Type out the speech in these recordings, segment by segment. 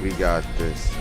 We got this.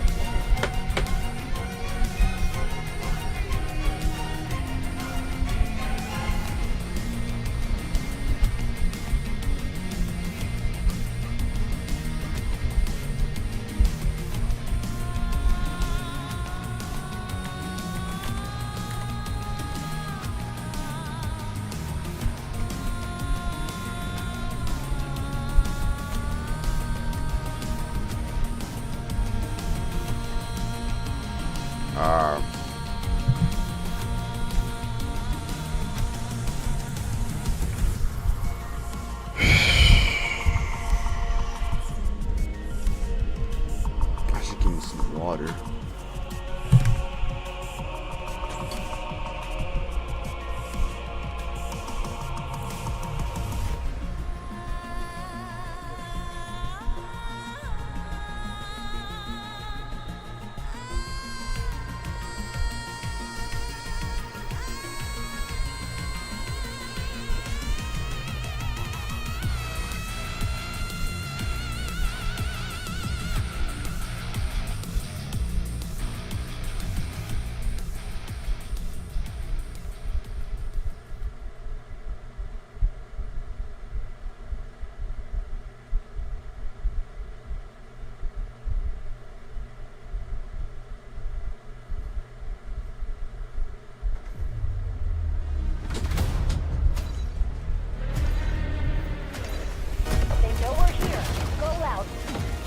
I should give me some water.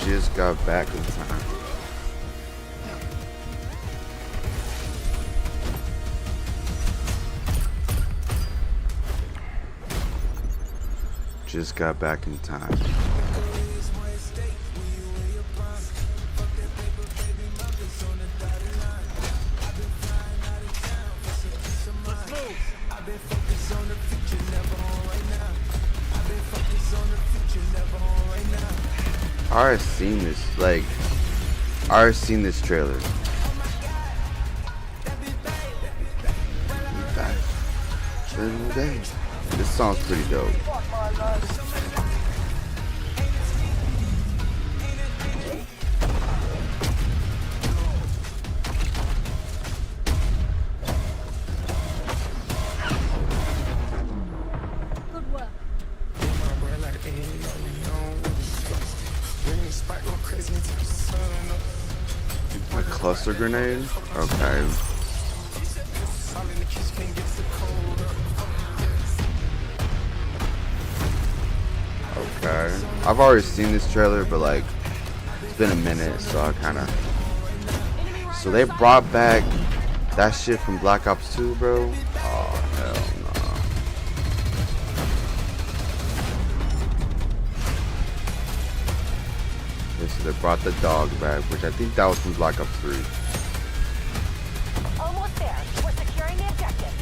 Just got back in time. Just got back in time. I already seen this, like, I already seen this trailer. This song's pretty dope. A cluster grenade? Okay. Okay. I've already seen this trailer, but like, it's been a minute, so I kinda... So they brought back that shit from Black Ops 2, bro? Oh, hell no. So they brought the dog back, which I think that was from Black Ops 3. Almost there. We're securing the objective.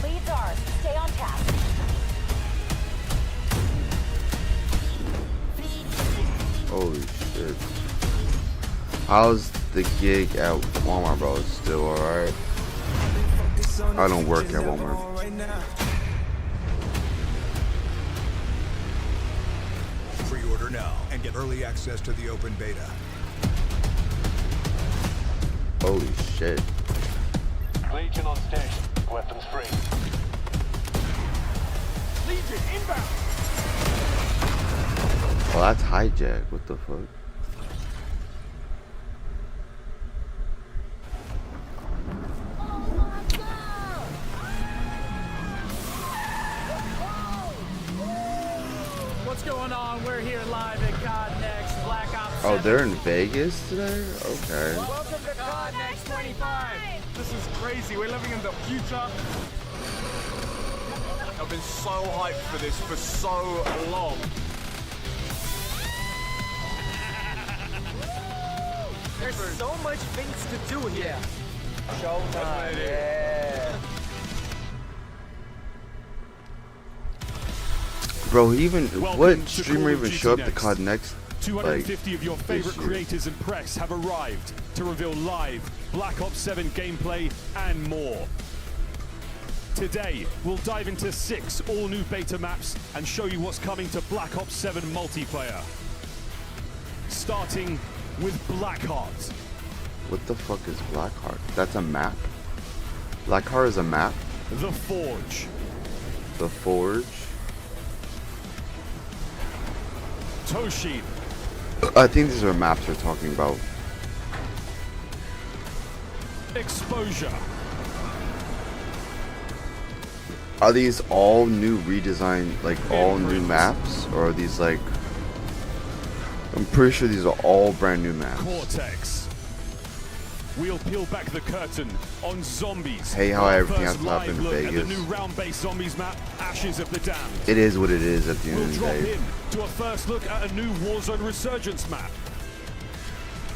Leads ours. Stay on task. Holy shit. How's the gig at Walmart, bro? It's still alright. I don't work at Walmart. Pre-order now and get early access to the open beta. Holy shit. Legion on station. Weapons free. Legion inbound. Oh, that's hijack. What the fuck? What's going on? We're here live at COD Next, Black Ops 7. Oh, they're in Vegas today? Okay. Welcome to COD Next 25. This is crazy. We're living in the future. I've been so hyped for this for so long. There's so much things to do here. Showtime. Yeah. Bro, he even Welcome what to streamer Call of even Duty showed up to Next. COD Next 250 of your favorite this year. creators and press have arrived to reveal live Black Ops 7 gameplay and more. Today, we'll dive into 6 all-new beta maps and show you what's coming to Black Ops 7 multiplayer. Starting with Blackheart. What the fuck is Blackheart? That's a map? Blackheart is a map? The Forge. The Forge? Toshin. I think these are maps we're talking about. Exposure. Are these all new redesigned, like all new maps? Or are these like... I'm pretty sure these are all brand new maps. Cortex. We'll peel back the curtain on Zombies. Hey, how Our everything first has to happen live in look at Vegas. the new round-based Zombies map, Ashes of the Damned. It is what it is at the end We'll of the drop day. in to a first look at a new Warzone Resurgence map.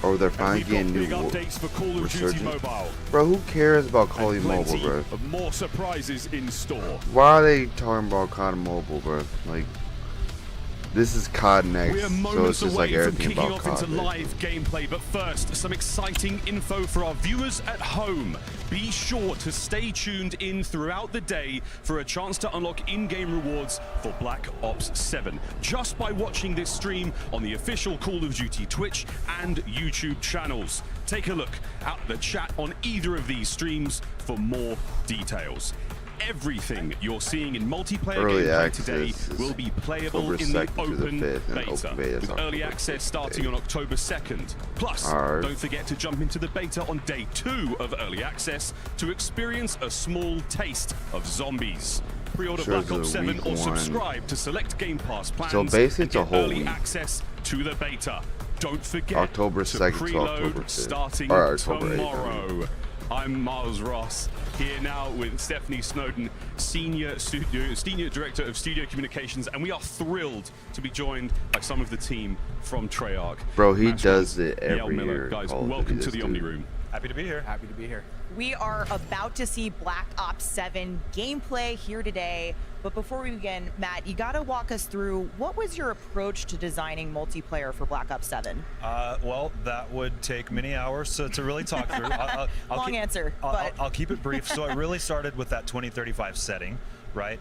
Or they're And finally we've got getting new big updates for Call of Duty Resurgence. Mobile. Bro, who cares about COD And Mobile, plenty bro? of more surprises in store. Why are they talking about COD Mobile, bro? Like, this is COD Next, We're so moments it's just away like from everything kicking about off COD. into live gameplay, but first, some exciting info for our viewers at home. Be sure to stay tuned in throughout the day for a chance to unlock in-game rewards for Black Ops 7, just by watching this stream on the official Call of Duty Twitch and YouTube channels. Take a look at the chat on either of these streams for more details. Everything you're seeing in multiplayer Early gameplay today access is will be playable October in the 2nd through the open 5th, and beta, open beta is with early October access 5th. starting on October 2nd. Plus, Alright. don't forget to jump into the beta on day 2 of early access to experience a small taste of Zombies. Pre-order Sure, Black Ops it's a 7 week or one. subscribe to select Game Pass plans So basically and it's a get whole early week. access to the beta. Don't forget October to 2nd to preload October 5th. starting Or October 8th, I mean. tomorrow. I'm Miles Ross, here now with Stephanie Snowden, Senior Director of Studio Communications, and we are thrilled to be joined by some of the team from Treyarch. Bro, he Mash does Mouth, it every Yale Miller. year. Guys, Call of welcome Duty, to the this Omni dude. Room. Happy to be here. Happy to be here. We are about to see Black Ops 7 gameplay here today. But before we begin, Matt, you got to walk us through what was your approach to designing multiplayer for Black Ops 7? Well, that would take many hours to really talk through. Long answer, but I'll keep it brief. So it really started with that 2035 setting, right?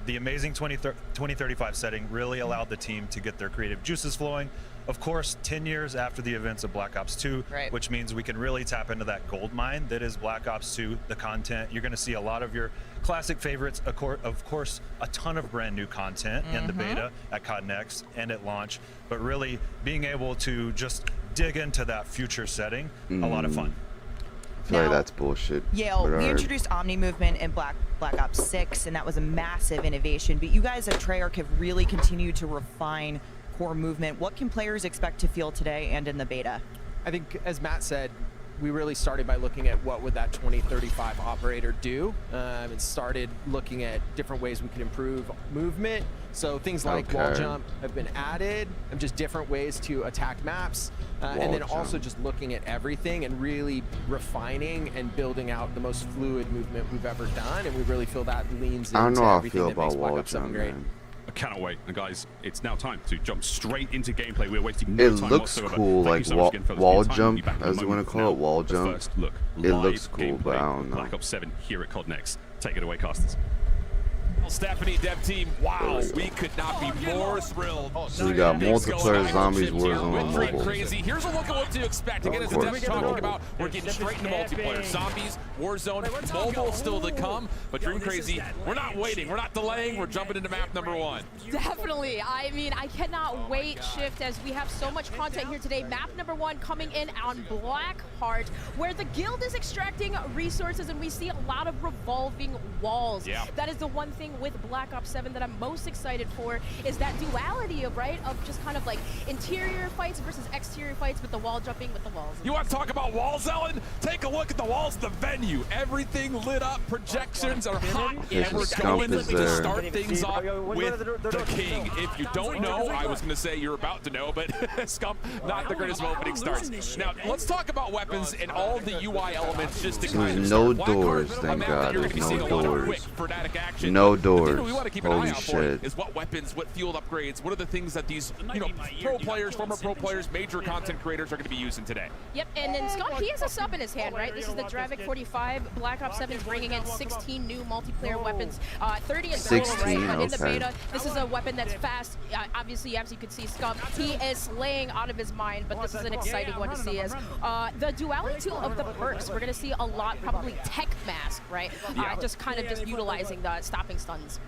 The amazing 2035 setting really allowed the team to get their creative juices flowing. Of course, 10 years after the events of Black Ops 2, Right. which means we can really tap into that gold mine that is Black Ops 2, the content. You're going to see a lot of your classic favorites, of course, a ton of brand new content in the beta at COD Next and at launch, but really being able to just dig into that future setting, a lot of fun. I feel like Now, that's bullshit. Yale, but we alright. introduced Omni Movement in Black Ops 6, and that was a massive innovation. But you guys at Treyarch have really continued to refine core movement. What can players expect to feel today and in the beta? I think, as Matt said, we really started by looking at what would that 2035 operator do, and started looking at different ways we could improve movement. So things like wall Okay. jump have been added, and just different ways to attack maps, and then Wall also jump. just looking at everything and really refining and building out the most fluid movement we've ever done. And we really feel that leans into I don't know how I everything feel that makes about Black wall Ops 7 jump, great. man. I cannot wait. And guys, it's now time to jump straight into gameplay. We're wasting no It time looks whatsoever. cool, Thank you like so much again, fellas, for wall your time. We'll be jump, back in a as you moment. wanna call Now, it, wall the jump. first look, It live looks cool, but I gameplay don't know. Black Ops 7 here at COD Next. Take it away, casters. Stephanie, dev team, wow, we could not be more thrilled. So we got Things multiplayer going on. zombies Chips here Warzone with on Dream mobile. Crazy. Here's a look at what to expect. Again, as the Of devs course, talking mobile. about, we're getting straight into multiplayer. Zombies, Warzone, mobile still to come. But Dream Crazy, we're not waiting, we're not delaying, we're jumping into map number 1. Definitely. I mean, I cannot wait, Shift, as we have so much content here today. Map number 1 coming in on Blackheart, where the guild is extracting resources, and we see a lot of revolving walls. Yeah. That is the one thing with Black Ops 7 that I'm most excited for, is that duality of, right, of just kind of like interior fights versus exterior fights with the wall jumping with the walls. You want to talk about walls, Ellen? Take a look at the walls of the venue. Everything lit up, projections are hot, Yes, and we're Scump going is to there. start things off with the king. If you don't know, I was going to say you're about to know, but Scump, not the greatest opening starts. Now, let's talk about weapons and all the UI elements just to So kind of there's no start. Blackheart, doors, a thank map God, that you're there's gonna be no seeing a lot of doors. quick, frenetic action. No Very doors. we want to keep an Holy eye out shit. for is what weapons, what field upgrades, what are the things that these pro players, former pro players, major content creators are going to be using today. Yep, and then Scott, he has a sub in his hand, right? This is the Dravik 45. Black Ops 7 is bringing in 16 new multiplayer weapons, 30 in total, 16, right? In the okay. beta, this is a weapon that's fast. Obviously, as you can see, Scott, he is slaying out of his mind, but this is an exciting one to see as the duality of the perks. We're going to see a lot, probably tech mask, right? Just kind of just utilizing the stopping stuns.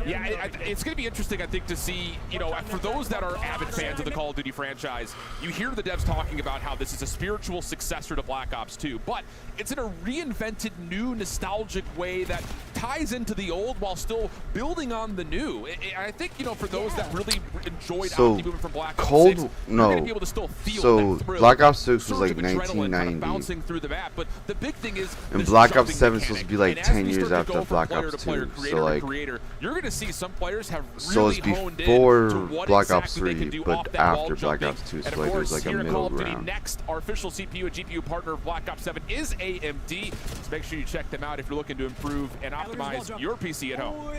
Yeah, it's going to be interesting, I think, to see, for those that are avid fans of the Call of Duty franchise, you hear the devs talking about how this is a spiritual successor to Black Ops 2, but it's in a reinvented, new, nostalgic way that ties into the old while still building on the new. I think, for those that really enjoyed movement from Black Ops 6, you're going to be able to still feel that thrill. Black Ops 6 was like Surge of adrenaline 1990. kind of bouncing through the map, but the big thing is And this Black Ops jumping 7 is supposed to be like mechanic. And 10 as we years start to after go from Black player Ops to player, 2. creator So to like, creator, you're going to see some players have so really it's honed in before to what Black Ops exactly they 3, can do but off that wall after Black jumping. Ops 2, And so of like course, there's like a here at middle Call of Duty ground. Next, our official CPU and GPU partner of Black Ops 7 is AMD. So make sure you check them out if you're looking to improve and optimize your PC at home.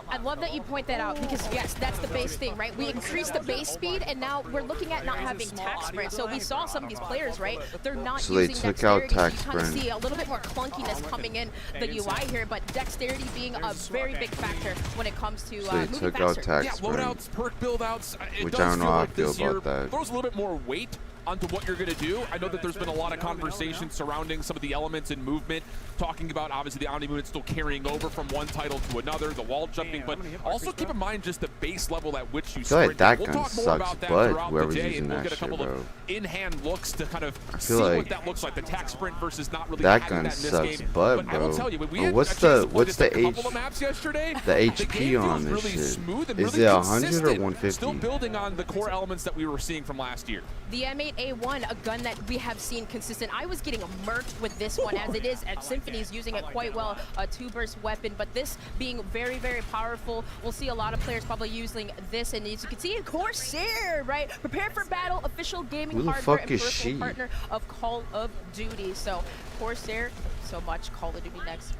I love that you point that out because, yes, that's the base thing, right? We increased the base speed, and now we're looking at not having tack sprint. So we saw some of these players, right? They're not So they using took out dexterity. tack You kind of sprint. see a little bit more clunkiness coming in the UI here, but dexterity being a very big factor when it comes to So they moving took out faster. tack Yeah, sprint. loadouts, perk build-outs, it Which does I don't know feel how I like this feel year about that. throws a little bit more weight onto what you're going to do. I know that there's been a lot of conversation surrounding some of the elements in movement, talking about obviously the omni movement still carrying over from one title to another, the wall jumping, but also keep in mind just the base level at which you I feel like sprint. that We'll gun talk more sucks about that butt, throughout the whoever's day, using and we'll that get a shit, couple bro. of in-hand looks to kind of see feel what like that looks like, the tack sprint versus not really that having gun that in this sucks game. butt, But I will bro. tell you, when we Oh, had what's a chance to the- play what's this the a couple H- of maps yesterday, the game HP on feels this really shit? smooth and Is really it 100 or consistent, 150? Still building on the core elements that we were seeing from last year. The M8A1, a gun that we have seen consistent. I was getting murked with this one as it is, and Symphony's using it quite well, a two-burst weapon, but this being very, very powerful. We'll see a lot of players probably using this, and as you can see, Corsair, right? Prepare for battle, official gaming Who the hardware fuck and is personal she? partner of Call of Duty. So Corsair, so much Call of Duty Next.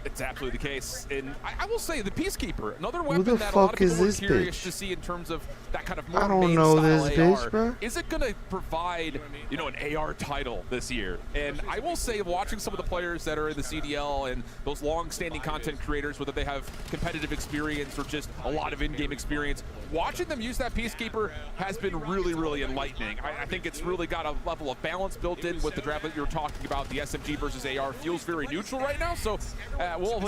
It's absolutely the case. And I will say, the Peacekeeper, another Who weapon the that a lot of fuck people is were this curious bitch? to see in terms of that kind of more I don't main know style this AR. bitch, bro. Is it going to provide, an AR title this year? And I will say, watching some of the players that are in the CDL and those long-standing content creators, whether they have competitive experience or just a lot of in-game experience, watching them use that Peacekeeper has been really, really enlightening. I think it's really got a level of balance built in with the draft that you were talking about. The SMG versus AR feels very neutral right now. So, well,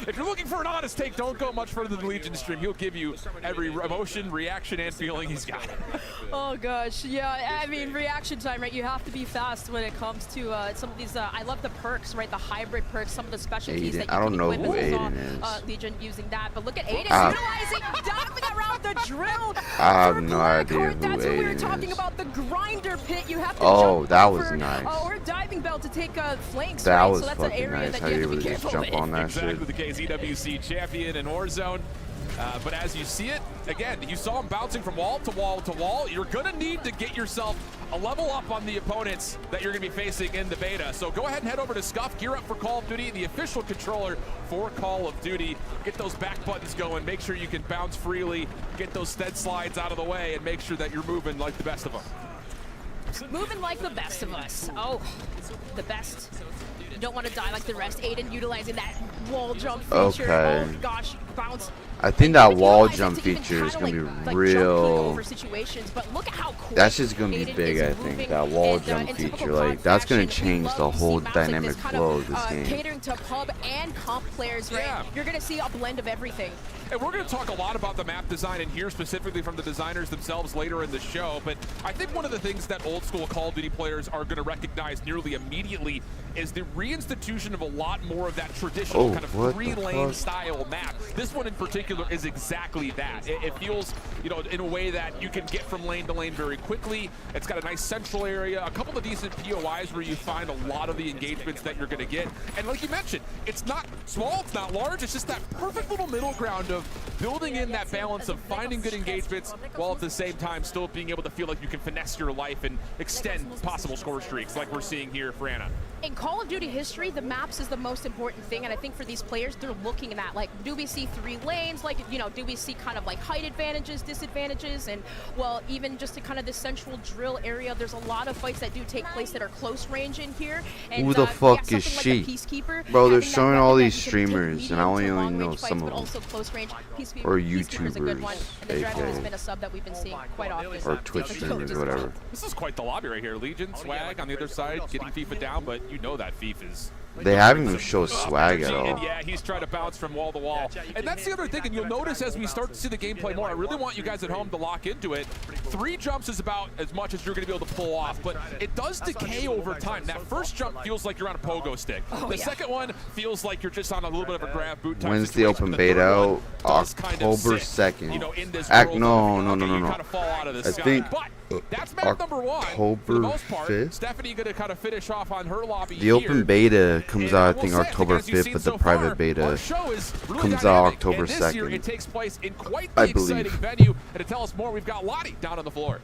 if you're looking for an honest take, don't go much further than Legion stream. He'll give you every emotion, reaction, and feeling he's got. Oh gosh, yeah, I mean, reaction time, right? You have to be fast when it comes to some of these, I love the perks, right? The hybrid perks, some of the specialties Aiden. that you I don't can know equip. who We saw, Aiden is. Legion using that, but look at Aiden utilizing, diving around the drill. I have for no idea Blackheart. who That's what we were Aiden talking is. about, the grinder pit. You have to Oh, jump that over, was nice. or diving belt to take flanks, That right? was So that's an fucking area nice. that How you you have to able be to just careful jump with. on that Exactly, shit? the KZWC champion in Warzone. But as you see it, again, you saw him bouncing from wall to wall to wall. You're going to need to get yourself a level up on the opponents that you're going to be facing in the beta. So go ahead and head over to Scuff, gear up for Call of Duty, the official controller for Call of Duty. Get those back buttons going. Make sure you can bounce freely, get those stead slides out of the way, and make sure that you're moving like the best of them. Moving like the best of us. Oh, the best. You don't want to die like the rest. Aiden utilizing that wall jump feature. Okay. Oh gosh, bounce. I think that wall jump feature is gonna be real. Over situations, but look at how quick That's just gonna be Aiden big, is I think. moving. That wall And, jump in typical feature, COD like that's gonna fashion, we change love the to see whole maps like dynamic this kind flow of this game. Catering to pub and comp players, right? Yeah. You're gonna see a blend of everything. And we're going to talk a lot about the map design and hear specifically from the designers themselves later in the show. But I think one of the things that old school Call of Duty players are going to recognize nearly immediately is the reinstitution of a lot more of that traditional kind of what the 3-lane fuck? style map. This one in particular is exactly that. It feels, in a way that you can get from lane to lane very quickly. It's got a nice central area, a couple of decent POIs where you find a lot of the engagements that you're going to get. And like you mentioned, it's not small, it's not large, it's just that perfect little middle ground of of building in that balance of finding good engagements while at the same time still being able to feel like you can finesse your life and extend possible score streaks like we're seeing here for Anna. In Call of Duty history, the maps is the most important thing, and I think for these players, they're looking at that. Like, do we see 3 lanes? Like, you know, do we see kind of like height advantages, disadvantages, and well, even just in kind of the central drill area, there's a lot of fights that do take place that are close range in here. And, Who the fuck yeah, is something she? Like the Peacekeeper, Bro, they're having that showing weapon all that these you can take streamers, and I medium to only know long-range some fights, of but them. also close range. Or Peacekeeper's a good one, YouTubers, and the Dragon has aka. been a sub that we've been seeing quite often. Or Twitch streamers, whatever. This is quite the lobby right here. Legion, Swag on the other side, getting FIFA down, but you know that FIFA is... They haven't even showed swag at all. And yeah, he's trying to bounce from wall to wall. And that's the other thing, and you'll notice as we start to see the gameplay more, I really want you guys at home to lock into it. 3 jumps is about as much as you're going to be able to pull off, but it does decay over time. That first jump feels like you're on a pogo stick. The second one feels like you're just on a little bit of a grab boot type When's the situation. open The beta third one out? does kind of October sit, 2nd. you know, in this No, world no, of, no, okay, no, you no. kind of fall out of the I sky. think But that's map number 1. For the October most part, 5th. Stephanie going to kind of finish off on her lobby The open here. beta comes out, I think, will say, October as you've 5th, seen but the so private far, beta our show is really comes out dynamic, October and this year 2nd. it takes place in quite I the exciting believe. venue. And to tell us more, we've got Lottie down on the floor.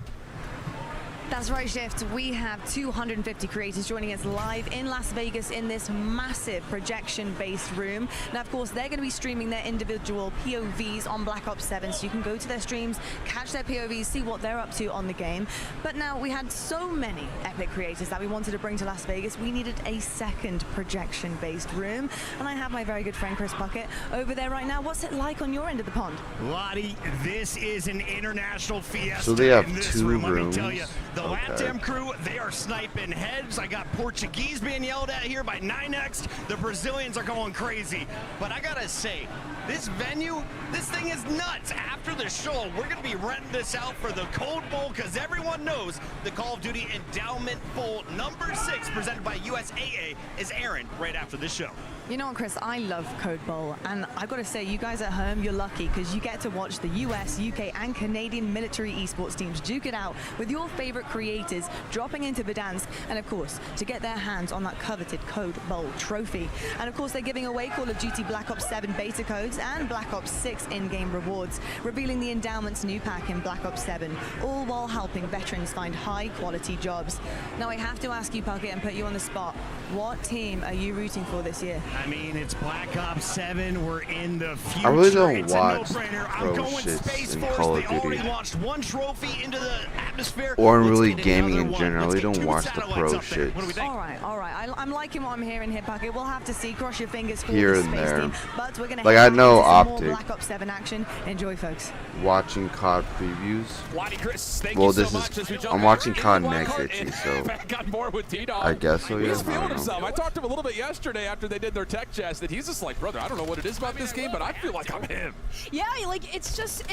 That's right, Shift. We have 250 creators joining us live in Las Vegas in this massive projection-based room. Now, of course, they're going to be streaming their individual POVs on Black Ops 7, so you can go to their streams, catch their POVs, see what they're up to on the game. But now, we had so many epic creators that we wanted to bring to Las Vegas, we needed a second projection-based room. And I have my very good friend, Chris Puckett, over there right now. What's it like on your end of the pond? Lottie, this is an international fiesta. So they have in this 2 room, rooms. Let me tell you. The LATAM crew, they are sniping heads. I got Portuguese being yelled at here by 9X. The Brazilians are going crazy. But I gotta say, this venue, this thing is nuts. After the show, we're gonna be renting this out for the Code Bowl because everyone knows the Call of Duty Endowment Bowl number 6 presented by USAA is airing right after this show. You know what, Chris, I love Code Bowl, and I've got to say, you guys at home, you're lucky because you get to watch the US, UK, and Canadian military esports teams duke it out with your favorite creators dropping into Verdansk, and of course, to get their hands on that coveted Code Bowl trophy. And of course, they're giving away Call of Duty Black Ops 7 beta codes and Black Ops 6 in-game rewards, revealing the Endowment's new pack in Black Ops 7, all while helping veterans find high-quality jobs. Now, I have to ask you, Puckett, and put you on the spot, what team are you rooting for this year? I mean, it's Black Ops 7. We're in the future. I really don't it's watch a no-brainer. pro I'm going shits Space in Force. Call of They already Duty. launched 1 trophy into the atmosphere. Or Let's really get gaming another in one. general. Let's We get don't 2 watch the satellites pro up there. What do we shits. think? All right. I'm liking what I'm hearing here, Puckett. We'll have to see. Cross your fingers for Here the and space there. team. But we're going to Like, head I back know into some more Optic. Black Ops 7 action. Enjoy, folks. Watching COD previews. Lottie, Chris, thank Well, you so this much is. as we jump I'm back watching into COD Blackheart Next, and itchy, so back on board with T-Dog. I guess so, yeah. He's I feeling don't know. himself. I talked to him a little bit yesterday after they did their tech chest, and he's just like, brother, I don't know what it is about this game, but I feel like I'm him. Yeah, like it's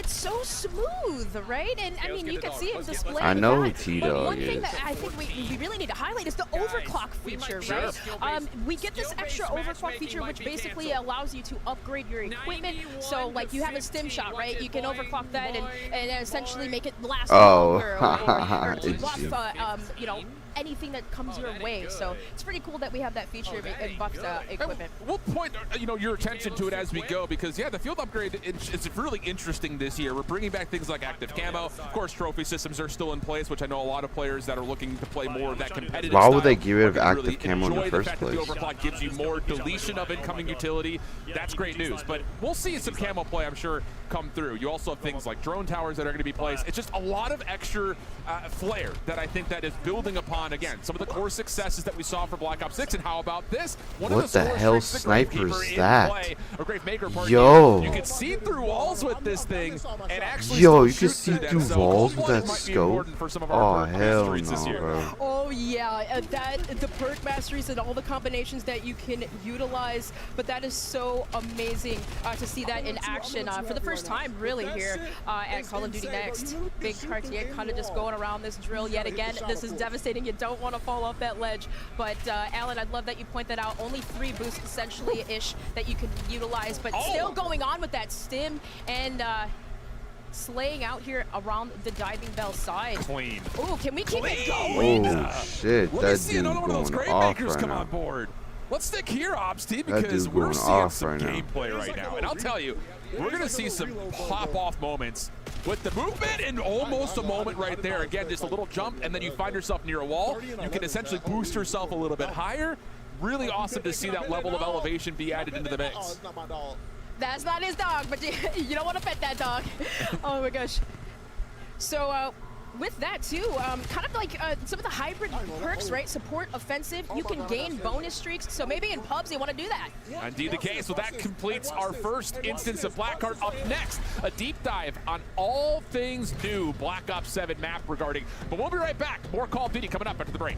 so smooth, right? And I mean, you can see it displayed. I know who that. T-Dog But one thing is. that I think we really need to highlight is the overclock feature, right? We get this extra overclock feature, which basically allows you to upgrade your equipment. So, like, you have a stim shot, right? You can overclock that and essentially make it last longer or keep off, you know, anything that comes your way. So it's pretty cool that we have that feature in buffed equipment. We'll point your attention to it as we go because, yeah, the field upgrade is really interesting this year. We're bringing back things like active camo. Of course, trophy systems are still in place, which I know a lot of players that are looking to play more of that competitive Why would style they get rid of are gonna active really camo in the enjoy first fact that place? The overclock gives you more deletion of incoming utility. That's great news, but we'll see some camo play, I'm sure, come through. You also have things like drone towers that are going to be placed. It's just a lot of extra flair that I think that is building upon, again, some of the core successes that we saw for Black Ops 6. And how about this? What of the score hell streaks sniper Gravekeeper is in that? play, or Gravemaker, pardon Yo. me. You can see through walls with this thing and actually Yo, still you can shoot see them. through So walls with Cold that might be scope. important for some of our Oh perk hell masteries this no, year. bro. Oh yeah, the perk masteries and all the combinations that you can utilize, but that is so amazing to see that in action for the first time really here at Call of Duty Next. Big Cartier kind of just going around this drill yet again. This is devastating. You don't want to fall off that ledge, but Alan, I'd love that you point that out. Only 3 boosts essentially-ish that you can utilize, but still going on with that stim and slaying out here around the diving bell side. Clean. Oh, can we keep it going? Oh shit, Let me that see dude another one of those going Grave off Makers right come now. on board. Let's stick here, Ops team, That because dude's we're going seeing off some right now. gameplay right now. And I'll tell you, we're going to see some pop-off moments with the movement and almost a moment right there. Again, just a little jump, and then you find yourself near a wall. You can essentially boost yourself a little bit higher. Really awesome to see that level of elevation be added into the mix. That's not his dog, but you don't want to pet that dog. Oh my gosh. So with that too, kind of like some of the hybrid perks, right? Support, offensive, you can gain bonus streaks. So maybe in pubs you want to do that. Indeed the case. So that completes our first instance of Blackheart. Up next, a deep dive on all things new Black Ops 7 map regarding. But we'll be right back. More Call of Duty coming up after the break.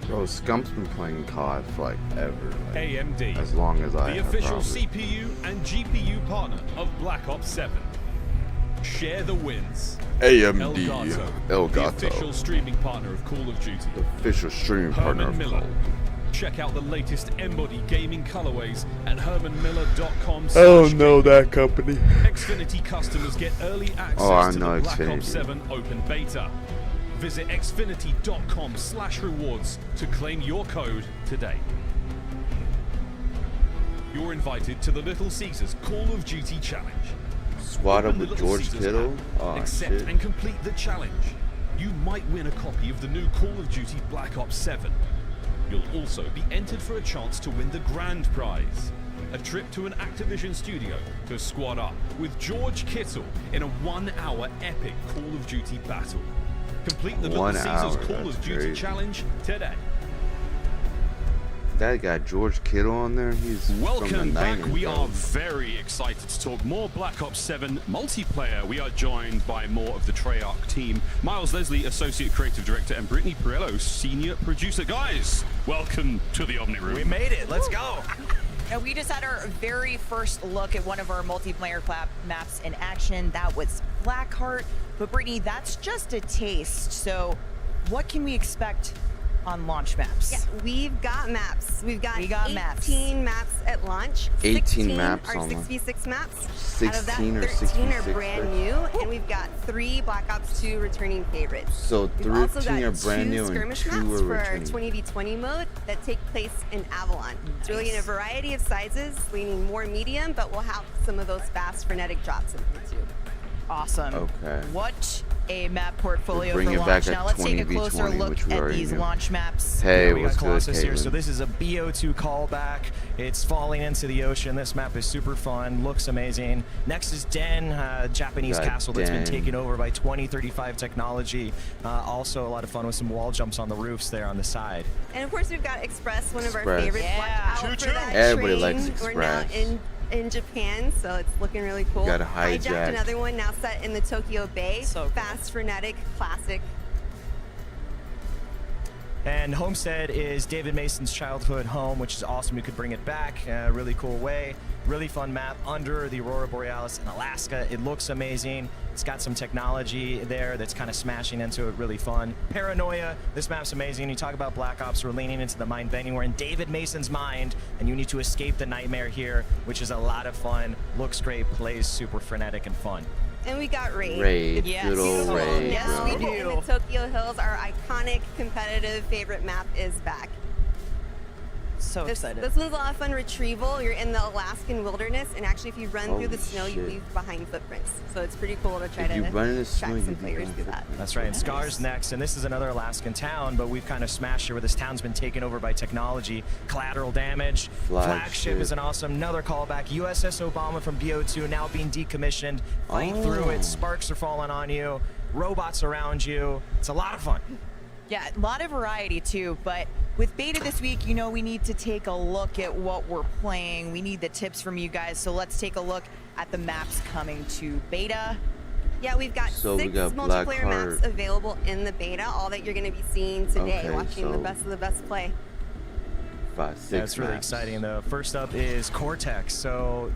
Bro, Scump's been playing COD for like ever. Like, AMD, as long as I the have, official probably. CPU and GPU partner of Black Ops 7. Share the wins. AMD, the Elgato, official streaming partner of Call of Duty. the official streaming partner Herman of Miller. COD. Check out the latest Embody gaming colorways at hermanmiller.com. Oh no, that company. Xfinity customers get early access to the Black Ops 7 open beta. Visit xfinity.com/rewards to claim your code today. You're invited to the Little Caesars Call of Duty Challenge. Squad up Open the with Little George Caesars Kittle. app, Oh accept shit. and complete the challenge. You might win a copy of the new Call of Duty Black Ops 7. You'll also be entered for a chance to win the grand prize. A trip to an Activision studio to squad up with George Kittle in a 1-hour epic Call of Duty battle. Complete the Little 1 Caesars hour, Call that's of Duty crazy. Challenge today. That got George Kittle on there. He's from Welcome the back. 90s, We bro. are very excited to talk more Black Ops 7 multiplayer. We are joined by more of the Treyarch team. Miles Leslie, Associate Creative Director, and Brittany Perello, Senior Producer. Guys, welcome to the Omni Room. We made it. Let's go. And we just had our very first look at one of our multiplayer maps in action. That was Blackheart. But Brittany, that's just a taste. So what can we expect on launch maps? Yeah, we've got maps. We've got 18 maps at launch. 18 maps are on the- 6v6 maps. Out of that, 16 or 13 are 66, brand new, and we've got 3 Black Ops 2 returning favorites. So We've also 13 got are brand 2 new and skirmish 2 maps are for our returning. 20v20 mode that take place in Avalon. It's really in a variety of sizes, leaning more medium, but we'll have some of those fast, frenetic drops in there too. Awesome. Okay. What a map portfolio We'll bring for it back launch. at Now let's take a 20v20, closer look which we at already these knew. launch maps. Hey, we what's got good, Colossus here. So Caitlin? this is a BO2 callback. It's falling into the ocean. This map is super fun, looks amazing. Next is Den, Japanese Got castle that's been Den. taken over by 2035 technology. Also a lot of fun with some wall jumps on the roofs there on the side. And of course, we've got Express, one of our Express. favorites. Watch out for Choo-choo. that Everybody train. likes We're now Express. in Japan, so it's looking really cool. Got a hijack. Another one now set in the Tokyo Bay. So cool. Fast, frenetic, classic. And Homestead is David Mason's childhood home, which is awesome. We could bring it back. Really cool way. Really fun map under the Aurora Borealis in Alaska. It looks amazing. It's got some technology there that's kind of smashing into it. Really fun. Paranoia. This map's amazing. You talk about Black Ops. We're leaning into the mind bending. We're in David Mason's mind, and you need to escape the nightmare here, which is a lot of fun. Looks great. Plays super frenetic and fun. And we got Raid. Raid, Yes. good old Beautiful. Raid, Yes, bro. we do. In the Tokyo Hills, our iconic competitive favorite map is back. So This excited. one's a lot of fun retrieval. You're in the Alaskan wilderness, and actually, if you run through the Holy snow, you shit. leave behind footprints. So it's pretty cool to try If you to run in the track snow, some you players through that. That's right. And Scar's next, and this is another Alaskan town, but we've kind of smashed it where this town's been taken over by technology. Collateral damage. Flagship is an awesome. Another callback. USS Obama from BO2 now being decommissioned. Fight through it. Sparks are falling on you. Robots around you. It's a lot of fun. Yeah, a lot of variety too, but with beta this week, you know, we need to take a look at what we're playing. We need the tips from you guys, so let's take a look at the maps coming to beta. Yeah, we've got So we 6 got multiplayer Blackheart. maps available in the beta, all that you're going to be seeing today, Okay, watching the so- best of the best play. 5, 6 That's really maps. exciting, though. First up is Cortex. So,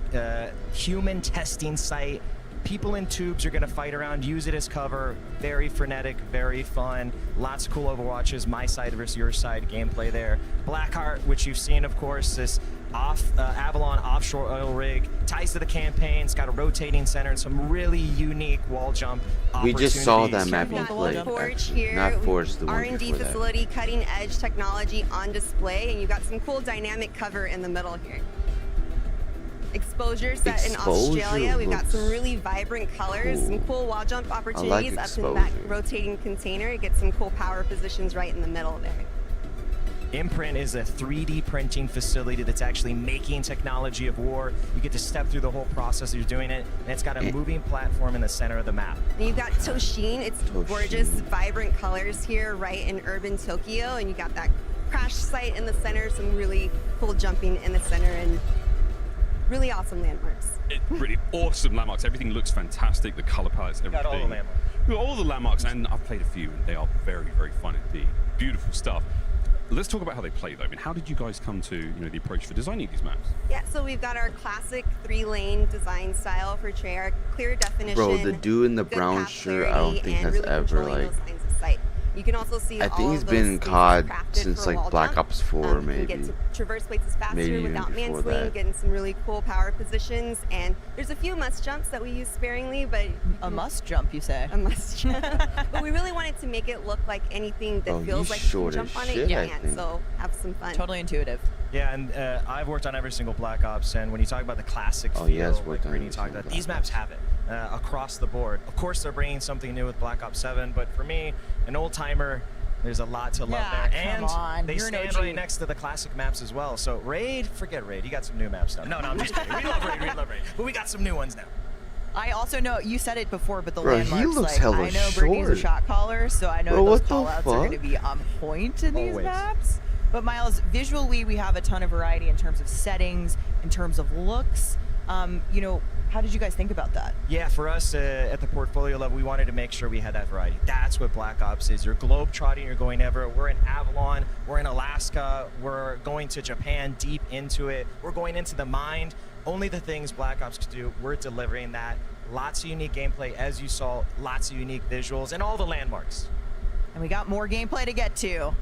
human testing site. People in tubes are going to fight around, use it as cover. Very frenetic, very fun. Lots of cool Overwatches, my side versus your side gameplay there. Blackheart, which you've seen, of course, this Avalon offshore oil rig, ties to the campaign. It's got a rotating center and some really unique wall jump We just saw that opportunities. map you Got played. the Forge actually. here, Not Forge, the one R&D before that. facility, cutting edge technology on display, and you got some cool dynamic cover in the middle here. Exposure set in Exposure Australia. We've got some looks really vibrant colors, some cool wall jump opportunities up in exposure. that rotating container. Get some cool power positions right in the middle there. Imprint is a 3D printing facility that's actually making technology of war. You get to step through the whole process as you're doing it, and it's got a moving platform in the center of the map. And you've got Toshin. It's gorgeous, vibrant colors here right in urban Tokyo, and you got that crash site in the center, some really cool jumping in the center, and really awesome landmarks. Really awesome landmarks. Everything looks fantastic. The color palettes, everything. Got all the landmarks. We've got all the landmarks, and I've played a few, and they are very, very fun indeed. Beautiful stuff. Let's talk about how they play, though. I mean, how did you guys come to, the approach for designing these maps? Yeah, so we've got our classic 3-lane design style for Treyarch, clear definition. Bro, the dude in the good brown path shirt, I don't clarity, think and has really ever controlling like. those lines of sight. You can also see I all think he's of been those in spaces COD crafted since for like wall Black jump. Ops 4, You maybe. can get to traverse places faster Maybe even without before manslaying, that. getting some really cool power positions. And there's a few must jumps that we use sparingly, but A must jump, you say? a must jump. But we really wanted to make it look like anything that Oh, feels he's like you can short jump as on shit, it. You I can, think. so have some fun. Totally intuitive. Yeah, and I've worked on every single Black Ops, and when you talk about the classic Oh, he has feel, worked like on Brittany every talked single about, these Black maps have it across the board. Of course, they're bringing something new with Black Ops 7, but for me, an old timer, there's a lot to love Yeah, there. come And on, they you're an stand OG. right next to the classic maps as well. So Raid, forget Raid. You got some new map stuff. No, I'm just kidding. We love Raid, we love Raid. But we got some new ones now. I also know, you said it before, but the Bro, he landmarks, looks like, hella I know Brittany's a short. shot caller, so I know Bro, those what the call-outs are going to fuck? be on point in these Always. maps. But Miles, visually, we have a ton of variety in terms of settings, in terms of looks. How did you guys think about that? Yeah, for us at the portfolio level, we wanted to make sure we had that variety. That's what Black Ops is. You're globe trotting, you're going everywhere. We're in Avalon, we're in Alaska, we're going to Japan, deep into it. We're going into the mind. Only the things Black Ops could do, we're delivering that. Lots of unique gameplay, as you saw, lots of unique visuals, and all the landmarks. And we got more gameplay to get to.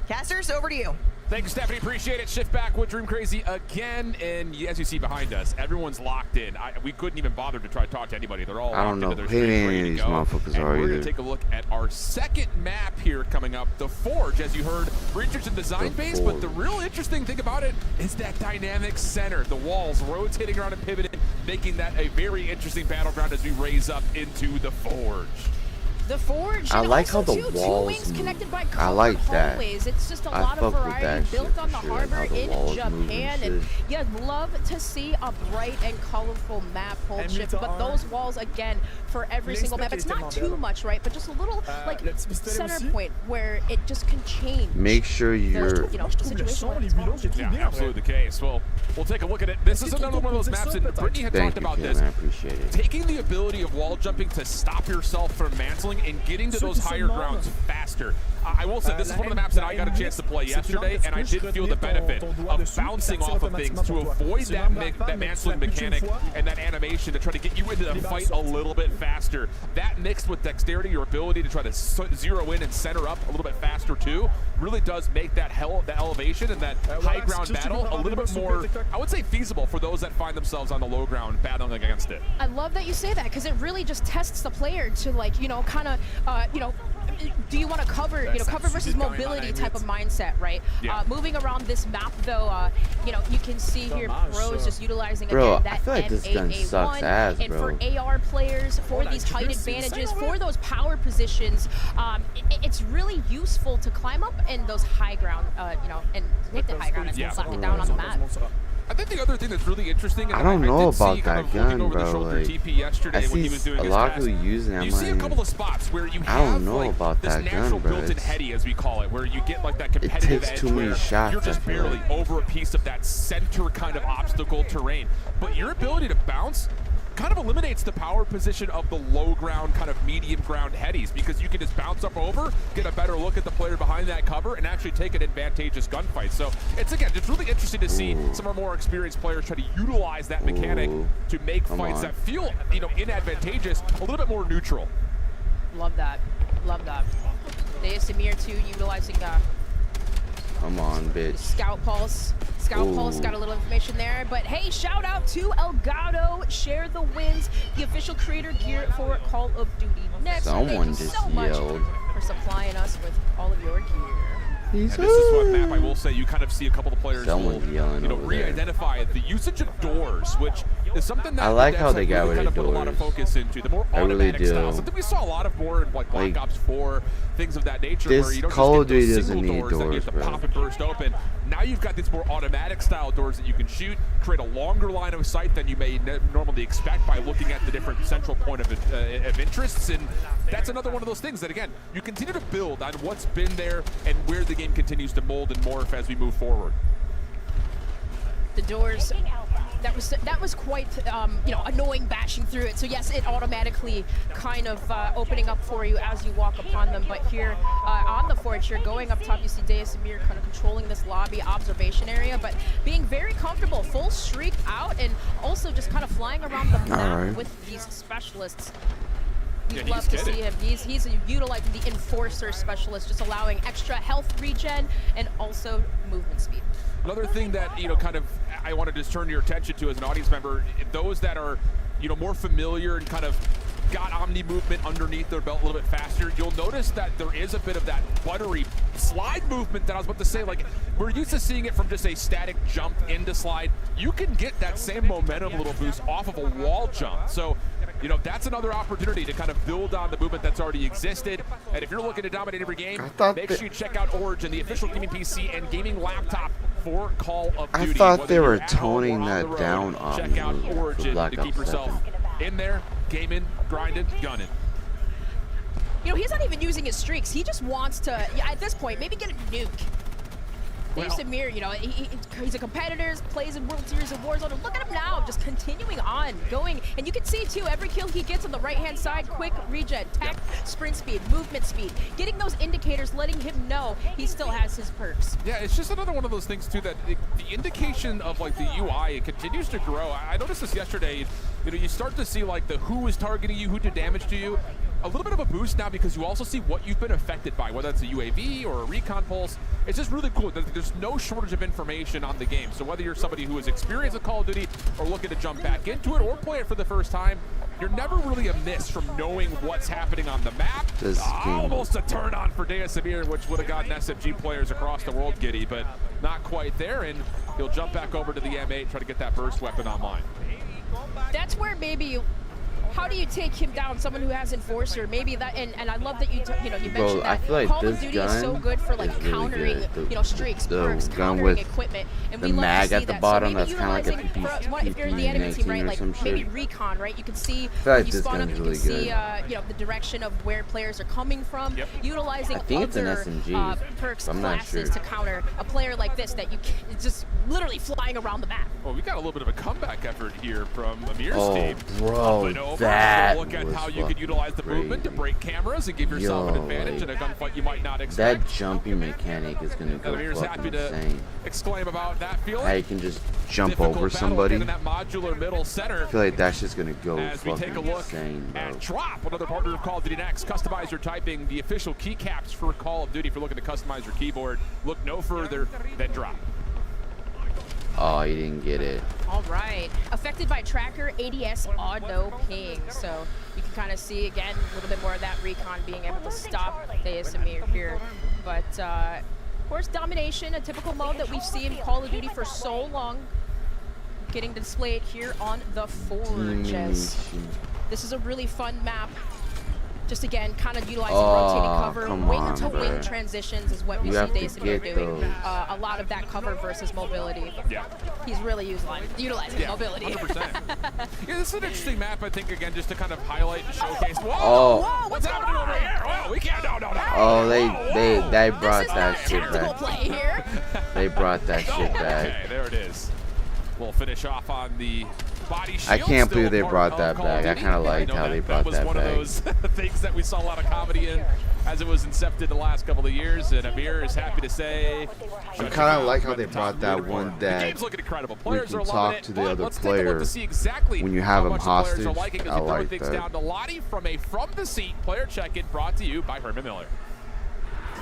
Casters, over to you. Thank you, Stephanie. Appreciate it. Shift back with Dream Crazy again. And as you see behind us, everyone's locked in. We couldn't even bother to try to talk to anybody. They're all I locked don't know into their who streams, any ready of to these go. motherfuckers And are we're going either. to take a look at our second map here coming up, the Forge. As you heard, research and design The base, but the Forge. real interesting thing about it is that dynamic center. The walls rotating around and pivoting, making that a very interesting battleground as we raise up into the Forge. The Forge. I and like also, how the too, walls two wings move. connected by I covered like that. hallways. It's just a I lot of fuck with variety that built shit on for the sure, like harbor how the in walls move and Japan. shit. And yeah, love to see a bright and colorful map hold shift. But those walls, again, for every single map, it's not too much, right? But just a little like center point where it just can change. Make sure you're. The situation when it's on. Yeah, absolutely the case. Well, we'll take a look at it. This is another one of those maps, and Brittany had Thank talked you, about Kim. this. I appreciate it. Taking the ability of wall jumping to stop yourself from mantling and getting to those higher grounds faster. I will say this is one of the maps that I got a chance to play yesterday, and I did feel the benefit of bouncing off of things to avoid that mantling mechanic and that animation to try to get you into the fight a little bit faster. That mixed with dexterity, your ability to try to zero in and center up a little bit faster too, really does make that elevation and that high ground battle a little bit more, I would say, feasible for those that find themselves on the low ground battling against it. I love that you say that because it really just tests the player to do you want to cover, cover versus mobility type of mindset, right? Yeah. Moving around this map, though, you can see here pros just utilizing Bro, again I that feel like this gun sucks M8A1, ass, and bro. for AR players, for these height advantages, for those power positions, it's really useful to climb up in those high ground, and take the high ground and slap it down on the map. I think the other thing that's really interesting, and I don't know did see about kind that of looking gun, over the bro. shoulder Like, TP yesterday I when he see was doing a his lot of pass. people using it. You I'm see a like, couple of spots where you I don't have know like about this that gun, natural bro. built-in It's- heady, as we call it, where you get like that competitive takes edge too many where shots, you're just I feel barely like. over a piece of that center kind of obstacle terrain. But your ability to bounce kind of eliminates the power position of the low ground, kind of medium ground headies, because you can just bounce up over, get a better look at the player behind that cover, and actually take an advantageous gunfight. So it's, again, just really interesting to see some of our more experienced players try to utilize that mechanic to make fights that feel, inadvantageous, a little bit more neutral. Love that. Love that. The Samir too, utilizing Come on, bitch. Scout Pulse Scout Pulse got a little information there, but hey, shout out to Elgato, share the wins, the official creator gear for Call of Duty Next. Someone Thank you just so much yelled. for supplying us with all of your gear. And this is what map I will say. You kind of see a couple of players Someone's will, yelling over there. re-identify the usage of doors, which is something that I like the how devs they have got really rid kind of of put a lot of doors. focus into. The more I really automatic do. style, something we saw a lot of more in like Black Ops 4, things of that nature, This where you don't Call of just get Duty those doesn't single need doors that you have to doors, bro. pop and burst open. Now you've got these more automatic style doors that you can shoot, create a longer line of sight than you may normally expect by looking at the different central point of interests, and that's another one of those things that, again, you continue to build on what's been there and where the game continues to mold and morph as we move forward. The doors, that was quite you know, annoying bashing through it. So yes, it automatically kind of opening up for you as you walk upon them. But here on the forge here, going up top, you see Deus Amir kind of controlling this lobby observation area, but being very comfortable, full streak out, and also just kind of flying around the map with these specialists. We'd love to see him. He's utilizing the Enforcer specialist, just allowing extra health regen and also movement speed. Another thing that, you know, kind of I want to just turn your attention to as an audience member, those that are, you know, more familiar and kind of got Omni movement underneath their belt a little bit faster, you'll notice that there is a bit of that buttery slide movement that I was about to say. Like, we're used to seeing it from just a static jump into slide. You can get that same momentum little boost off of a wall jump. So, you know, that's another opportunity to kind of build on the movement that's already existed. And if you're looking to dominate every game, make sure you check out Origin, the official gaming PC and gaming laptop for Call of Duty. I thought they were Whether you're at home toning or on that the road, down on check out Origin Black to keep Ops yourself 7. in there, gaming, grinding, gunning. You know, he's not even using his streaks. He just wants to, at this point, maybe get a nuke. Deus Amir, you know, he's a competitor, plays in World Series of Warzone, and look at him now, just continuing on, going, and you can see too, every kill he gets on the right-hand side, quick regen, tech, sprint speed, movement speed, getting those indicators, letting him know he still has his perks. Yeah, it's just another one of those things too that the indication of like the UI, it continues to grow. I noticed this yesterday. You know, you start to see like the who is targeting you, who did damage to you. A little bit of a boost now because you also see what you've been affected by, whether it's a UAV or a recon pulse. It's just really cool. There's no shortage of information on the game. So whether you're somebody who has experienced a Call of Duty or looking to jump back into it or play it for the first time, you're never really amiss from knowing what's happening on the map. Almost a turn on for Deus Amir, which would have gotten SFG players across the world giddy, but not quite there. And he'll jump back over to the M8, try to get that burst weapon online. That's where maybe how do you take him down? Someone who has Enforcer, maybe that, and I love that you mentioned that I feel like Call this of Duty gun is so good for like really countering, good. you know, streaks, perks, gun countering with equipment, and the we love mag to see at the that. bottom, So that's maybe kinda like a utilizing, if you're in the enemy team, right, like maybe shit. recon, right? You can see feel like you this spawn up, gun's you really can see, good. you know, the direction of where players are coming from. Utilizing I think it's an other SMG, perks, I'm not classes sure. to counter a player like this that you can, just literally flying around the map. Well, we got a little bit of a comeback effort here from Amir's team. Bro, Up and over. that Look at was how you could utilize the movement to break cameras and give yourself an advantage in a gunfight you might not expect. That jumping mechanic is gonna go Amir's happy fucking to insane. exclaim about that feeling. How you can just jump Difficult over battle somebody. in that modular middle center. I feel like that's just gonna go As we fucking take a look insane, bro. at Drop, another partner of Call of Duty Next. Customize your typing, the official keycaps for Call of Duty. If you're looking to customize your keyboard, look no further than Drop. Oh, you didn't get it. All right. Affected by tracker, ADS, auto ping. So you can kind of see, again, a little bit more of that recon being able to stop Deus Amir here. But, of course, domination, a typical mode that we've seen in Call of Duty for so long. Getting displayed here on the Forge. As this is a really fun map. Just again, kind of utilizing rotating cover. Wing to wing transitions is what we see Deus Amir doing. A lot of that cover versus mobility. Yeah. He's really utilizing mobility. 100%. Yeah, this is an interesting map, I think, again, just to kind of highlight and showcase. Whoa! Oh. Whoa, what's happening over here? Whoa, we can't, no. Oh, they brought that shit tactical back. play here. They brought that shit back. Okay, there it is. We'll finish off on the body shield. I can't believe they Still brought part that of Call back. of I Duty. kind of liked know how they brought that was that one back. of those things that we saw a lot of comedy in as it was incepted the last couple of years, and Amir is happy to say. I kind of like how they brought that one The that game's looking incredible. we Players can are loving talk it, to the but other let's take a look player to see exactly when you have how him much the players hostage. are liking as I we throw like things that. down to Lottie from a from the seat player check-in brought to you by Herman Miller.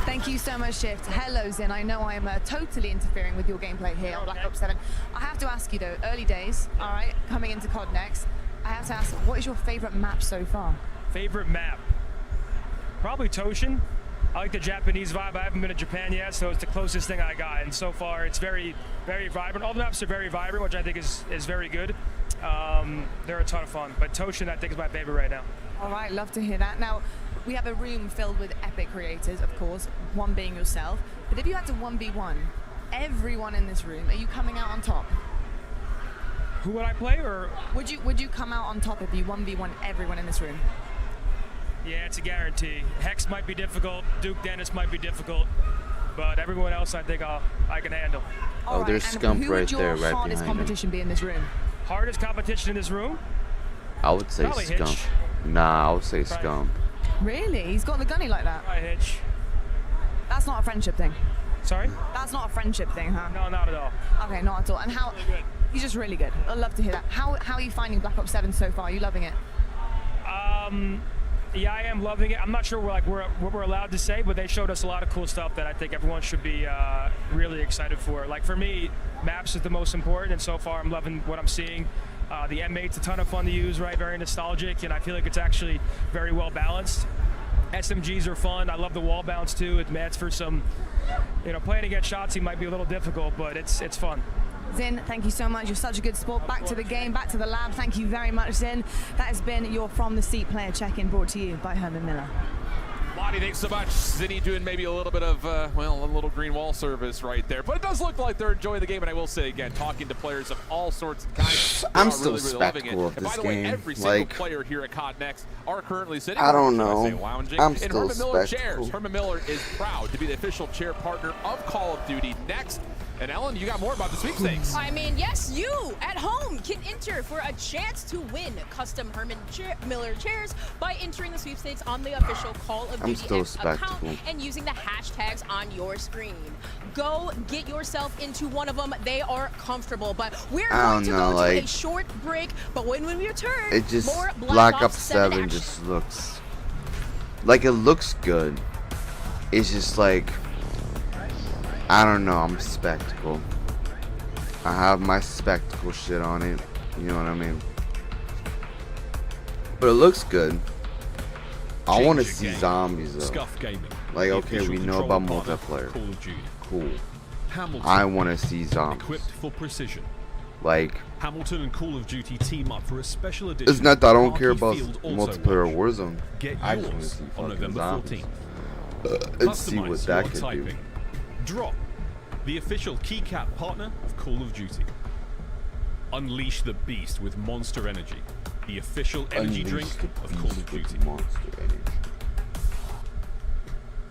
Thank you so much, Shift. Hello, Zin. I know I am totally interfering with your gameplay here on Black Ops 7. I have to ask you though, early days, all right, coming into COD Next, I have to ask, what is your favorite map so far? Favorite map? Probably Toshin. I like the Japanese vibe. I haven't been to Japan yet, so it's the closest thing I got. And so far, it's very, very vibrant. All the maps are very vibrant, which I think is very good. They're a ton of fun. But Toshin, I think, is my favorite right now. All right, love to hear that. Now, we have a room filled with epic creators, of course, one being yourself. But if you had to 1v1 everyone in this room, are you coming out on top? Who would I play, or would you come out on top if you 1v1 everyone in this room? Yeah, it's a guarantee. Hex might be difficult, Duke Dennis might be difficult, but everyone else I think I can handle. Oh, there's Scump right there, right behind him. Who would your hardest competition be in this room? Hardest competition in this room? I would say Probably Scump. Hitch. Nah, I would say Scump. Really? He's got the gunny like that? Probably Hitch. That's not a friendship thing. Sorry? That's not a friendship thing, huh? No, not at all. Okay, not at all. And how? Really good. He's just really good. I'd love to hear that. How are you finding Black Ops 7 so far? Are you loving it? Yeah, I am loving it. I'm not sure what we're allowed to say, but they showed us a lot of cool stuff that I think everyone should be really excited for. Like for me, maps is the most important, and so far I'm loving what I'm seeing. The M8's a ton of fun to use, right? Very nostalgic, and I feel like it's actually very well balanced. SMGs are fun. I love the wall bounce too. It adds for some, playing against Shotzi might be a little difficult, but it's fun. Zin, thank you so much. You're such a good sport. Back to the game, back to the lab. Thank you very much, Zin. That has been your From the Seat player check-in brought to you by Herman Miller. Lottie, thanks so much. Zinni doing maybe a little bit of, a little green wall service right there. But it does look like they're enjoying the game, and I will say again, talking to players of all sorts of kinds. I'm still skeptical of and this by the way, game. every single player here at COD Next are currently sitting I don't lounging I'm in still Herman Miller skeptical. chairs. Herman Miller is proud to be the official chair partner of Call of Duty Next. And Ellen, you got more about the sweepstakes. I mean, yes, you at home can enter for a chance to win custom Herman Miller chairs by entering the sweepstakes on the official Call of Duty X account and using the hashtags on your screen. Go get yourself into one of them. They are comfortable, but we're going to go to a short break. But when we return, it just more Black Ops 7 action. just looks like it looks good. It's just like, I don't know, I'm spectacle. I have my spectacle shit on it, you know what I mean? But it looks good. I want to see zombies though. Scuff Gaming. Like, okay, we know about multiplayer. Call of Duty. Cool. Hamilton. I want to see zombies. Equipped for precision. Like, Hamilton and Call of Duty team up for a special edition. it's not that I don't care about Field multiplayer or Warzone. Get I just want to yours see on fucking November zombies. 14th. And see what Customize that your could typing. do. Drop, the official keycap partner of Call of Duty. Unleash the beast with Monster Energy, the official energy drink of Call of Duty. Monster Energy.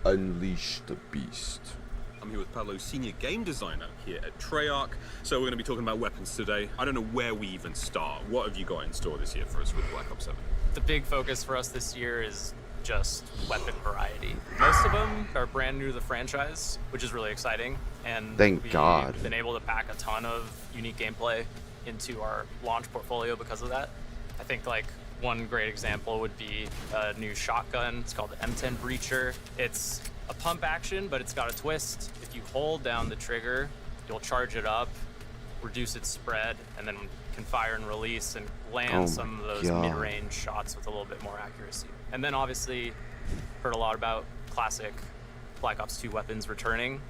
Unleash the beast. I'm here with Pablo, senior game designer here at Treyarch. So we're going to be talking about weapons today. I don't know where we even start. What have you got in store this year for us with Black Ops 7? The big focus for us this year is just weapon variety. Most of them are brand new to the franchise, which is really exciting. And Thank God. We've been able to pack a ton of unique gameplay into our launch portfolio because of that. I think like one great example would be a new shotgun. It's called the M10 Breacher. It's a pump action, but it's got a twist. If you hold down the trigger, you'll charge it up, reduce its spread, and then can fire and release and land some of those mid-range shots with a little bit more accuracy. And then obviously heard a lot about classic Black Ops 2 weapons returning.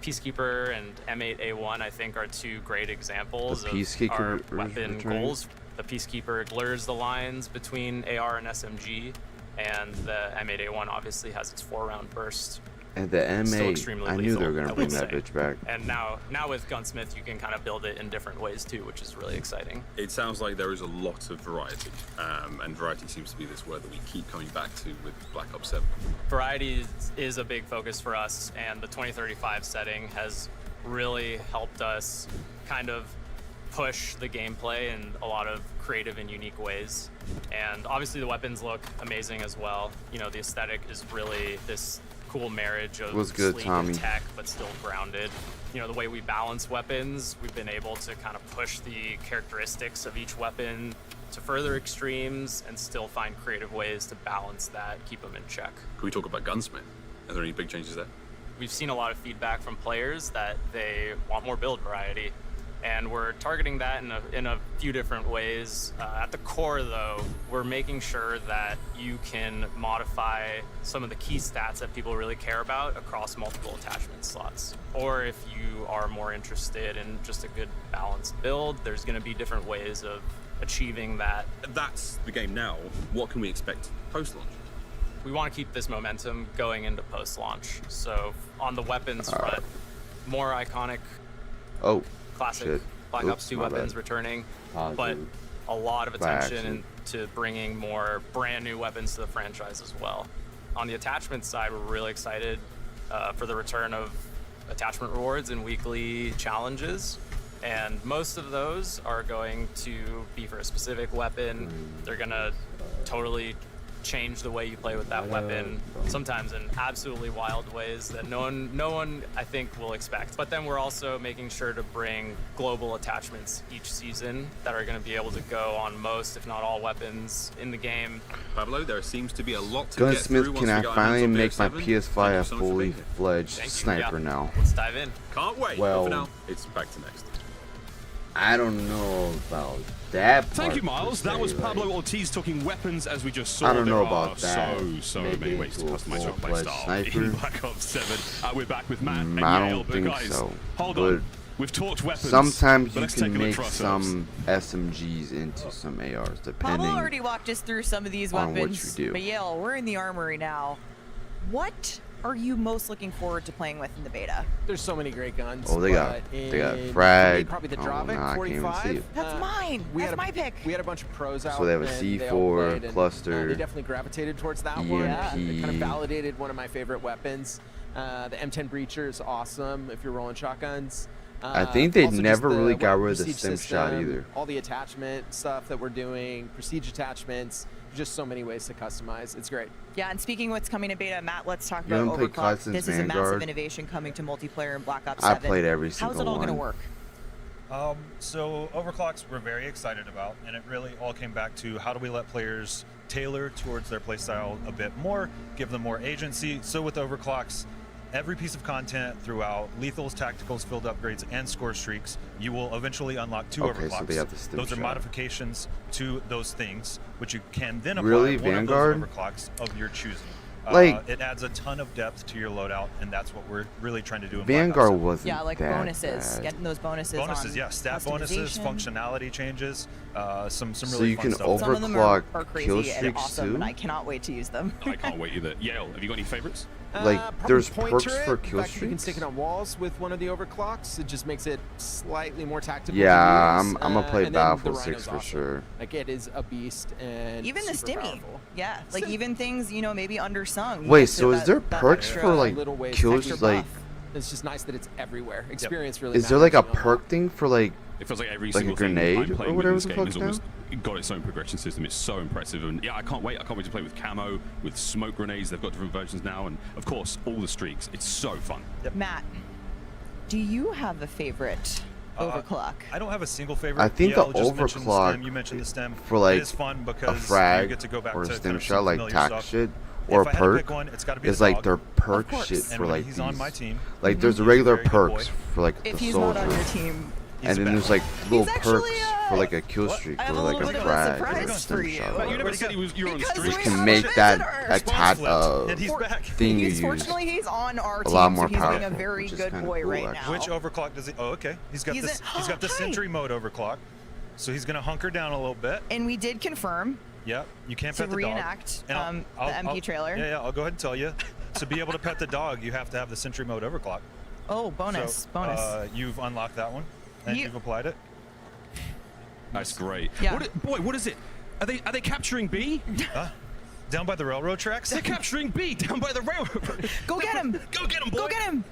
Peacekeeper and M8A1 I think are two great examples of our weapon goals. The Peacekeeper blurs the lines between AR and SMG, and the M8A1 obviously has its 4-round burst. And the M8, I knew they were gonna bring that bitch back. And now with Gunsmith, you can kind of build it in different ways too, which is really exciting. It sounds like there is a lot of variety, and variety seems to be this word that we keep coming back to with Black Ops 7. Variety is a big focus for us, and the 2035 setting has really helped us kind of push the gameplay in a lot of creative and unique ways. And obviously the weapons look amazing as well. You know, the aesthetic is really this cool marriage of sleek and tech, but still grounded. You know, the way we balance weapons, we've been able to kind of push the characteristics of each weapon to further extremes and still find creative ways to balance that, keep them in check. Can we talk about Gunsmith? Are there any big changes there? We've seen a lot of feedback from players that they want more build variety, and we're targeting that in a few different ways. At the core, though, we're making sure that you can modify some of the key stats that people really care about across multiple attachment slots. Or if you are more interested in just a good balanced build, there's going to be different ways of achieving that. That's the game now. What can we expect post-launch? We want to keep this momentum going into post-launch. So on the weapons front, more iconic, classic shit. Black Ops 2 weapons returning, but a lot of attention into bringing more brand new weapons to the franchise as well. On the attachment side, we're really excited for the return of attachment rewards and weekly challenges. And most of those are going to be for a specific weapon. They're going to totally change the way you play with that weapon, sometimes in absolutely wild ways that no one I think will expect. But then we're also making sure to bring global attachments each season that are going to be able to go on most, if not all, weapons in the game. Pablo, there seems to be a lot to get Gunsmith, through. can I finally make my PS5 a fully fledged sniper now? Let's dive in. Can't wait. Well, But for now, it's back to Next. I don't know about that part. Thank you, Miles. That was Pablo like, Ortiz talking weapons, as we just saw. I don't know There about are that. So Maybe many ways to into a customize your full-fledged playstyle sniper. in Black Ops 7. We're back with Matt and I Yale, don't but think guys, so. hold But on. We've talked weapons. sometimes but you let's can take a look make for ourselves. some SMGs into some ARs, depending. Pablo already walked us through some of these on what weapons. you do. But Yale, we're in the armory now. What are you most looking forward to playing with in the beta? There's so many great guns. Oh, they got but frag. Probably the Oh, Dravic nah, I can't even 45. see it. That's mine. That's my pick. We had a bunch of pros out. So they have a and they all C4 played, and, cluster, they definitely gravitated towards that EMP. one. It kind of validated one of my favorite weapons. The M10 Breacher is awesome if you're rolling shotguns. I think they Also just never really the got weapon rid of the prestige stim shot system, either. All the attachment stuff that we're doing, prestige attachments, just so many ways to customize. It's great. Yeah, and speaking of what's coming to beta, Matt, let's talk You about haven't played COD Overclock. since This is a massive Vanguard? innovation coming to multiplayer in Black Ops I 7. played every How's single it all going to one. work? So Overclocks we're very excited about, and it really all came back to how do we let players tailor towards their playstyle a bit more, give them more agency. So with Overclocks, every piece of content throughout lethals, tacticals, field upgrades, and score streaks, you will eventually unlock 2 Okay, Overclocks. so they have the stim those are shot. modifications to those things, which you can then apply Really? one Vanguard? of those Overclocks of your choosing. Like- it adds a ton of depth to your loadout, and that's what we're really trying to do in Vanguard Black Ops 7. wasn't Yeah, like that bonuses. bad. Getting those bonuses. Bonuses, on yeah, stat bonuses, customization. functionality changes, some So really you fun can stuff. Some of them are overclock crazy kill and streaks awesome, too. and I cannot wait to use them. I can't wait either. Yale, have you got any favorites? Like, Probably there's point perks turret. for In kill fact, you can streaks? stick it on walls with one of the overclocks. It just makes it slightly more tactical. Yeah, to use. I'm gonna play and then the Battlefield 6 Rhino's for awesome. sure. Like, it is a beast and Even the super stimmy. powerful. Yeah, like even things, maybe undersung. Wait, get so to is there that perks extra for like little ways kills extra like? buff. It's just nice that it's everywhere. Experience really Is there like a matters, perk thing for like? It feels like every like single a grenade thing I'm playing or with whatever this the game fuck has now? almost got its own progression system. It's so impressive, and yeah, I can't wait to play with camo, with smoke grenades. They've got different versions now, and of course all the streaks. It's so fun. Matt, do you have a favorite overclock? I don't have a single favorite. I think Yale the just mentioned overclock stem. You mentioned the stem. for like it is fun a because frag you get to go back or a to stim kind of shot some like familiar tac stuff. shit or If a I had to perk pick one, it's gotta be is the like dog. their perk Of course. shit And for when like he's these. on my team, Like there's he's a regular very good boy. perks for like If the he's not soldier, on your team, and then there's like little perks actually, for like a kill streak I have or a like little a bit of a frag or surprise a for stim you. shot. But you never said you're on Because streak. Which we can have make a that visitor. attack and he's back. thing you use Fortunately, he's on our a team, lot more so he's being a powerful, very which is good kinda boy cool, right actually. now. Which overclock does he? Oh, okay. He's got He's this. a- He's got the Hi. sentry mode overclock, so he's gonna hunker down a little bit. And we did confirm Yep, you can't to pet the reenact dog. And the MP trailer. Yeah, I'll go ahead and tell you. To be able to pet the dog, you have to have the sentry mode overclock. Oh, bonus, So, bonus. you've unlocked that one, and you've applied it. That's great. Yeah. What is it? Are they capturing B? Down by the railroad tracks? They're capturing B down by the railroad. Go get him! Go get him, boy! Go get him!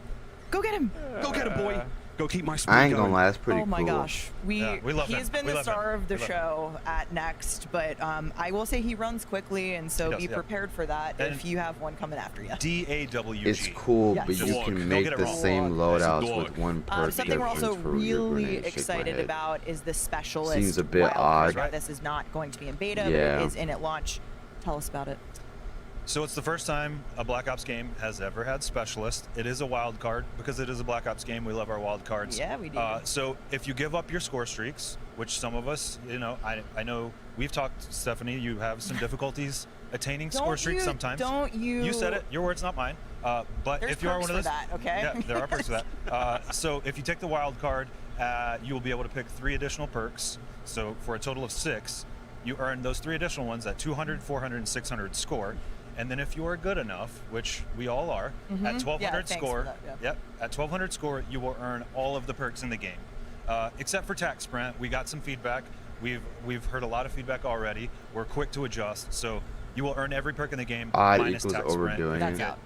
Go get him! Go get him, boy! Go keep my speed I ain't going. gonna lie, that's pretty Oh my cool. gosh, we love he's him. been We the love star him. of the We love show at Next, but I will say he runs quickly, and so He does, be yeah. prepared for that And if you have one coming after you. DAWG. It's cool, Yes. but you Dog. can Don't make get it the wrong. same Dog. loadouts Dog. with one perk. Something we're also difference for your really grenade. Shake my excited head. about is the specialist. Seems a bit wild card. odd. This is not going to be in beta, Yeah. but it is in at launch. Tell us about it. So it's the first time a Black Ops game has ever had specialist. It is a wild card because it is a Black Ops game. We love our wild cards. Yeah, we do. So if you give up your score streaks, which some of us, you know, I know we've talked, Stephanie, you have some difficulties attaining score streaks sometimes. Don't you? You said it. Your words, not mine. But There's if you are one of perks those, for that, okay? Yeah, there are perks for that. So if you take the wild card, you will be able to pick 3 additional perks. So for a total of 6, you earn those 3 additional ones at 200, 400, and 600 score. And then if you are good enough, which we all are, at 1200 score, at 1200 score, you will earn all of the perks in the game. Except for tax sprint, we got some feedback. We've heard a lot of feedback already. We're quick to adjust, so you will earn every perk in the game minus equals tax overdoing sprint. it. That's out.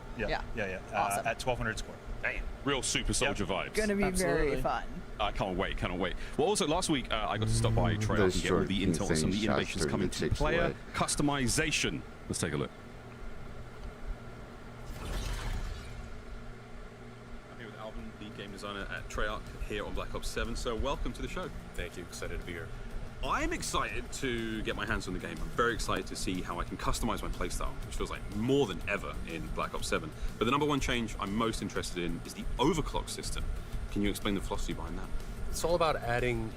Yeah. Awesome. At 1200 score. Damn. Real super soldier vibes. Gonna be very fun. I can't wait, Well, also last week I got to stop by Treyarch and get all the intel on some of the innovations coming to player customization. Let's take a look. I'm here with Alvin, the game designer at Treyarch here on Black Ops 7. So welcome to the show. Thank you. Excited to be here. I'm excited to get my hands on the game. I'm very excited to see how I can customize my playstyle, which feels like more than ever in Black Ops 7. But the number one change I'm most interested in is the overclock system. Can you explain the philosophy behind that? It's all about adding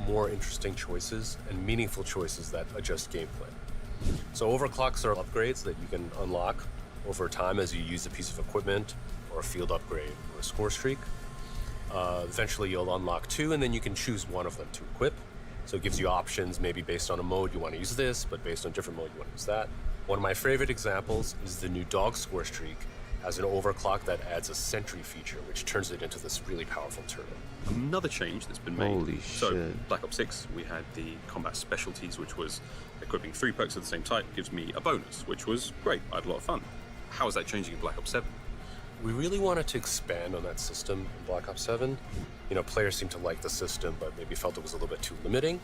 more interesting choices and meaningful choices that adjust gameplay. So overclocks are upgrades that you can unlock over time as you use a piece of equipment or a field upgrade or a score streak. Eventually you'll unlock 2 and then you can choose one of them to equip. So it gives you options, maybe based on a mode you want to use this, but based on a different mode you want to use that. One of my favorite examples is the new dog score streak as an overclock that adds a sentry feature, which turns it into this really powerful turret. Another change that's been made. Holy so shit. Black Ops 6, we had the combat specialties, which was equipping 3 perks of the same type gives me a bonus, which was great. I had a lot of fun. How is that changing in Black Ops 7? We really wanted to expand on that system in Black Ops 7. You know, players seemed to like the system, but maybe felt it was a little bit too limiting.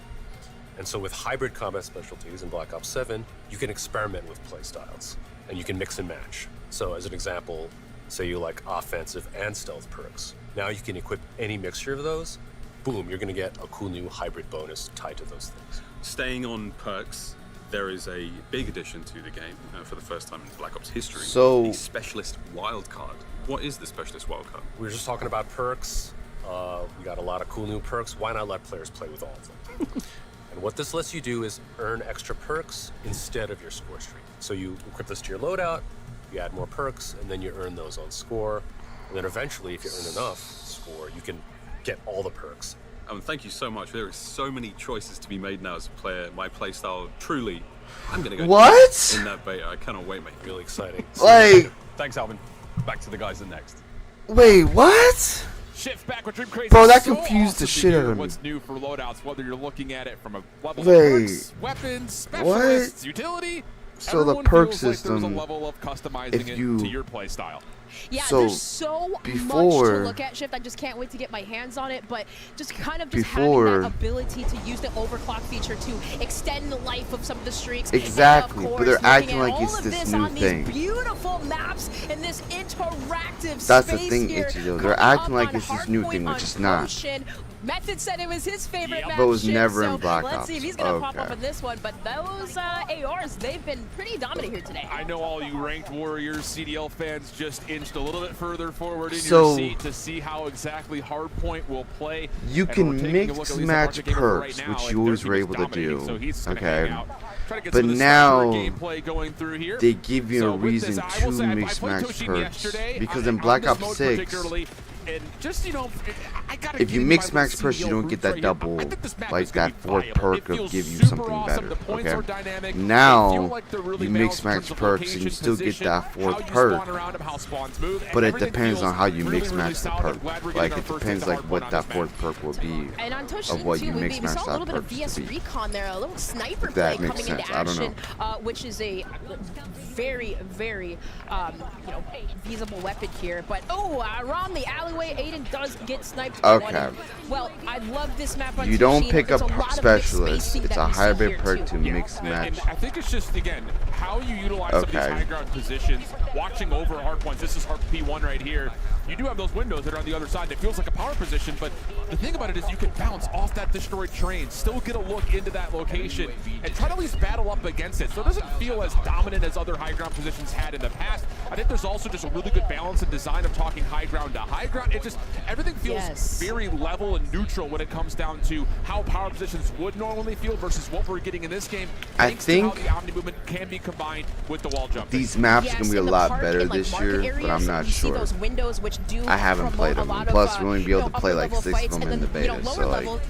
And so with hybrid combat specialties in Black Ops 7, you can experiment with playstyles, and you can mix and match. So as an example, say you like offensive and stealth perks. Now you can equip any mixture of those. Boom, you're gonna get a cool new hybrid bonus tied to those things. Staying on perks, there is a big addition to the game for the first time in Black Ops history. So- the Specialist Wildcard. What is the Specialist Wildcard? We were just talking about perks. We got a lot of cool new perks. Why not let players play with all of them? And what this lets you do is earn extra perks instead of your score streak. So you equip this to your loadout, you add more perks, and then you earn those on score. And then eventually, if you earn enough score, you can get all the perks. Thank you so much. There are so many choices to be made now as a player. My playstyle, truly, I'm gonna go What? in that beta. I cannot wait, mate. Really exciting. Like, Thanks, Alvin. Back to the guys at Next. wait, what? Shift back with Dream Crazy. Bro, that So confused the awesome to shit hear out of me. What's new for loadouts, whether you're looking at it from a level of Wait. perks, weapons, specialists, utility. So the everyone perk feels like there's a system, level of customizing if it you- to your play style. Yeah, So, there's so much before- to look at, Shift. I just can't wait to get my hands on it, but just kind of just Before- having that ability to use the overclock feature to extend the life of some of the streaks. Exactly, and of but they're course, acting looking at like it's all of this this new on thing. These beautiful maps and this interactive That's the space thing, here. Ichigo. They're coming acting up like on it's this new Hardpoint thing, on which it's not. Potion. Method said it was his favorite map. But it was Shift, never in so Black let's Ops. see if he's gonna pop Okay. up in this one. But those ARs, they've been pretty dominant here today. I know all you ranked warriors, CDL fans just inched a little bit further forward in So- your seat to see how exactly Hardpoint will play. You And can we're taking a mix look at least at match Project Gamer perks, right which now, you and always their were team is able to dominating, do. so he's gonna Okay. hang out. Try to get But some of the now sniper gameplay going through here. they give you So a with this, reason I will to say I mix played match Toshin perks. yesterday Because on in Black this Ops mode 6, particularly, and just, you know, I gotta if you give mix my match perks, you CDL don't get roots that right here. double, I think this map like is gonna that be fourth viable. perk It of feels give you super something awesome. better. The points are Okay. dynamic. They feel Now like they're really you balanced mix in match terms of perks and you location, still get position, that how fourth you perk. spawn around them, how spawns move, and But it everything depends feels on how you really, mix really match the solid. I'm perk. glad we're Like getting our it first depends hit to like Hardpoint what on that this fourth map. perk will be And on Toshin of what too, you mix we match saw a little that bit of perks VS to be. Recon there, a little sniper If that play makes coming into sense, I don't action, which is a very, very, feasible weapon here. But around the alley alleyway, Aiden does get sniped. Okay. Well, I love this map on You don't Team pick There's up a lot of specialists. mixed It's spacing a that we see hybrid here, perk too. to mix match. And I think it's just, again, how you utilize some of these high ground positions. Watching over hard points, this is hard P1 right here. You do have those windows that are on the other side. It feels like a power position, but the thing about it is you can bounce off that destroyed train, still get a look into that location, and try to at least battle up against it. So it doesn't feel as dominant as other high ground positions had in the past. I think there's also just a really good balance and design of talking high ground to high ground. It just, everything feels very level and neutral when it comes down to how power positions would normally feel versus what we're getting in this game. I Thanks think to how the Omni movement can be combined with the wall jumping. these maps are gonna be a in the lot park better and, like, this market year, but I'm areas, not you see sure. those windows which do I haven't promote played a them. lot Plus, of, we won't be able to play like upper-level 6 of fights, them and in the then, beta, lower so like level,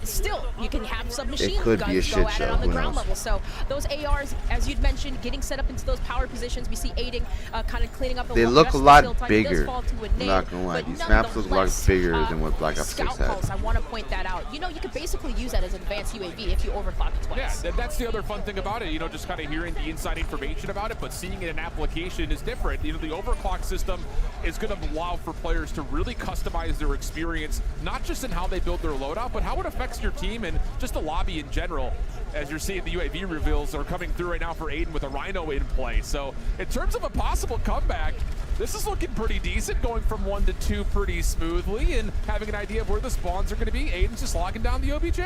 still you can have submachine could guns be a go shit at show, it on the who ground knows? level. So those ARs, as you'd mentioned, getting set up into those power positions, we see Aiding kind of cleaning up the they wall. look Just a the lot still time, it does bigger. fall to a I'm nade, not gonna lie, but these maps look a lot nonetheless, bigger than what Black Ops 6 Scout had. pulse, I want to point that out. You know, you could basically use that as an advanced UAV if you overclock it twice. Yeah, that's the other fun thing about it, you know, just kind of hearing the inside information about it, but seeing it in application is different. You know, the overclock system is going to allow for players to really customize their experience, not just in how they build their loadout, but how it affects your team and just the lobby in general. As you're seeing, the UAV reveals are coming through right now for Aiden with a Rhino in play. So in terms of a possible comeback, this is looking pretty decent, going from 1 to 2 pretty smoothly and having an idea of where the spawns are going to be. Aiden's just locking down the OBJ.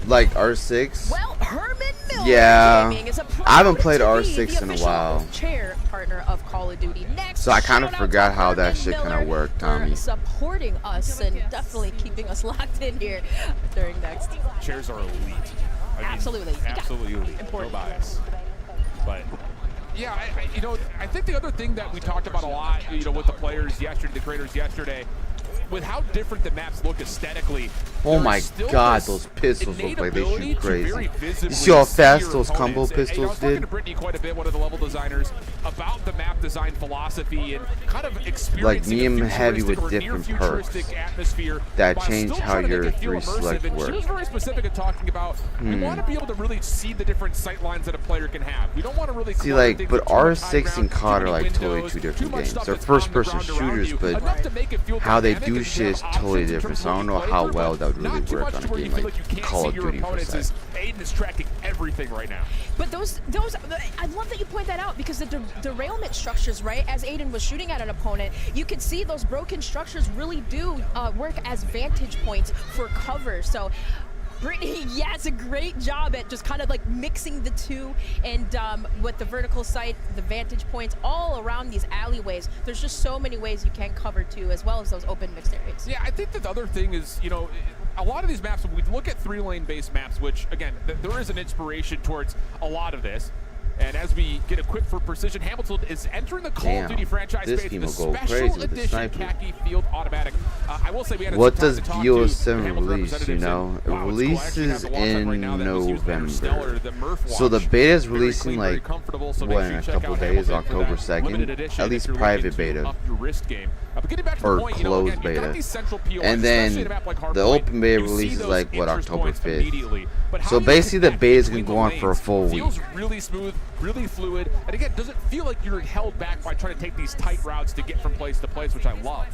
Like R6? Well, Herman Miller Yeah, Gaming is a I haven't played proud to be R6 the in a official while. chair partner of Call of Duty. Next, So I kind of shout out forgot to how that Herman shit kind Miller of worked, for Tommy. supporting us and definitely keeping us locked in here during Next. Chairs are elite. I mean, Absolutely. You got- absolutely elite. Important. No bias. But yeah, you know, I think the other thing that we talked about a lot, you know, with the players yesterday, the creators yesterday, with how different the maps look aesthetically. Oh my god, this those pistols look like they ability shoot to very crazy. visibly You see how see fast your those combo opponents. And, you know, I pistols was talking did? to Brittany quite a bit, one of the level designers, about the map design philosophy and kind of experiencing Like me and a Heavy with futuristic or different near-futuristic perks atmosphere that while change still how trying to your make it feel 3 immersive. select And she work. was very specific at talking about we want to be able to really see the different sight lines that a player can have. We don't want to really See, clutter like, things but with too much high R6 and ground, COD too are many like totally windows, two too different much games. stuff They're that's on the first-person ground around shooters, you, but enough to make it feel how they dynamic do and shit is have totally options in different. terms So I of don't know what you how play through, well but that would really not too work much on to a where you game feel like you can't Call see of your Duty per opponents se. as Aiden is tracking everything right now. But those, I love that you point that out because the derailment structures, right? As Aiden was shooting at an opponent, you could see those broken structures really do work as vantage points for cover. So Brittany, yeah, it's a great job at just kind of like mixing the two, and with the vertical sight, the vantage points all around these alleyways. There's just so many ways you can cover too, as well as those open mixed areas. Yeah, I think that the other thing is, you know, a lot of these maps, when we look at 3-lane based maps, which again, there is an inspiration towards a lot of this. And as we get equipped for precision, Hamilton is entering the Call of Duty franchise this base game with the will go crazy special with the edition sniper. khaki field automatic. I will say we had What some does time to talk to BO7 Hamilton release, you representatives, know? and, It wow, it's cool. I actually have releases the watch on right now in that was used by Interstellar, the November. Murph So the watch. beta is Very releasing clean, very like, comfortable, so what, make in sure a you check couple out days, Hamilton for October that limited 2nd? edition At if least you're private looking to beta. up your wrist game. But getting back to Or the point, you know, closed again, you got beta. these central POIs, And especially in then a map like the Hardpoint, open beta you see releases those like, what, interest October points 5th? immediately. But how So you basically the connect beta is between going to go the on for a lanes full week. feels really smooth, really fluid, and again, doesn't feel like you're held back by trying to take these tight routes to get from place to place, which I love.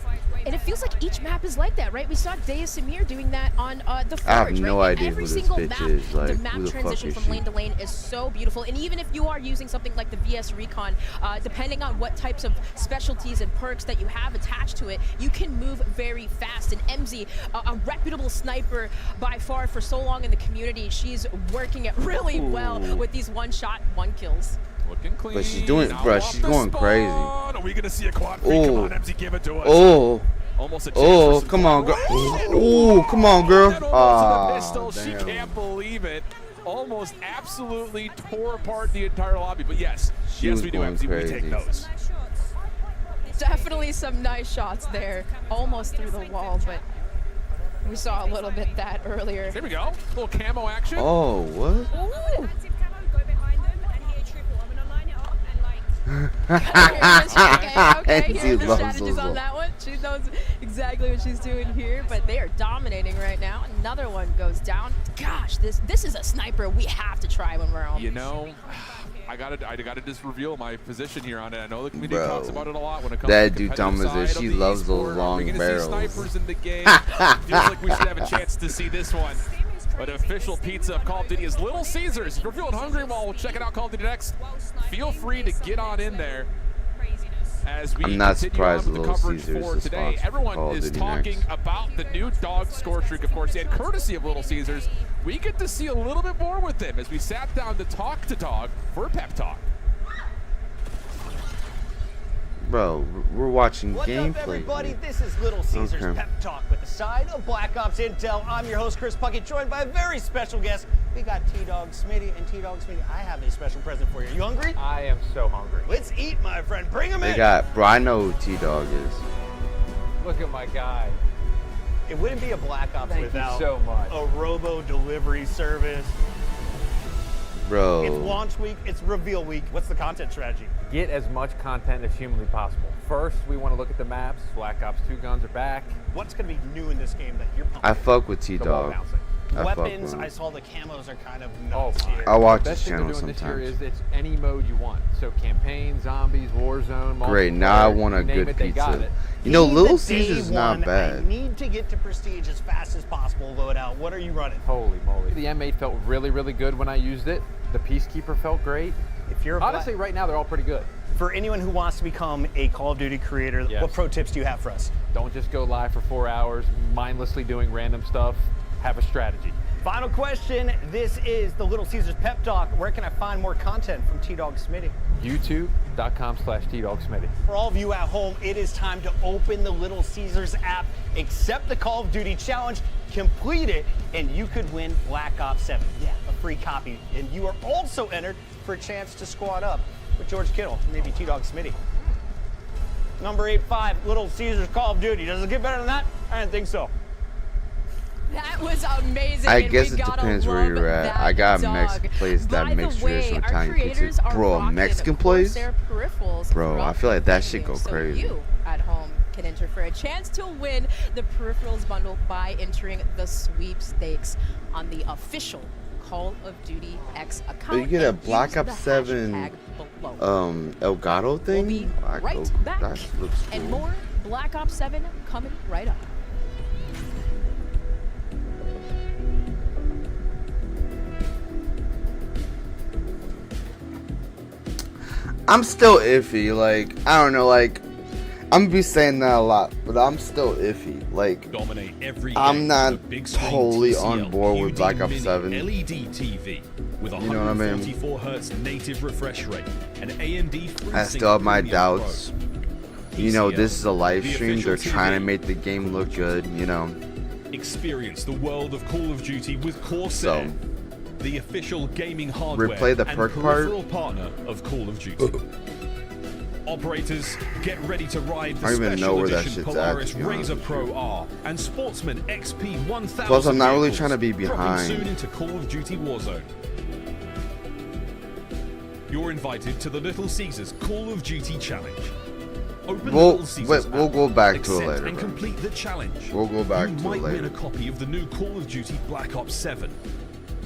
And it feels like each map is like that, right? We saw Deus Samir doing that on the Forge, I have no right? idea Every who this single bitch map, is. Like, the who map the fuck transition is from she? lane to lane is so beautiful. And even if you are using something like the VS Recon, depending on what types of specialties and perks that you have attached to it, you can move very fast. And MZ, a reputable sniper by far for so long in the community, she's working it really well with these one-shot, one-kills. Looking clean. But she's doing, bro, she's going crazy. Are we gonna see a quad free? Come on, MZ, give it to us. Oh. Almost a chance Oh, for some come on, girl. quad- Oh, come on, girl. And almost to the Ah, pistol. She damn. can't believe it. Almost absolutely tore apart the entire lobby. But yes, She yes, was we do, going MZ. We crazy. take those. Definitely some nice shots there, almost through the wall, but we saw a little bit that earlier. There we go. A little camo action. Oh, what? Ooh. Okay, here's the strategies on that one. She knows exactly what she's doing here, but they are dominating right now. Another one goes down. Gosh, this is a sniper we have to try when we're home. You know, I gotta just reveal my position here on it. I know the community Bro, talks about it a lot when it comes that to the dude competitive Thomas, side she of the loves those esport. long Are we gonna barrels. see snipers in the game? Feels like we should have a chance to see this one. But official pizza of Call of Duty is Little Caesars. If you're feeling hungry while checking out Call of Duty Next, feel free to get on in there. As we I'm not continue surprised on with the Little coverage Caesars for is today. sponsored Everyone Call of is Duty talking Next. about the new dog score streak, of course, and courtesy of Little Caesars, we get to see a little bit more with them as we sat down to talk to Dog for pep talk. Bro, we're watching What's gameplay. up, everybody? here. This is Little Caesars Okay. Pep Talk with the side of Black Ops Intel. I'm your host, Chris Puckett, joined by a very special guest. We got T-Dog Smitty, and T-Dog Smitty, I have a special present for you. You hungry? I am so hungry. Let's eat, my friend. Bring him They in. got, bro, I know who T-Dog is. Look at my guy. It wouldn't be a Black Ops Thank you without so much. a robo delivery service. Bro. It's launch week. It's reveal week. What's the content strategy? Get as much content as humanly possible. First, we want to look at the maps. Black Ops 2 guns are back. What's going to be new in this game that you're pumped? I fuck with The wall T-Dog. bouncing. I fuck Weapons, with him. I saw the camos are kind of Oh, nuts here. I watch the his best thing they're channel doing this year sometimes. is it's any mode you want. So campaign, zombies, Warzone, Great, now I multiplayer, want a you name good it, they got pizza. it. You know, Need Little the day Caesars is not one. I bad. need to get to Prestige as fast as possible, loadout. What are you running? Holy moly. The M8 felt really, really good when I used it. The Peacekeeper felt great. If you're a Honestly, right now, they're all pretty good. For anyone who wants to become a Call of Duty creator, Yes. what pro tips do you have for us? Don't just go live for 4 hours, mindlessly doing random stuff. Have a strategy. Final question. This is the Little Caesars Pep Talk. Where can I find more content from T-Dog Smitty? YouTube.com/TDogSmitty. For all of you at home, it is time to open the Little Caesars app, accept the Call of Duty challenge, complete it, and you could win Black Ops 7. Yeah, a free copy. And you are also entered for a chance to squad up with George Kittle, maybe T-Dog Smitty. Number 85, Little Caesars Call of Duty. Does it get better than that? I didn't think so. That was amazing. I and guess we it gotta depends where love you're at. that I got a dog. Mexican place that By makes the way, traditional our Italian creators pizza. are Bro, a rocking Mexican place? Corsair peripherals Bro, I throughout feel like the that shit venue. go So crazy. you at home can enter for a chance to win the peripherals bundle by entering the sweepstakes on the official Call of Duty X account. You get a and Black use Ops the 7 hashtag below. Elgato thing? We'll be Like, right oh, back. that looks And cool. more Black Ops 7 coming right up. I'm still iffy. Like, I don't know. Like, I'm gonna be saying that a lot, but I'm still iffy. Like, Dominate every I'm game not with a big screen totally TCL on board with UD Black Ops Mini 7. LED TV with You know what I mean? 144 hertz native refresh rate and AMD I still have my FreeSync doubts. Pro. You know, TCL, this is a live the stream. They're official trying to TV. make the game look good. You know, Experience the world of Call of Duty with Corsair, so the official gaming hardware replay the and perk part. peripheral partner of Call of Duty. Operators, get ready to ride the I don't even know special where that edition shit's at, Polaris to be honest Razor with Pro R and Sportsman XP 1000. Plus, I'm not really vehicles, trying to be dropping behind. soon into Call of Duty Warzone. You're invited to the Little Caesars Call of Duty Challenge. Open the We'll Little Caesars we'll app, go back to it accept later. and bro. complete the challenge. We'll go back you to might it win later. a copy of the new Call of Duty Black Ops 7.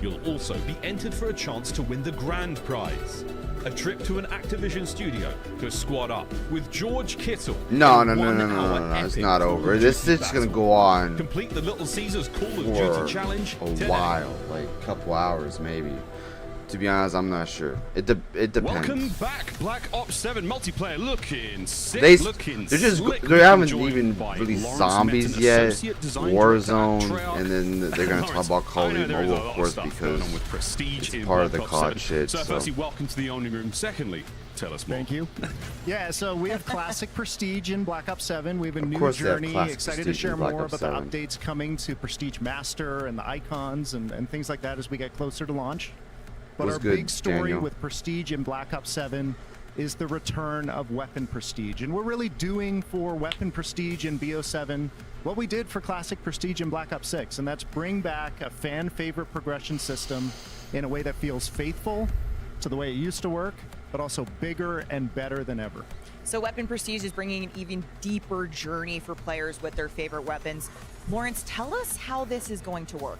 You'll also be entered for a chance to win the grand prize. A trip to an Activision studio to squad up with George Kittle. No, in no, no, one no, no, hour no, no. It's epic not Call over. of This Duty is gonna battle. go on Complete the Little Caesars Call of for Duty challenge a today. while, like a couple hours maybe. To be honest, I'm not sure. It depends. Welcome back, Black Ops 7 multiplayer. Looking sick, They're just they haven't even released zombies yet, Warzone, and then they're gonna talk about Call of Duty Mobile, of course, because it's part of the COD shit. So, So firstly, welcome to the owning room. Secondly, tell us more. Thank you. Yeah, so we have Classic Prestige in Black Ops 7. We have a new course they have journey. Classic Excited to Prestige share in Black more Ops about 7. the updates coming to Prestige Master and the icons and things like that as we get closer to launch. But What's our good, big story Daniel? with Prestige in Black Ops 7 is the return of Weapon Prestige. And we're really doing for Weapon Prestige in BO7 what we did for Classic Prestige in Black Ops 6, and that's bring back a fan favorite progression system in a way that feels faithful to the way it used to work, but also bigger and better than ever. So Weapon Prestige is bringing an even deeper journey for players with their favorite weapons. Lawrence, tell us how this is going to work.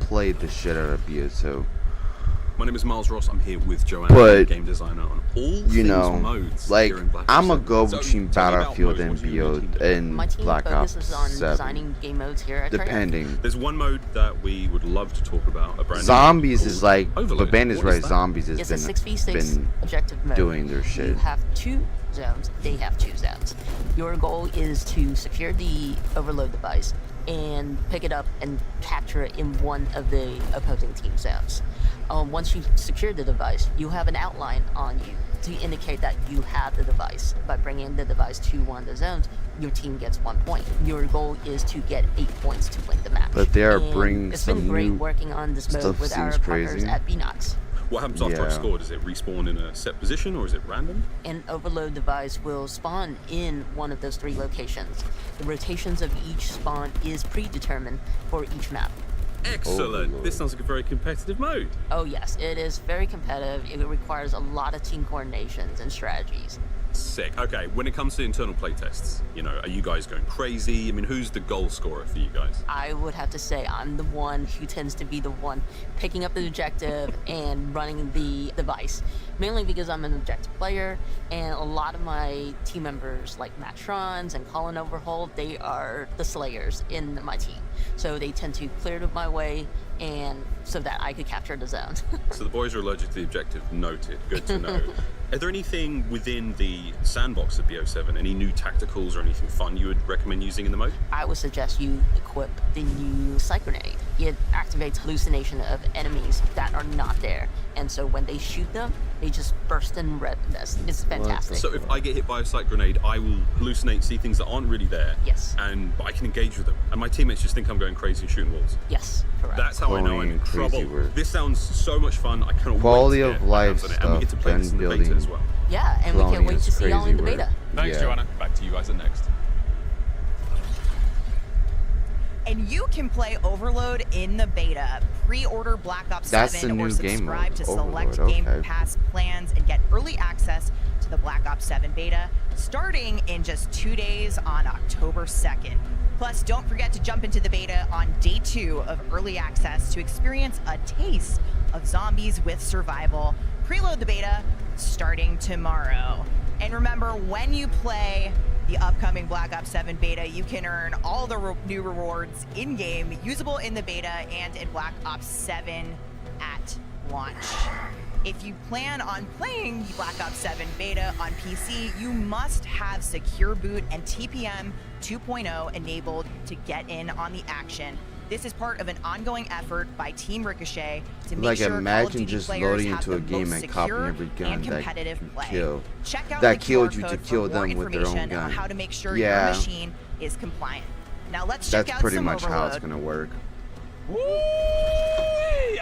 played the shit out of BO2. My name is Miles Ross. I'm here with Joanna, But, game designer on all you things know, modes like, here in Black I'm Ops a go 7. between So, tell me about Battlefield modes. and What do you BO mean? and My team Black Ops focuses on 7. designing game modes here at Treyarch. Depending. There's one mode that we would love to talk about. A brand new Zombies mode is called like, Overload. Baban is What right, that? Zombies has It's a been 6v6 objective mode. doing their shit. You have 2 zones, they have 2 zones. Your goal is to secure the overload device, and pick it up and capture it in one of the opposing team zones. Once you secure the device, you have an outline on you to indicate that you have the device. By bringing the device to one of the zones, your team gets 1 point. Your goal is to get 8 points to win the match. But they are And bringing it's some been great new working on this mode stuff. with our Seems partners crazy. at Binox. What happens after I score? Does it respawn in a set position or is it random? An overload device will spawn in one of those 3 locations. The rotations of each spawn is predetermined for each map. Excellent. This sounds like a very competitive mode. Oh yes, it is very competitive. It requires a lot of team coordinations and strategies. Sick. Okay, when it comes to internal playtests, you know, are you guys going crazy? I mean, who's the goal scorer for you guys? I would have to say I'm the one who tends to be the one picking up the objective and running the device. Mainly because I'm an objective player, and a lot of my team members like Matt Trons and Colin Overhaul, they are the slayers in my team. So they tend to clear it my way, and so that I could capture the zone. So the boys are allergic to the objective. Noted. Good to know. Are there anything within the sandbox of BO7, any new tacticals or anything fun you would recommend using in the mode? I would suggest you equip the new Sight Grenade. It activates hallucination of enemies that are not there. And so when they shoot them, they just burst in redness. It's fantastic. So if I get hit by a sight grenade, I will hallucinate, see things that aren't really there. Yes. But I can engage with them. And my teammates just think I'm going crazy and shooting walls. Yes, correct. That's how I know I'm in trouble. This sounds so much fun. I cannot Quality wait to of get life hands on it. And we get to stuff, play this in the gun beta building. as well. Yeah, and we can't wait to see y'all in the beta. Thanks, Joanna. Back to you guys at Next. And you can play Overload in the beta. Pre-order Black Ops 7 or subscribe to select Game Pass plans and get early access to the Black Ops 7 beta starting in just 2 days on October 2nd. Plus, don't forget to jump into the beta on day 2 of early access to experience a taste of zombies with survival. Preload the beta starting tomorrow. And remember, when you play the upcoming Black Ops 7 beta, you can earn all the new rewards in-game, usable in the beta and in Black Ops 7 at launch. If you plan on playing the Black Ops 7 beta on PC, you must have Secure Boot and TPM 2.0 enabled to get in on the action. This is part of an ongoing effort by Team Ricochet to make sure Call of Duty just players loading have into the a game most and copying secure every gun and that competitive you play. kill. Check out That the killed QR you to code kill for more them with their own information gun. on how to make sure Yeah. your machine is compliant. Now let's That's check out pretty some much how it's Overload. gonna work. Woo!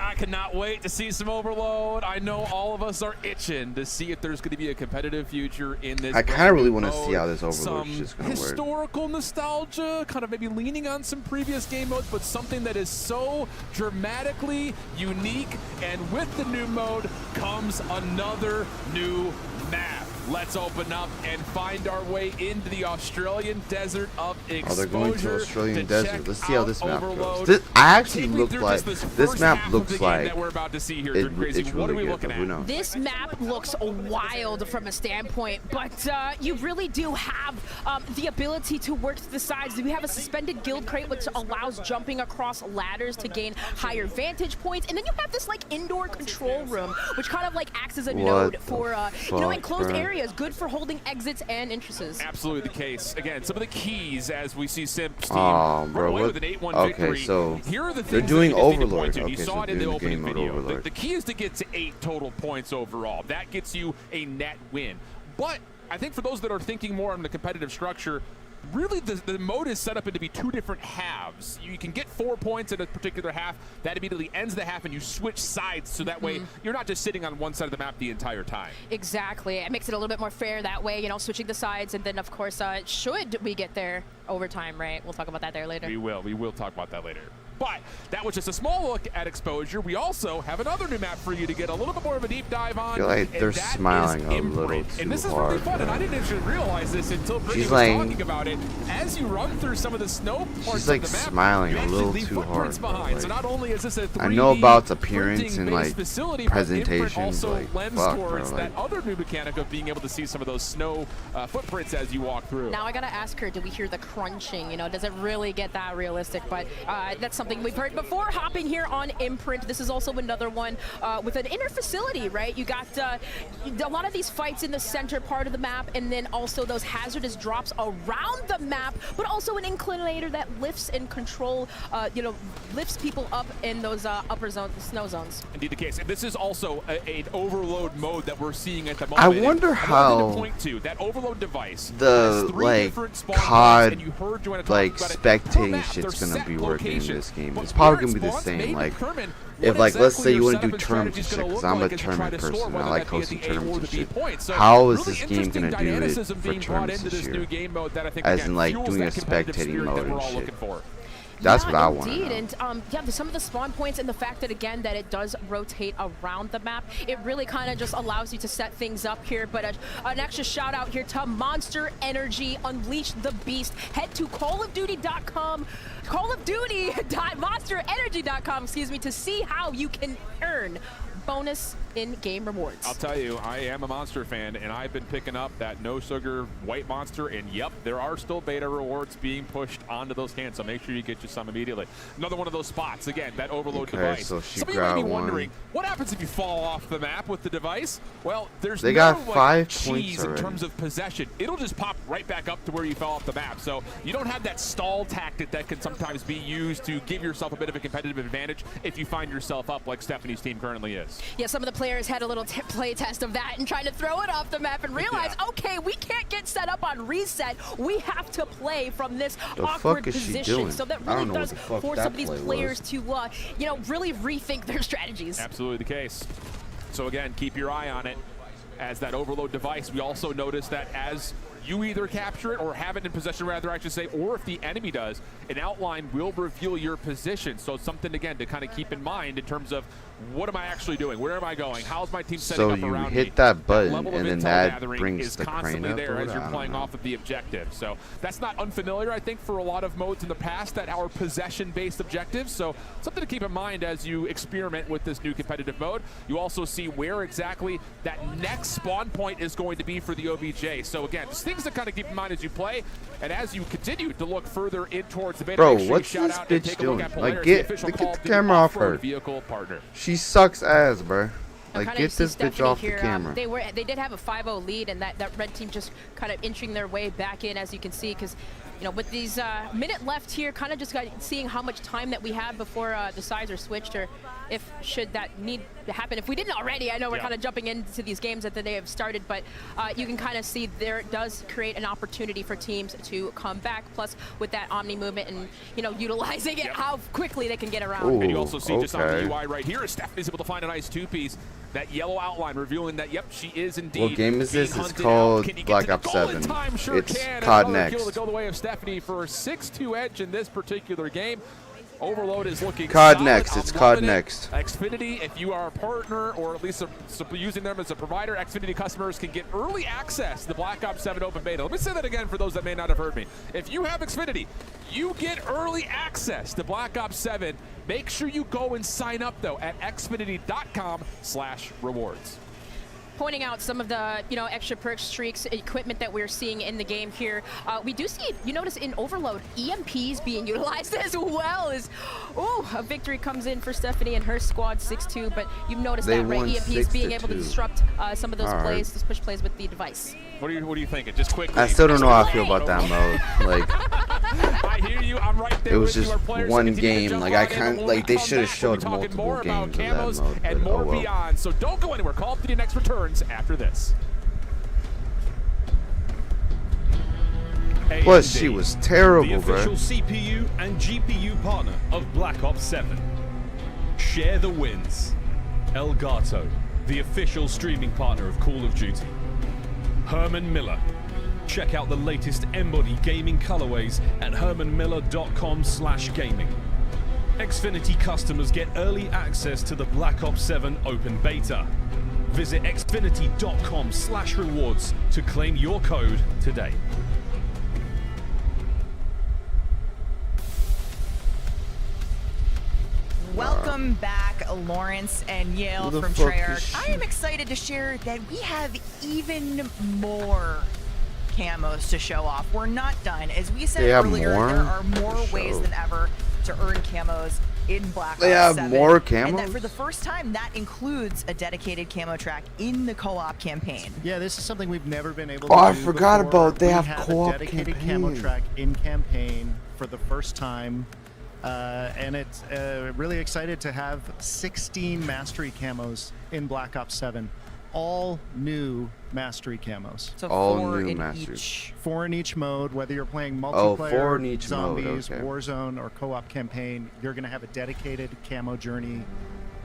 I cannot wait to see some Overload. I know all of us are itching to see if there's going to be a competitive future in this. I kind of really want to mode. see how this Overload Some is just gonna work. historical nostalgia, kind of maybe leaning on some previous game modes, but something that is so dramatically unique. And with the new mode comes another new map. Let's open up and find our way into the Australian desert of exposure. Oh, they're going to Australian desert. Let's see how this map Overload. goes. I actually Take me look through like just this this first map half of looks the game like that we're about to see here. it's Crazy. really What are we good, looking but who at? knows? This map looks wild from a standpoint, but you really do have the ability to work to the sides. We have a suspended guild crate, which allows jumping across ladders to gain higher vantage points. And then you have this like indoor control room, which kind of like acts as a node for enclosed areas, good for holding exits and entrances. Absolutely the case. Again, some of the keys as we see Simp Team Oh, run bro, away what? with an 8-1 Okay, victory. so Here are the they're things doing that we just need to Overlord. point to. You Okay, saw so it in the doing the opening game mode video. Overlord. The key is to get to 8 total points overall. That gets you a net win. But I think for those that are thinking more on the competitive structure, really the mode is set up to be 2 different halves. You can get 4 points in a particular half. That immediately ends the half and you switch sides so that way you're not just sitting on one side of the map the entire time. Exactly. It makes it a little bit more fair that way, you know, switching the sides. And then, of course, should we get there overtime, right? We'll talk about that there later. We will. We will talk about that later. But that was just a small look at exposure. We also have another new map for you to get a little bit more of a deep dive on. I feel like they're smiling a little too And this is really hard. fun, and I didn't actually realize this until Brittany She's was like- talking about it. As you run through some of the snow parts She's like of the map, smiling you a actually little leave too footprints hard, bro. behind. So Like, not only is this a 3D I know about its appearance and printing-based like facility, but Imprint presentations, also like lends fuck, bro. towards Like, that other new mechanic of being able to see some of those snow footprints as you walk through. Now I gotta ask her, do we hear the crunching? You know, does it really get that realistic? But that's something something we've heard before, hopping here on Imprint. This is also another one with an inner facility, right? You got a lot of these fights in the center part of the map, and then also those hazardous drops around the map, but also an inclinator that lifts and control, lifts people up in those upper zones, snow zones. Indeed the case. And this is also an overload mode that we're seeing at the moment. I wonder how point to that overload device the COD like spectating shit's gonna be working in this game. It's probably gonna be the same. Like if let's say you want to do tournaments and shit, because I'm a tournament person. I like hosting tournaments and shit. How is this game gonna do it for tournaments this year? As in like doing a spectating mode and shit. That's what I want to know. And some of the spawn points and the fact that, again, that it does rotate around the map, it really kind of just allows you to set things up here. But an extra shout out here to Monster Energy, Unleash the Beast. Head to callofduty.com, monsterenergy.com, excuse me, to see how you can earn bonus in-game rewards. I'll tell you, I am a Monster fan, and I've been picking up that no sugar white Monster, and yep, there are still beta rewards being pushed onto those cans, so make sure you get you some immediately. Another one of those spots, again, that overload device. So she some of you may be wondering, what happens if you fall off the map with the device? Well, there's they no got 5 like, points cheese already. in terms of possession. It'll just pop right back up to where you fell off the map, so you don't have that stall tactic that can sometimes be used to give yourself a bit of a competitive advantage if you find yourself up like Stephanie's team currently is. Yeah, some of the players had a little play test of that and trying to throw it off the map and realize, okay, we can't get set up on reset. We have to play from this awkward position. So that really does force some of these players to, really rethink their strategies. Absolutely the case. So again, keep your eye on it. As that overload device, we also notice that as you either capture it or have it in possession, rather, I should say, or if the enemy does, an outline will reveal your position. So it's something, again, to kind of keep in mind in terms of what am I actually doing? Where am I going? How's my team setting up around me? So you hit that button, and then that gathering brings is the crane constantly up. there as you're playing off of the objective. So that's not unfamiliar, I think, for a lot of modes in the past that are possession-based objectives. So something to keep in mind as you experiment with this new competitive mode. You also see where exactly that next spawn point is going to be for the OBJ. So again, just things to kind of keep in mind as you play, and as you continue to look further in towards the beta. Bro, what's this bitch doing? Like, get the camera off her. She sucks ass, bro. Like, get this bitch off the camera. They did have a 5-0 lead, and that red team just kind of inching their way back in, as you can see, because with these minute left here, kind of just seeing how much time that we have before the sides are switched, or if should that need to happen. If we didn't already, I know we're kind of jumping into these games that they have started, but you can kind of see there does create an opportunity for teams to come back, plus with that Omni movement and, utilizing it, how quickly they can get around. Ooh, and you also see just on the UI right here, Stephanie's able to find a nice two-piece. That yellow outline revealing that, yep, she is indeed. What game is this? It's called Black Ops 7. Sure it's can. COD Another Next. Kill to go the way of Stephanie for a 6-2 edge in this particular game. Overload is looking COD solid. Next. It's COD Next. Xfinity, if you are a partner or at least using them as a provider, Xfinity customers can get early access to the Black Ops 7 open beta. Let me say that again for those that may not have heard me. If you have Xfinity, you get early access to Black Ops 7. Make sure you go and sign up, though, at xfinity.com/rewards. Pointing out some of the extra perk streaks, equipment that we're seeing in the game here. We do see, you notice in Overload, EMPs being utilized as well. As a victory comes in for Stephanie and her squad 6-2, but you've noticed that, right? EMPs being able to disrupt some of those plays, those push plays with the device. What are you thinking? Just quickly. I still don't know how I feel about that mode. Like, I hear you. I'm right there. It was just one game. Like, I can't. Like, they should have showed multiple games of that mode. And but, more beyond. So don't go anywhere. Call of Duty Next returns after this. Plus, she was terrible, the bro. official CPU and GPU partner of Black Ops 7. Share the wins. Elgato, the official streaming partner of Call of Duty. Herman Miller. Check out the latest Embody gaming colorways at hermanmiller.com/gaming. Xfinity customers get early access to the Black Ops 7 open beta. Visit xfinity.com/rewards to claim your code today. Welcome back, Lawrence and Yale from Treyarch. I am excited to share that we have even more camos to show off. We're not done. As we said earlier, there are more ways than ever to earn camos in Black Ops 7. They have more And that camos? for the first time, that includes a dedicated camo track in the co-op campaign. Yeah, this is something we've never been able Oh, to I do forgot before. about they We have a co-op dedicated campaign. camo track in campaign for the first time. And it's really excited to have 16 mastery camos in Black Ops 7. All new mastery camos. So All 4 new in mastery. each. 4 in each mode, whether you're playing Oh, multiplayer, 4 in each mode, zombies, okay. Warzone, or co-op campaign, you're going to have a dedicated camo journey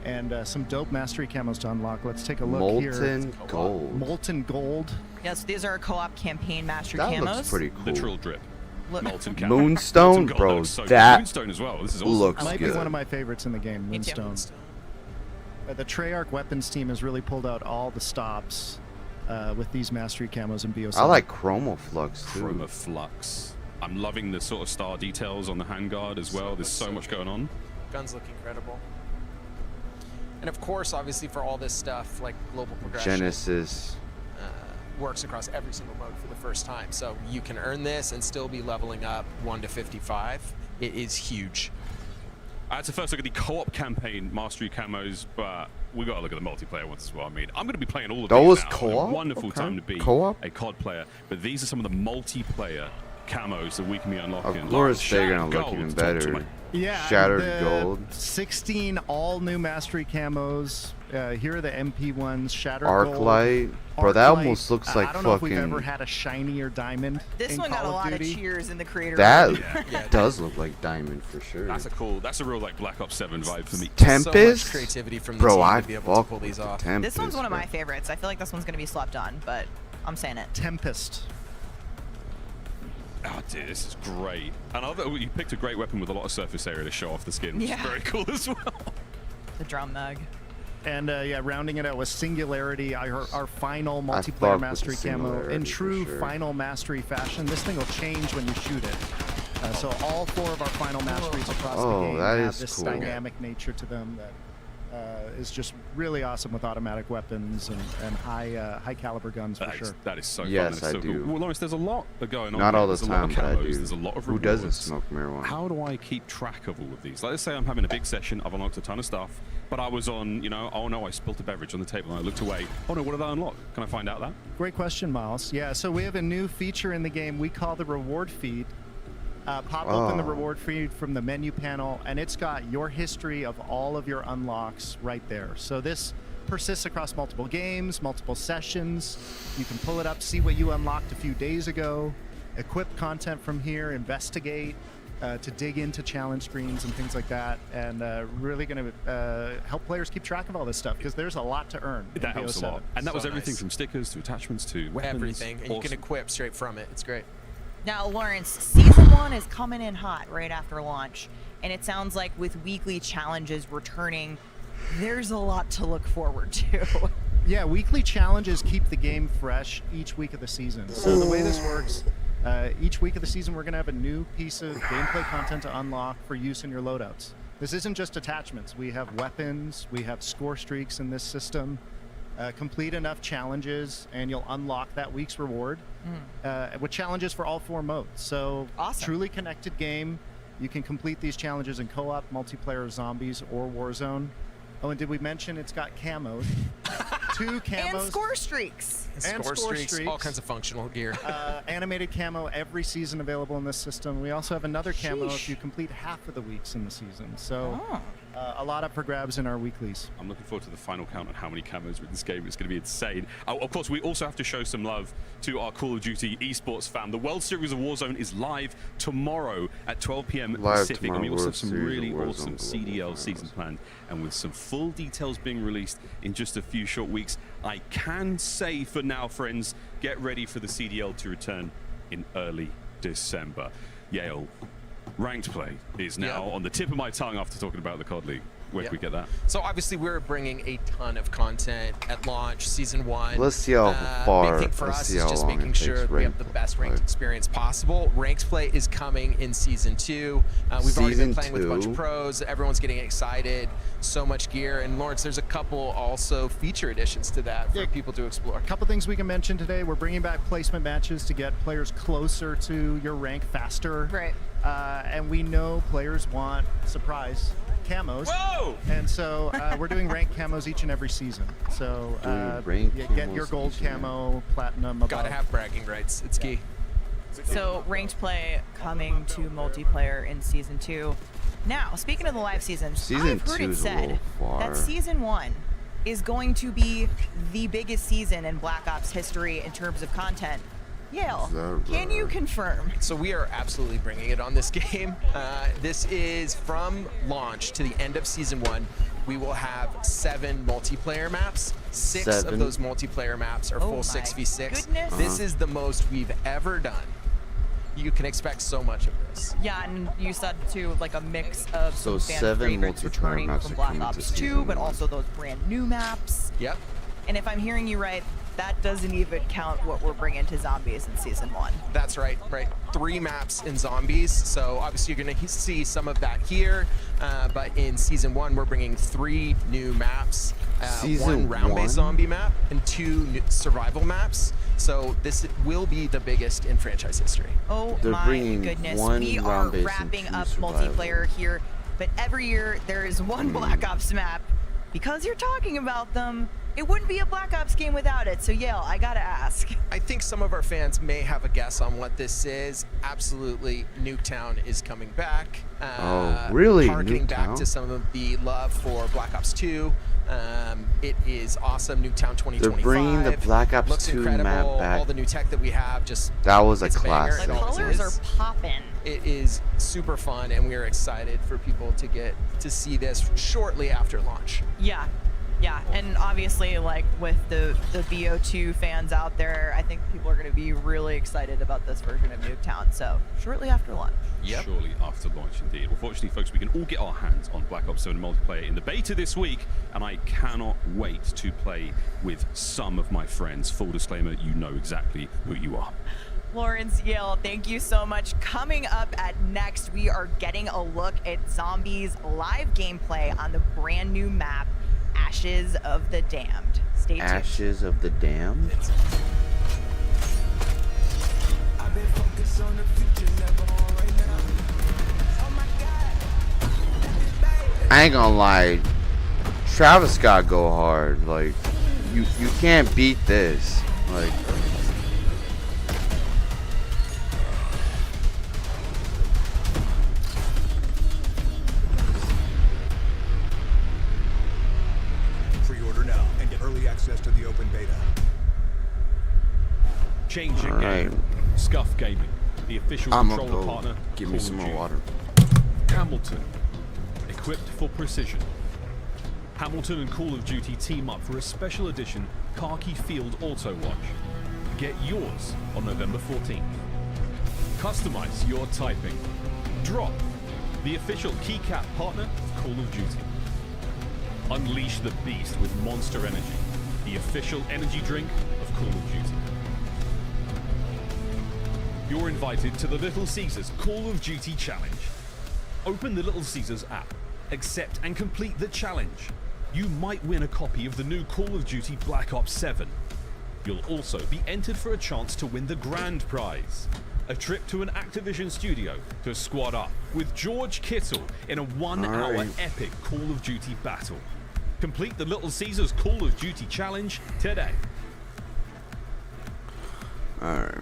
and some dope mastery camos to unlock. Let's take a look here. Molten gold. Molten gold. Yes, these are co-op campaign mastery That camos. looks pretty cool. Literal drip. Look. Molten camo. Moonstone, Molten gold, bro. looks so good. That Moonstone as well. This is awesome. looks Might good. be one of my favorites in the game, Me too. Moonstone. The Treyarch weapons team has really pulled out all the stops with these mastery camos in BO7. I like Chromoflux too. Chromoflux. I'm loving the sort of star details on the handguard as well. There's so much going on. Guns look incredible. And of course, obviously, for all this stuff, like global progression Genesis. works across every single mode for the first time. So you can earn this and still be leveling up 1 to 55. It is huge. I had to first look at the co-op campaign mastery camos, but we got to look at the multiplayer ones as well. I mean, I'm going to be playing all of Those these now. co-op? What a wonderful Okay. time to be Co-op? a COD player. But these are some of the multiplayer camos that we can be unlocking. Of course, Like they're Shattered gonna look Gold, even talk to better. me. Yeah, Shattered the gold. 16 all new mastery camos. Here are the MP ones. Shattered gold. Arclight. Bro, that Arclight. almost looks like I don't know if we've fucking. ever had a shinier diamond. This in one got Call a lot Duty. of cheers in the creator. That room. does look like diamond for sure. That's a real like Black Ops 7 vibe for me. Tempest. So much creativity from the Bro, team I to be able to fuck pull with these the off. Tempest, This one's one of bro. my favorites. I feel like this one's going to be slept on, but I'm saying it. Tempest. Oh, dude, this is great. And I love that you picked a great weapon with a lot of surface area to show off the skin, which Yeah. is very cool as well. The drum mug. And yeah, rounding it out with Singularity, our final fuck multiplayer with mastery the camo. Singularity In for true sure. final mastery fashion, this thing will change when you shoot it. So all 4 of our final masteries across Oh, the game that have is this cool. dynamic nature to them that is just really awesome with automatic weapons and high caliber guns for sure. That is so Yes, fun. I It's so do. Cool. Well, Lawrence, there's a lot going on. Not here. all the There's a lot of time, but I camos, do. There's a lot of Who doesn't rewards. smoke marijuana? How do I keep track of all of these? Like, let's say I'm having a big session, I've unlocked a ton of stuff, but I was on, oh no, I spilled a beverage on the table and I looked away. Oh no, what did I unlock? Can I find out that? Great question, Miles. Yeah, so we have a new feature in the game we call the reward feed. Pop open the Oh. reward feed from the menu panel, and it's got your history of all of your unlocks right there. So this persists across multiple games, multiple sessions. You can pull it up, see what you unlocked a few days ago, equip content from here, investigate, to dig into challenge screens and things like that, and really going to help players keep track of all this stuff because there's a lot to earn. in That helps a BO7. lot. And that was So everything nice. from stickers to attachments to weapons. Everything. And you Awesome. can equip straight from it. It's great. Now, Lawrence, Season 1 is coming in hot right after launch, and it sounds like with weekly challenges returning, there's a lot to look forward to. Yeah, weekly challenges keep the game fresh each week of the season. So the way this works, each week of the season, we're going to have a new piece of gameplay content to unlock for use in your loadouts. This isn't just attachments. We have weapons, we have score streaks in this system. Complete enough challenges, and you'll unlock that week's reward with challenges for all 4 modes. So, Awesome. Truly connected game. You can complete these challenges in co-op, multiplayer, zombies, or Warzone. Oh, and did we mention it's got camos? 2 camos. And score streaks. And Score score streaks, all kinds of functional gear. Animated camo every season available in this system. We also have another camo Sheesh. if you complete half of the weeks in the season. So Oh. a lot up for grabs in our weeklies. I'm looking forward to the final count on how many camos are in this game. It's going to be insane. Of course, we also have to show some love to our Call of Duty esports fam. The World Series of Warzone is live tomorrow at 12 p.m. Live Pacific. And we tomorrow, also World have some Series of really Warzone awesome global CDL finals. season planned. And with some full details being released in just a few short weeks, I can say for now, friends, get ready for the CDL to return in early December. Yale, ranked play is now on the tip of my tongue after talking about the COD League. Where can we get that? So obviously we're bringing a ton of content at launch, season 1. Let's see how far. Big thing for let's us see is how just long making it sure takes we have the best ranked experience possible. Ranked play is coming in season 2. We've already been Season playing with a bunch of 2. pros. Everyone's getting excited. So much gear. And Lawrence, there's a couple also feature additions to that for people to explore. A couple things we can mention today. We're bringing back placement matches to get players closer to your rank faster. Right. and we know players want surprise camos. Whoa! And so we're doing ranked camos each and every season. So ranked you get your camos gold each and camo, platinum. Above. Gotta have bragging rights. It's key. So ranked play coming to multiplayer in season 2. Now, speaking of the live season, Season I've heard 2 it is a said little far. that season 1 is going to be the biggest season in Black Ops history in terms of content. Yale, Is that can you confirm? So we are absolutely bringing it on this game. This is from launch to the end of season 1. We will have 7 multiplayer maps. 6 of 7? those multiplayer maps are Oh full my 6v6. goodness. This is the most we've ever done. You can expect so much of this. Yeah, and you said too, like a mix of So some fan 7 favorites multiplayer returning maps from are Black coming to Ops season 2, but 1. also those brand new maps. Yep. And if I'm hearing you right, that doesn't even count what we're bringing to zombies in season 1. That's right, 3 maps in zombies. So obviously you're gonna see some of that here, but in season 1, we're bringing 3 new maps. Season 1 round-based 1? zombie map and 2 survival maps. So this will be the biggest in franchise history. Oh They're my bringing goodness, 1 we are round-based and wrapping 2 up survival. multiplayer here, but every year there is one Black Ops map. Because you're talking about them, it wouldn't be a Black Ops game without it. So Yale, I gotta ask. I think some of our fans may have a guess on what this is. Absolutely, Nuketown is coming back. Oh, really? Harkening back Nuketown? to some of the love for Black Ops 2. It is awesome. Nuketown 2025. They're bringing the Black Ops Looks 2 incredible. map back. All the new tech that we have, just That was a it's banger. classic. It The always colors is. are popping. It is super fun, and we are excited for people to get to see this shortly after launch. Yeah. Yeah, and obviously, like with the BO2 fans out there, I think people are going to be really excited about this version of Nuketown. So shortly after launch. Yep. Surely after launch, indeed. Well, fortunately, folks, we can all get our hands on Black Ops 7 multiplayer in the beta this week, and I cannot wait to play with some of my friends. Full disclaimer, you know exactly who you are. Lawrence, Yale, thank you so much. Coming up at Next, we are getting a look at Zombies live gameplay on the brand new map, Ashes of the Damned. Stay tuned. Ashes of the Damned? I ain't gonna lie, Travis Scott go hard. Like, you can't beat this. Like, Pre-order now and get early access to the open beta. Changing Alright. game. Scuff Gaming, the official I'ma controller go partner. give me Call some of more Duty. water. Hamilton, equipped for precision. Hamilton and Call of Duty team up for a special edition Khaki Field Auto Watch. Get yours on November 14th. Customize your typing. Drop, the official keycap partner of Call of Duty. Unleash the beast with Monster Energy, the official energy drink of Call of Duty. You're invited to the Little Caesars Call of Duty Challenge. Open the Little Caesars app, accept and complete the challenge. You might win a copy of the new Call of Duty Black Ops 7. You'll also be entered for a chance to win the grand prize, a trip to an Activision studio to squad up with George Kittle in a 1-hour Alright. epic Call of Duty battle. Complete the Little Caesars Call of Duty Challenge today. Alright.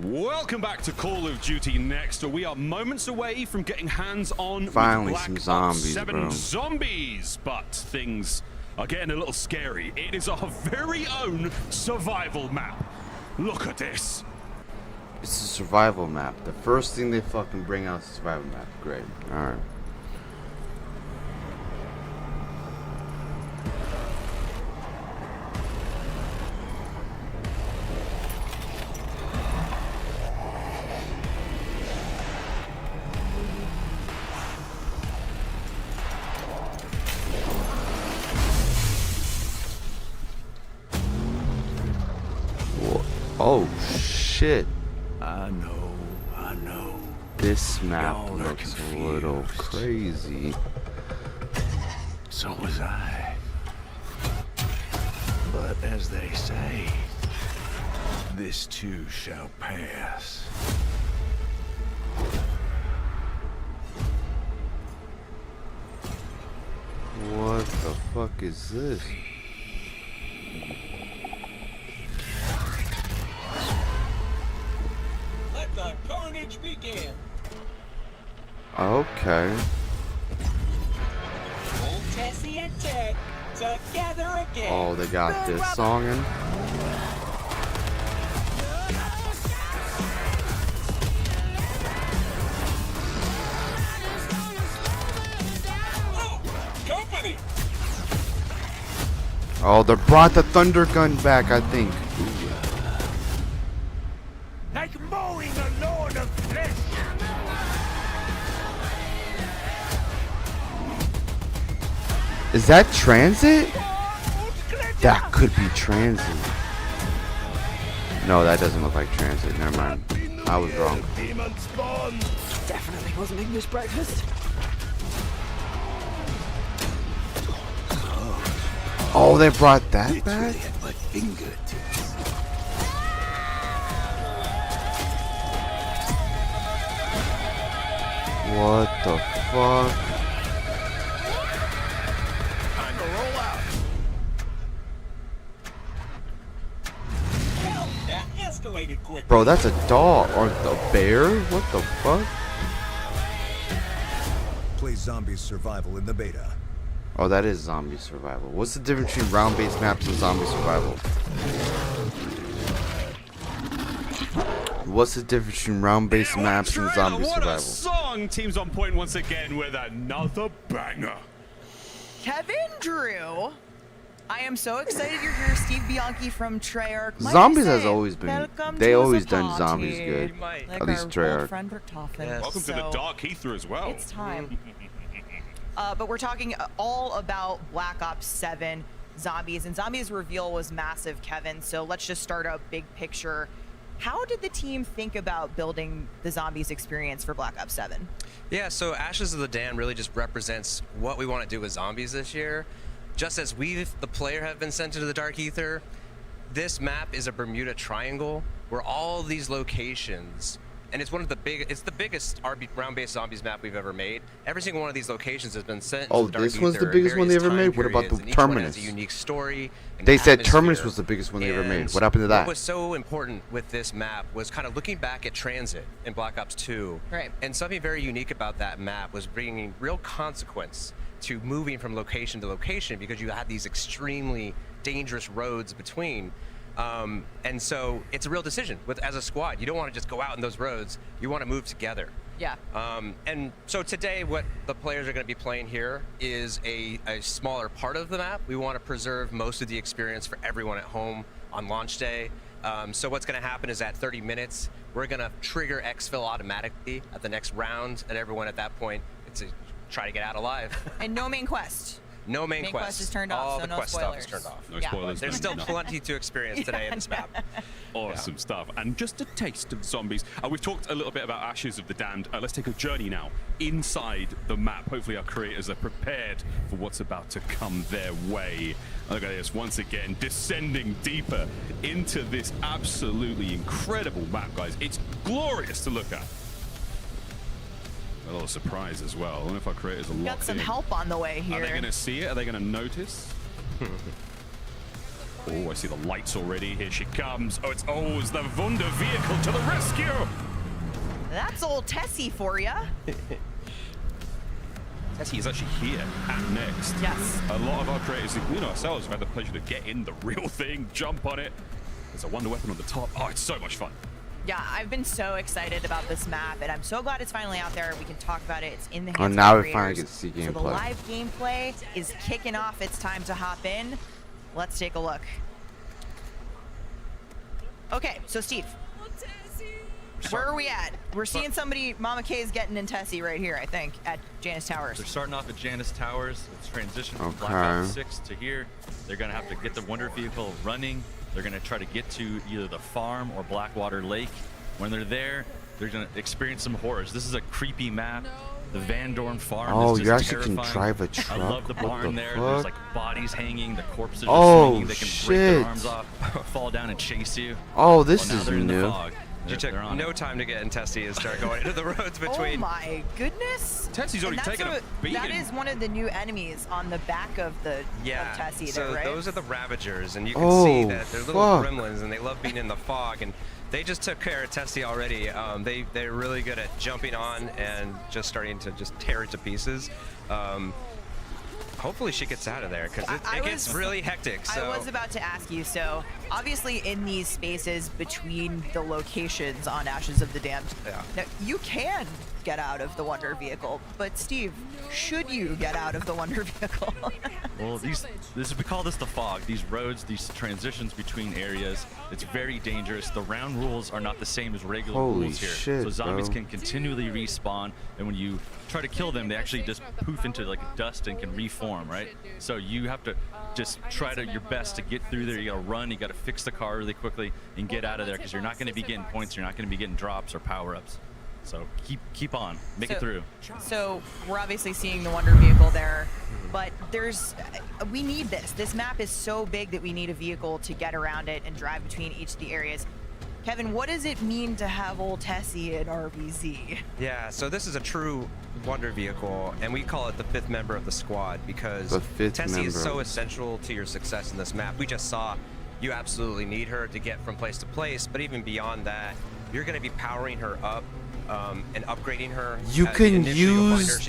Welcome back to Call of Duty Next, where we are moments away from getting hands-on Finally with some Black zombies, Ops 7 bro. zombies, but things are getting a little scary. It is our very own survival map. Look at this. It's a survival map. The first thing they fucking bring out is a survival map. Great. Alright. Oh shit. I know. This map Y'all are looks a little crazy. So was I. But as they say, this too shall pass. What the fuck is this? Let the carnage begin. Okay. Old Tessie and Ted together again. Oh, they got this song in. Company. Oh, they brought the thunder gun back, I think. Like mowing a lord of flesh. Is that transit? That could be transit. No, that doesn't look like transit. Never mind. I was wrong. Definitely wasn't English breakfast. Oh, they brought that back? What the fuck? Time to roll out. Well, that escalated quick. Bro, that's a dog or a bear? What the fuck? Play Zombie Survival in the beta. Oh, that is zombie survival. What's the difference between round-based maps and zombie survival? What's the difference between round-based maps and zombie What a survival? song! Teams on point once again with another banger. Kevin Drew. I am so excited you're here, Steve Bianchi from Treyarch. Like Zombies I has say, always been. welcome They to always the done party. zombies good. Like At least our old Treyarch. friend Richtofen. Welcome to the So, Dark Ether as well. It's time. But we're talking all about Black Ops 7 Zombies, and Zombies reveal was massive, Kevin. So let's just start out big picture. How did the team think about building the Zombies experience for Black Ops 7? Yeah, so Ashes of the Damned really just represents what we want to do with zombies this year. Just as we, the player, have been sent into the Dark Ether, this map is a Bermuda Triangle where all these locations, and it's the biggest round-based zombies map we've ever made. Every single one of these locations has been sent Oh, into the Dark this one's the Ether at biggest one they various ever time made? What about periods, the and each one has Terminus? a unique story. and They said atmosphere. Terminus was the biggest one they ever made. And What happened to that? What was so important with this map was kind of looking back at Transit in Black Ops 2. Right. And something very unique about that map was bringing real consequence to moving from location to location because you had these extremely dangerous roads between. And so it's a real decision as a squad. You don't want to just go out in those roads. You want to move together. Yeah. And so today what the players are going to be playing here is a smaller part of the map. We want to preserve most of the experience for everyone at home on launch day. So what's going to happen is at 30 minutes, we're going to trigger exfil automatically at the next round, and everyone at that point, it's a try to get out alive. And no main quest. No main quest is turned off, All so the no quest spoilers. stuff is turned off. No spoilers. There's still plenty to experience today in this map. Awesome stuff. And just a taste of zombies. We've talked a little bit about Ashes of the Damned. Let's take a journey now inside the map. Hopefully our creators are prepared for what's about to come their way. Look at this, once again, descending deeper into this absolutely incredible map, guys. It's glorious to look at. A little surprise as well. I wonder if our creators are locked Got some in. help on the way here. Are they going to see it? Are they going to notice? Oh, I see the lights already. Here she comes. Oh, it's the Wunder vehicle to the rescue. That's old Tessie for ya. Tessie is actually here at Next. Yes. A lot of our creators, including ourselves, have had the pleasure to get in the real thing, jump on it. There's a Wonder Weapon on the top. Oh, it's so much fun. Yeah, I've been so excited about this map, and I'm so glad it's finally out there. We can talk about it. It's in the hands of now the we finally creators. get to see So the gameplay. live gameplay is kicking off. It's time to hop in. Let's take a look. Okay, so Steve, where are we at? We're seeing somebody, Mama K is getting in Tessie right here, I think, at Janus Towers. They're starting off at Janus Towers. It's transition from Black Okay. Ops 6 to here. They're going to have to get the Wonder Vehicle running. They're going to try to get to either the farm or Blackwater Lake. When they're there, they're going to experience some horrors. This is a creepy map. The Van Dorn farm Oh, is just you actually can terrifying. drive a truck? I love the What barn the there. fuck? There's like bodies hanging. The corpses are Oh, swinging. They can break their shit. arms off, fall down and chase you. Oh, this Well, now is they're in the new. fog. You took no time to get in Tessie and start going into the roads between. Oh my goodness. Tessie's already taken a beating. That is one of the new enemies on the back of the of Tessie so there, right? those are the Ravagers, and you can see that they're little gremlins, and they love being in the fog, and they just took care of Tessie already. They're really good at jumping on and just starting to just tear it to pieces. Hopefully she gets out of there, because it gets really hectic. So. I was about to ask you, so obviously in these spaces between the locations on Ashes of the Damned, now you can get out of the Wonder Vehicle, but Steve, should you get out of the Wonder Vehicle? Well, we call this the fog. These roads, these transitions between areas, it's very dangerous. The round rules are not the same as regular rules here. Shit, so zombies bro. can continually respawn, and when you try to kill them, they actually just poof into like dust and can reform, right? So you have to just try your best to get through there. You gotta run, you gotta fix the car really quickly and get out of there, because you're not gonna be getting points, you're not gonna be getting drops or power-ups. So keep on, make it through. So we're obviously seeing the Wonder Vehicle there, but we need this. This map is so big that we need a vehicle to get around it and drive between each of the areas. Kevin, what does it mean to have old Tessie in RVZ? Yeah, so this is a true Wonder Vehicle, and we call it the 5th member of the squad, because Tessie is so essential to your success in this map. We just saw you absolutely need her to get from place to place, but even beyond that, you're going to be powering her up and upgrading her. You can use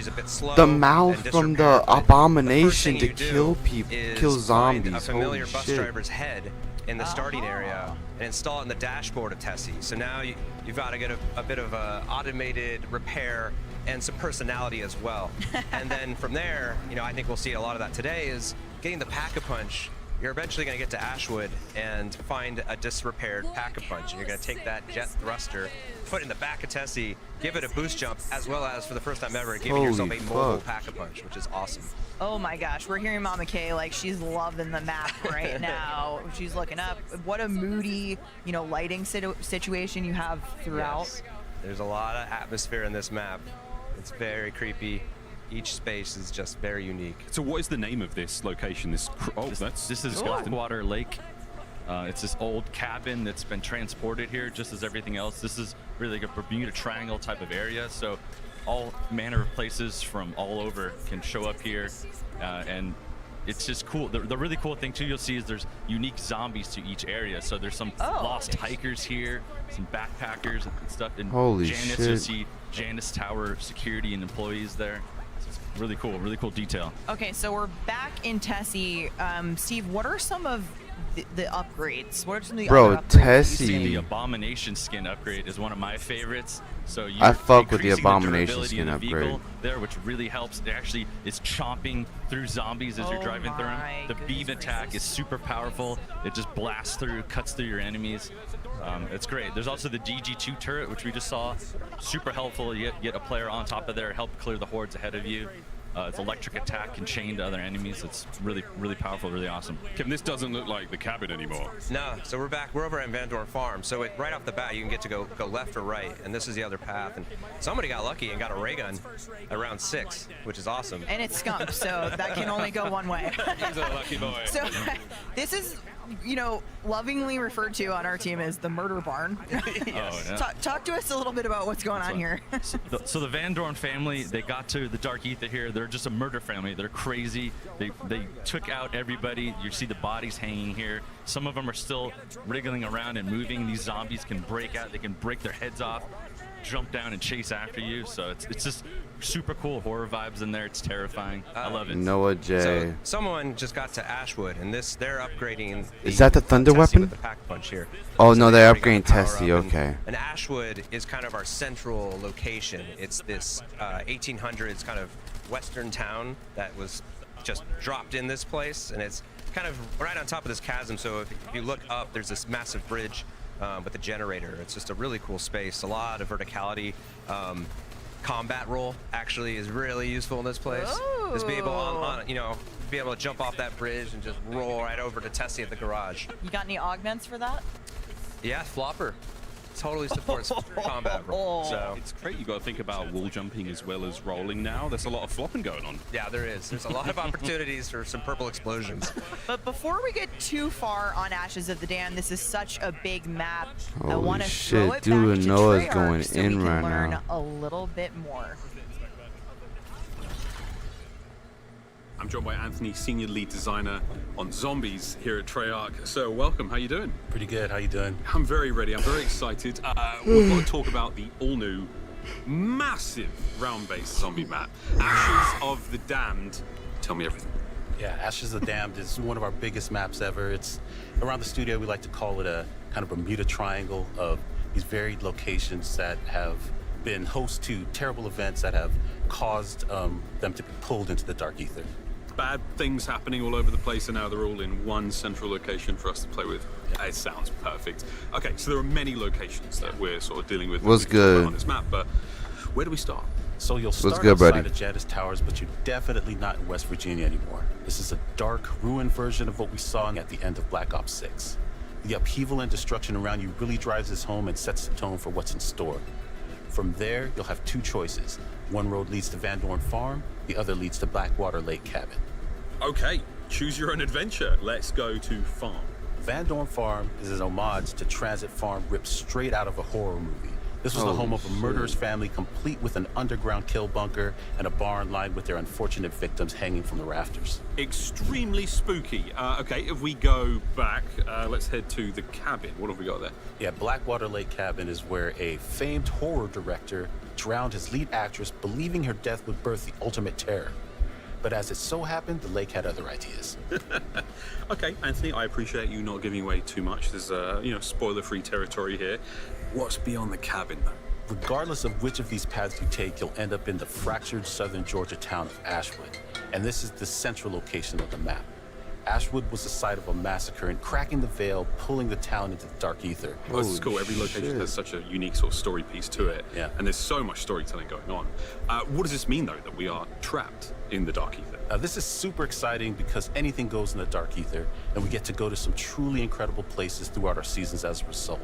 the mouth from the abomination to kill people, kill zombies. A familiar bus shit. driver's head in the starting area and install it in the dashboard of Tessie. So now you've got to get a bit of a automated repair and some personality as well. And then from there, I think we'll see a lot of that today is getting the Pack-a-Punch. You're eventually going to get to Ashwood and find a disrepaired Pack-a-Punch, and you're going to take that jet thruster, put it in the back of Tessie, give it a boost jump, as well as for the first time ever, giving yourself a mobile Pack-a-Punch, which is awesome. Oh my gosh, we're hearing Mama K like she's loving the map right now. She's looking up. What a moody, lighting situation you have throughout. Yes. There's a lot of atmosphere in this map. It's very creepy. Each space is just very unique. So what is the name of this location? This is Blackwater Lake. It's this old cabin that's been transported here, just as everything else. This is really like a Bermuda Triangle type of area, so all manner of places from all over can show up here, and it's just cool. The really cool thing too you'll see is there's unique zombies to each area. So there's some lost hikers here, some backpackers and stuff. And Holy Janus, shit. you'll see Janus Tower security and employees there. So it's really cool detail. Okay, so we're back in Tessie. Steve, what are some of the upgrades? What are some of the other upgrades Tessie. The Abomination skin upgrade is one of my favorites. So I fuck with the increasing Abomination durability skin of the vehicle upgrade. there, which really helps. It actually is chomping through zombies as you're driving through them. The beam attack is super powerful. It just blasts through, cuts through your enemies. It's great. There's also the DG2 turret, which we just saw. Super helpful. You get a player on top of there, help clear the hordes ahead of you. It's electric attack and chain to other enemies. It's really powerful, really awesome. Kevin, this doesn't look like the cabin anymore. No, so we're back. We're over at Van Dorn Farm. So right off the bat, you can get to go left or right, and this is the other path. And somebody got lucky and got a ray gun around 6, which is awesome. And it's skunk, so that can only go one way. He's a lucky boy. So this is, lovingly referred to on our team as the murder barn. Talk to us a little bit about what's going on here. So the Van Dorn family, they got to the Dark Ether here. They're just a murder family. They're crazy. They took out everybody. You see the bodies hanging here. Some of them are still wriggling around and moving. These zombies can break out. They can break their heads off, jump down and chase after you. So it's just super cool horror vibes in there. It's terrifying. I love it. Noah J. So someone just got to Ashwood, and they're upgrading. Is that the thunder Tessie weapon? With the pack punch here. Oh So no, they they're already upgrading got power Tessie. up, Okay. And Ashwood is kind of our central location. It's this 1800s kind of western town that was just dropped in this place, and it's kind of right on top of this chasm. So if you look up, there's this massive bridge with a generator. It's just a really cool space. A lot of verticality. Combat roll actually is really useful in this place. Just be able be able to jump off that bridge and just roll right over to Tessie at the garage. You got any augments for that? Yeah, flopper. totally supports combat. So it's great. You got to think about wall jumping as well as rolling now. There's a lot of flopping going on. yeah, there is. There's a lot of opportunities for some purple explosions. But before we get too far on Ashes of the Dam, this is such a big map. I want to throw it back to Noah's Treyarch going so we in can right learn now. a little bit more. I'm joined by Anthony, Senior Lead Designer on Zombies here at Treyarch. So welcome, how you doing? Pretty good, how you doing? I'm very ready, I'm very excited. We're going to talk about the all-new, massive round-based zombie map, Ashes of the Damned. Tell me everything. Yeah, Ashes of the Damned is one of our biggest maps ever. It's around the studio, we like to call it a kind of Bermuda Triangle of these varied locations that have been host to terrible events that have caused them to be pulled into the dark ether. Bad things happening all over the place, and now they're all in one central location for us to play with. It sounds perfect. Okay, so there are many locations that we're sort of dealing with. What's good? On this map, but where do we start? So you'll start good, outside buddy? of Jadis Towers, but you're definitely not in West Virginia anymore. This is a dark, ruined version of what we saw at the end of Black Ops 6. The upheaval and destruction around you really drives this home and sets the tone for what's in store. From there, you'll have two choices. One road leads to Van Dorn Farm, the other leads to Blackwater Lake Cabin. Okay, choose your own adventure. Let's go to Farm. Van Dorn Farm is an homage to Transit Farm ripped straight out of a horror movie. This was the home of a murderous family complete with an underground kill bunker and a barn lined with their unfortunate victims hanging from the rafters. Extremely spooky. Okay, if we go back, let's head to the cabin. What have we got there? Yeah, Blackwater Lake Cabin is where a famed horror director drowned his lead actress, believing her death would birth the ultimate terror. But as it so happened, the lake had other ideas. Okay, Anthony, I appreciate you not giving away too much. There's, spoiler-free territory here. What's beyond the cabin, though? Regardless of which of these paths you take, you'll end up in the fractured southern Georgia town of Ashwood. And this is the central location of the map. Ashwood was the site of a massacre, and cracking the veil, pulling the town into the dark ether. Oh, this is cool. Every location has such a unique sort of story piece to it. Yeah. And there's so much storytelling going on. What does this mean, though, that we are trapped in the dark ether? This is super exciting because anything goes in the dark ether, and we get to go to some truly incredible places throughout our seasons as a result.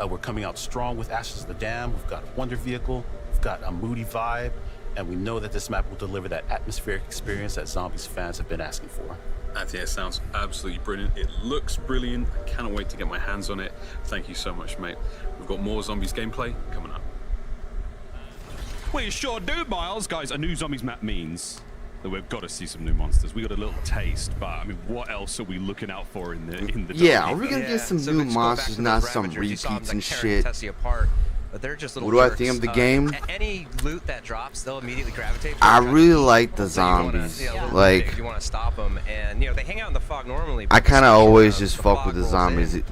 We're coming out strong with Ashes of the Dam. We've got a wonder vehicle, we've got a moody vibe, and we know that this map will deliver that atmospheric experience that Zombies fans have been asking for. Anthony, it sounds absolutely brilliant. It looks brilliant. I cannot wait to get my hands on it. Thank you so much, mate. We've got more Zombies gameplay coming up. We sure do, Miles. Guys, a new Zombies map means that we've got to see some new monsters. We got a little taste, but I mean, what else are we looking out for in the Yeah, dark are we ether? gonna get some So new let's go back monsters, to the not some Ravagers. You saw them, repeats like, and tearing shit? Tessie apart, but they're just little What do I jerks. think of the game? Any loot that drops, they'll immediately gravitate to. I it. really like the So you wanna, zombies. you know, Like, if you want to stop them, and they hang out in the fog normally. I but kind of as soon as always the just fog fuck with the rolls zombies. in,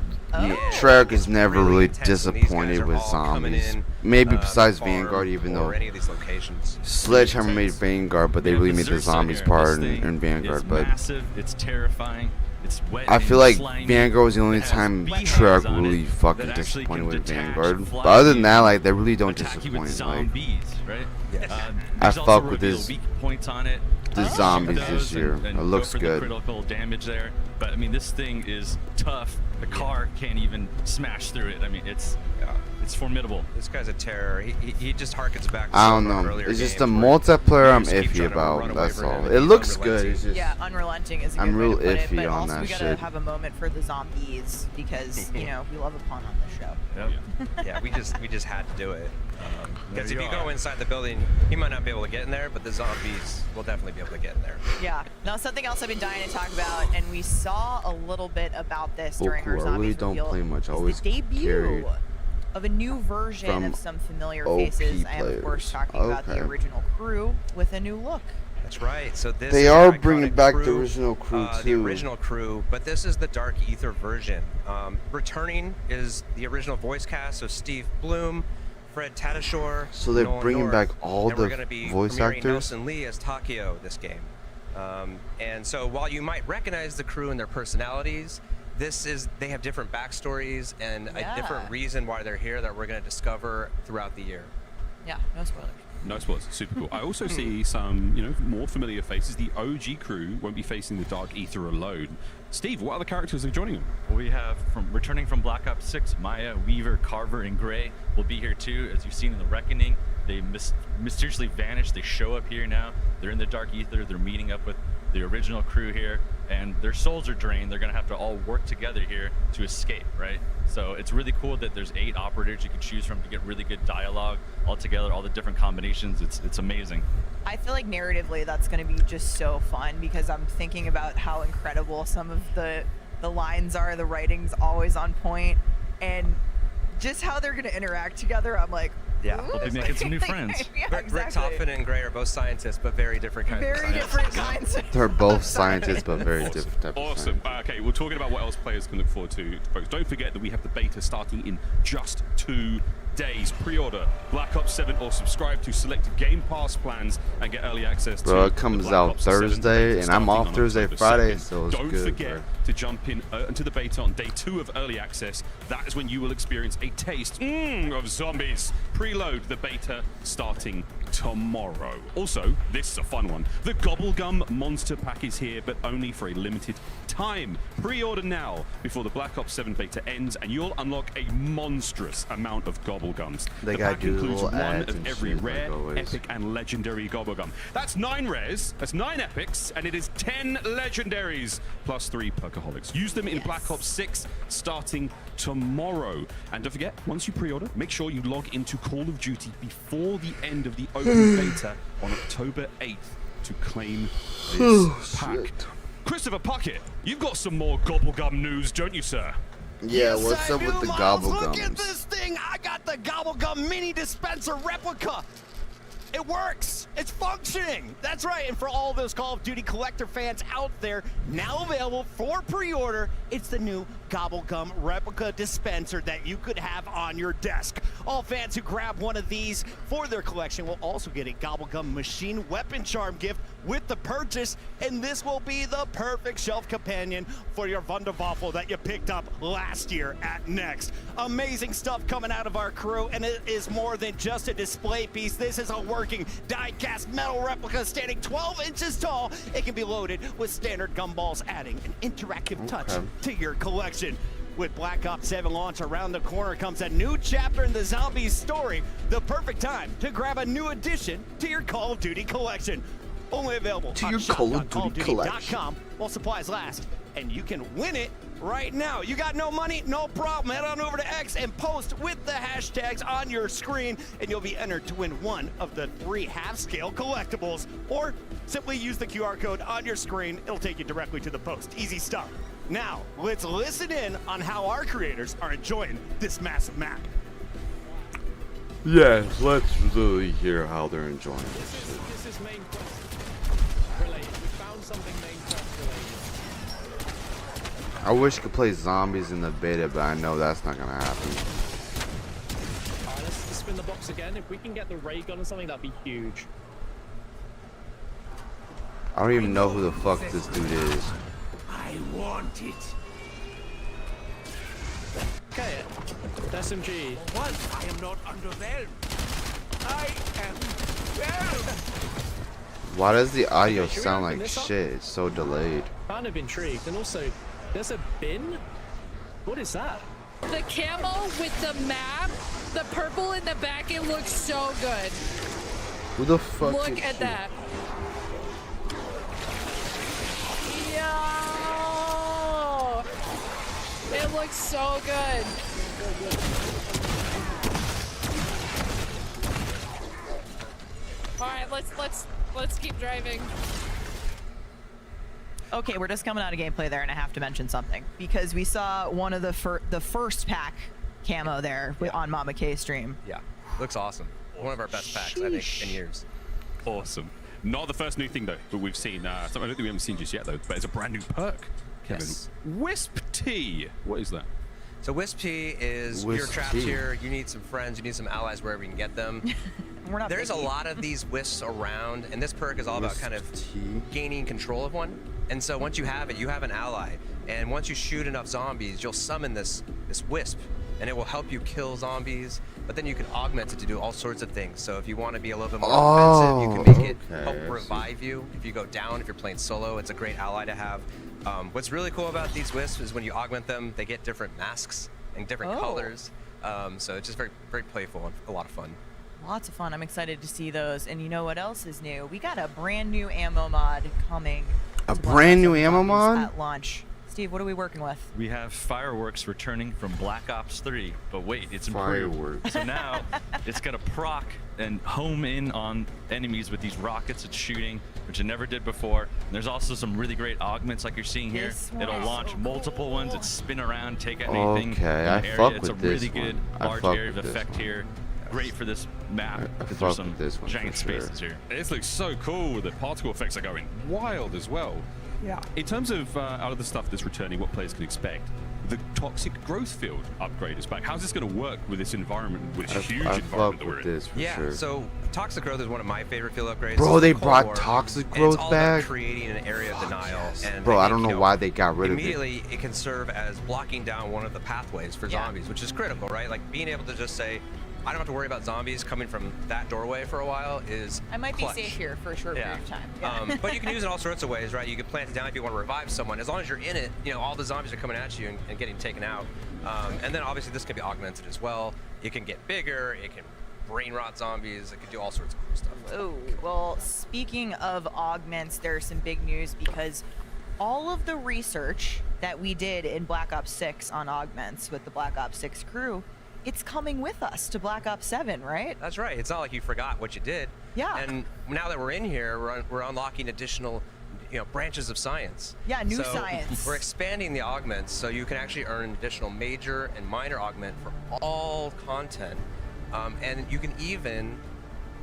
Treyarch is never really intense, and these guys disappointed are with all coming zombies. in, Maybe besides farm Vanguard, even though or any of these locations. Sledgehammer made Vanguard, but they really made the zombies part in Vanguard. It's But massive, it's terrifying, it's wet. I feel and like slimy. Vanguard was the only It has time beehives Treyarch on it really fucking that actually disappointed can with detach Vanguard. and But fly other than you that, like, they really don't attack you with disappoint. Like, zombies, right? I There's also fuck with reveal this. weak points on it. The Shoot zombies those this year. and It go looks for good. The critical damage there, but I mean, this thing is tough. The car can't even smash through it. I mean, it's formidable. This guy's a terror. He just harkens back to I don't some of our know. earlier It's just the games where multiplayer I'm you just keep iffy trying to run about. away That's from him all. and It he's looks good. unrelenting. It's just Yeah, unrelenting is a I'm good real way to put it, iffy but on also that we gotta shit. have a moment for the zombies because we love a pun on the show. Yeah, we just had to do it. Because There if you you go are. inside the building, you might not be able to get in there, but the zombies will definitely be able to get in there. Yeah. Now, something else I've been dying to talk about, and we saw a little bit about this during our cool. I zombies really don't reveal, play much. I is always the debut carried of a new version from of some familiar OP faces. I am, of course, players. talking about the Okay. original crew with a new look. That's right. So this They is are the bringing iconic back the crew, original crew, The too. original crew, but this is the Dark Ether version. Returning is the original voice cast, so Steve Bloom, Fred Tatasciore. So they're Nolan bringing North, back all and we're the gonna be voice premiering actors? Nelson Lee as Takio this game. And so while you might recognize the crew and their personalities, they have different backstories and a different reason why they're here that we're going to discover throughout the year. Yeah, no spoilers. No spoilers. Super cool. I also see some, more familiar faces. The OG crew won't be facing the Dark Ether alone. Steve, what other characters are joining them? Well, we have returning from Black Ops 6, Maya, Weaver, Carver, and Gray will be here too. As you've seen in the Reckoning, they mysteriously vanished. They show up here now. They're in the Dark Ether. They're meeting up with the original crew here, and their souls are drained. They're going to have to all work together here to escape, right? So it's really cool that there's 8 operators you can choose from to get really good dialogue all together, all the different combinations. It's amazing. I feel like narratively that's going to be just so fun, because I'm thinking about how incredible some of the lines are. The writing's always on point, and just how they're going to interact together. I'm like, yeah, we'll be making some new friends. Yeah, Rick exactly. Toffin and Gray are both scientists, but very different kinds of Very scientists. different kinds. They're both scientists, but very different type of Awesome. Okay, we're talking about what else players can look forward to, folks. Don't forget that we have the beta starting in just 2 days. Pre-order Black Ops 7 or subscribe to select Game Pass plans and get early access to Bro, it comes the Black out Ops 7 Thursday, beta and I'm starting off on Thursday, October Friday, 2nd. so it's Don't good, forget bro. to jump into the beta on day 2 of early access. That is when you will experience a taste of zombies. Preload the beta starting tomorrow. Also, this is a fun one. The Gobblegum Monster Pack is here, but only for a limited time. Pre-order now before the Black Ops 7 beta ends, and you'll unlock a monstrous amount of Gobblegums. They The gotta pack do includes little one ads of and every shit, like rare, always. epic, and legendary Gobblegum. That's 9 rares, that's 9 epics, and it is 10 legendaries, plus 3 perkaholics. Use them in Black Ops 6 starting tomorrow. And don't forget, once you pre-order, make sure you log into Call of Duty before the end of the open beta on October 8th to claim this pack. Christopher Puckett, you've got some more Gobblegum news, don't you, sir? Yeah, what's up with the Look at Gobblegums? this thing. I got the Gobblegum mini dispenser replica. It works. It's functioning. That's right. And for all those Call of Duty collector fans out there, now available for pre-order, it's the new Gobblegum replica dispenser that you could have on your desk. All fans who grab one of these for their collection will also get a Gobblegum machine weapon charm gift with the purchase, and this will be the perfect shelf companion for your Wunderwaffel that you picked up last year at Next. Amazing stuff coming out of our crew, and it is more than just a display piece. This is a working die-cast metal replica standing 12 inches tall. It can be loaded with standard gumballs, adding an interactive touch to your collection. With Black Ops 7 launch around the corner comes a new chapter in the zombies story. The perfect time to grab a new addition to your Call of Duty collection. Only available To on your Call of Duty shop.callofduty.com while supplies last. And you can win it right now. You got no money? No problem. Head on over to X and post with the hashtags on your screen, and you'll be entered to win one of the 3 half-scale collectibles. Or simply use the QR code on your screen. It'll take you directly to the post. Easy stuff. Now, let's listen in on how our creators are enjoying this massive map. Yeah, let's really hear how they're enjoying this. This is main quest related. We found something main quest related. I wish I could play zombies in the beta, but I know that's not gonna happen. Alright, let's spin the box again. If we can get the ray gun or something, that'd be huge. I don't even know who the fuck this dude is. I want it. Okay, SMG. What? I am not underwhelmed. I am well. Why does the audio Okay, should we sound open like this up? shit? It's so delayed. Kind of intrigued. And also, there's a bin? What is that? The camo with the map, the purple in the back, it looks so good. Who the fuck Look is at she? that. Yo! It looks so good. All right, let's keep driving. Okay, we're just coming out of gameplay there, and I have to mention something because we saw one of the first pack camo there on Mama K stream. Yeah, looks awesome. One of our best packs, I think, in years. Awesome. Not the first new thing, though, that we've seen. Something I don't think we haven't seen just yet, though, but it's a brand new perk, Kevin. Yes. Wisp Tea. What is that? So Wisp Tea is Wisp you're trapped tea. here, you need some friends, you need some allies wherever you can get them. We're not There's a picky. lot of these wisps around, and this perk is all about Wisp kind of tea. gaining control of one. And so once you have it, you have an ally. And once you shoot enough zombies, you'll summon this wisp. and it will help you kill zombies, but then you can augment it to do all sorts of things. So if you want to be a little bit more offensive, you can make it help revive you. If you go down, if you're playing solo, it's a great ally to have. What's really cool about these wisps is when you augment them, they get different masks and different colors. So it's just very, very playful and a lot of fun. Lots of fun. I'm excited to see those. And you know what else is new? We got a brand new ammo mod coming. A brand new ammo mod? At launch. Steve, what are we working with? We have fireworks returning from Black Ops 3, but wait, it's improved. Fireworks. So now it's gonna proc and home in on enemies with these rockets it's shooting, which it never did before. And there's also some really great augments like you're seeing here. It'll launch multiple ones, it spin around, take out anything in the area. fuck It's a with really this good one. large area of effect here. Great for this map. Because there's some giant spaces here. This looks so cool. The particle effects are going wild as well. Yeah. In terms of out of the stuff that's returning, what players can expect, the toxic growth field upgrade is back. How's this going to work with this environment, with this huge environment that we're in? Yeah, so toxic growth is one of my favorite field upgrades. Bro, they Cold brought War, toxic and growth it's all back? About creating an area of denial. And Bro, I think, don't know why they got rid of it. immediately it can serve as blocking down one of the pathways for zombies, which is critical, right? Like being able to just say, I don't have to worry about zombies coming from that doorway for a while is I might clutch. be safe here for a short period of time. But you can use it all sorts of ways, right? You can plant it down if you want to revive someone. As long as you're in it, you know, all the zombies are coming at you and getting taken out. And then obviously this can be augmented as well. It can get bigger, it can brain rot zombies, it can do all sorts of cool stuff. Oh, well, speaking of augments, there's some big news because all of the research that we did in Black Ops 6 on augments with the Black Ops 6 crew, it's coming with us to Black Ops 7, right? That's right. It's not like you forgot what you did. Yeah. And now that we're in here, we're unlocking additional, you know, branches of science. Yeah, new So science. We're expanding the augments, so you can actually earn an additional major and minor augment for all content, and you can even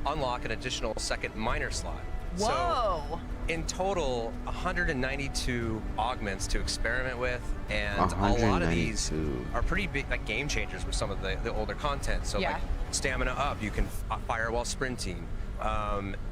unlock an additional second minor slot. Whoa! So, in total, 192 augments to experiment with, and a lot of these are pretty big, like game changers with some of the older content. So like stamina up, you can fire while sprinting.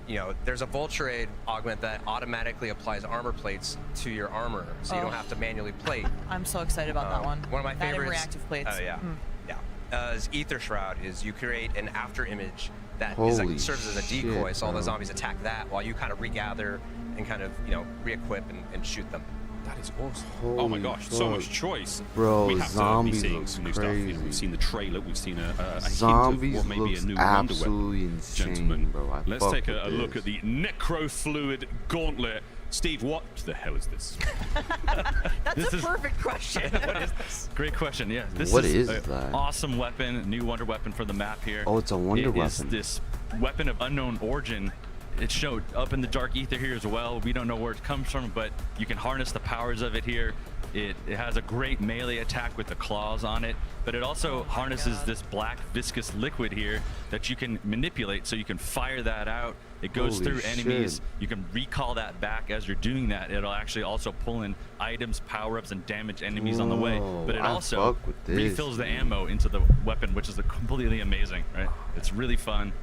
You know, there's a Vulture Aid augment that automatically applies armor plates to your armor, so you don't have to manually plate. I'm so excited about that one. One of my That and favorites. reactive plates. Oh yeah, is Ether Shroud. Is you create an after image that Holy serves as a shit, decoy, so all the bro. zombies attack that while you kind of regather and kind of, you know, re-equip and shoot them. That is awesome. Oh my gosh, so much choice. Bro, we have zombies to be seeing looks some new stuff. You know, crazy. we've seen the trailer, we've seen a Zombies hint of what may be a looks new wonder absolutely weapon. insane, Gentlemen, bro. I let's fuck take with a look this. at the Necrofluid Gauntlet. Steve, what the hell is this? That's a perfect question. What is this? Great question. Yeah, this What is is that? awesome weapon, new wonder weapon for the map here. Oh, it's a wonder It is weapon. this weapon of unknown origin. It showed up in the dark ether here as well. We don't know where it comes from, but you can harness the powers of it here. It has a great melee attack with the claws on it, but it also harnesses this black viscous liquid here that you can manipulate, so you can fire that out. It goes Holy through enemies. shit. You can recall that back as you're doing that. It'll actually also pull in items, power-ups, and damage enemies on the way. But it I also fuck with this, refills the ammo into the weapon, which is completely amazing, right? It's really fun.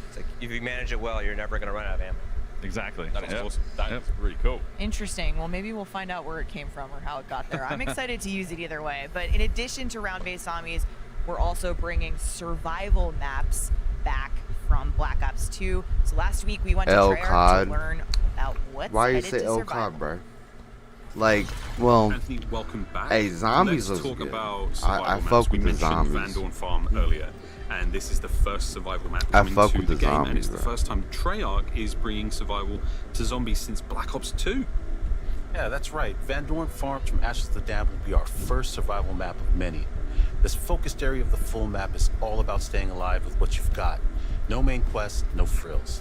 It's like if you manage it well, you're never going to run out of ammo. Exactly. That is awesome. That is really cool. Interesting. Well, maybe we'll find out where it came from or how it got there. I'm excited to use it either way. But in addition to round-based zombies, we're also bringing survival maps back from Black Ops 2. So last week we went to Treyarch COD. to learn about what's Why you headed say to El survival. COD, bro? Like, well, Anthony, welcome back. hey, zombies Let's looks talk good. about survival I maps. fuck We with the mentioned zombies. Van Dorn Farm earlier, and this is the first survival map I coming fuck to with the the game, and zombies, it's the bro. first time Treyarch is bringing survival to zombies since Black Ops 2. Yeah, that's right. Van Dorn Farms from Ashes to Dam will be our first survival map of many. This focused area of the full map is all about staying alive with what you've got. No main quest, no frills.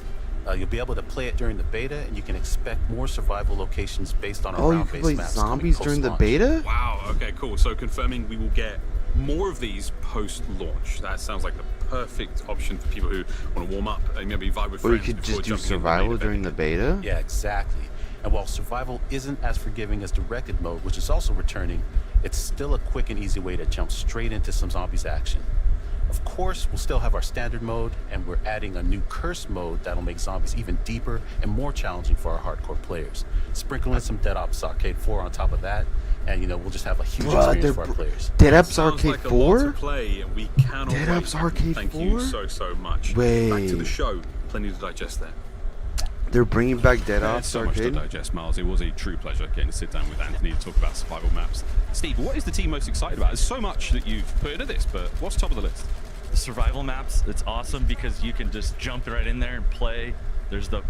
You'll be able to play it during the beta, and you can expect more survival locations based on our Oh, you can round-based play maps zombies coming during the post-launch. beta? Wow, okay, cool. So confirming we will get more of these post-launch. That sounds like the perfect option for people who want to warm up and maybe vibe with Or you friends could before just do jumping in the survival beta. during the beta? Yeah, exactly. And while survival isn't as forgiving as directed mode, which is also returning, it's still a quick and easy way to jump straight into some zombies action. Of course, we'll still have our standard mode, and we're adding a new curse mode that'll make zombies even deeper and more challenging for our hardcore players. Sprinkle in some Dead Ops Arcade 4 on top of that, and we'll just have a huge What? experience for our players. Dead Ups Sounds Arcade like a lot 4? to play, and we cannot Dead wait. Ups Arcade Thank 4? you so much. Wait. Back to the show. Plenty to digest there. They're bringing back Dead There's Ops so much to Arcade? digest, Miles. It was a true pleasure getting to sit down with Anthony to talk about survival maps. Steve, what is the team most excited about? There's so much that you've put into this, but what's top of the list? The survival maps, it's awesome because you can just jump right in there and play. There's the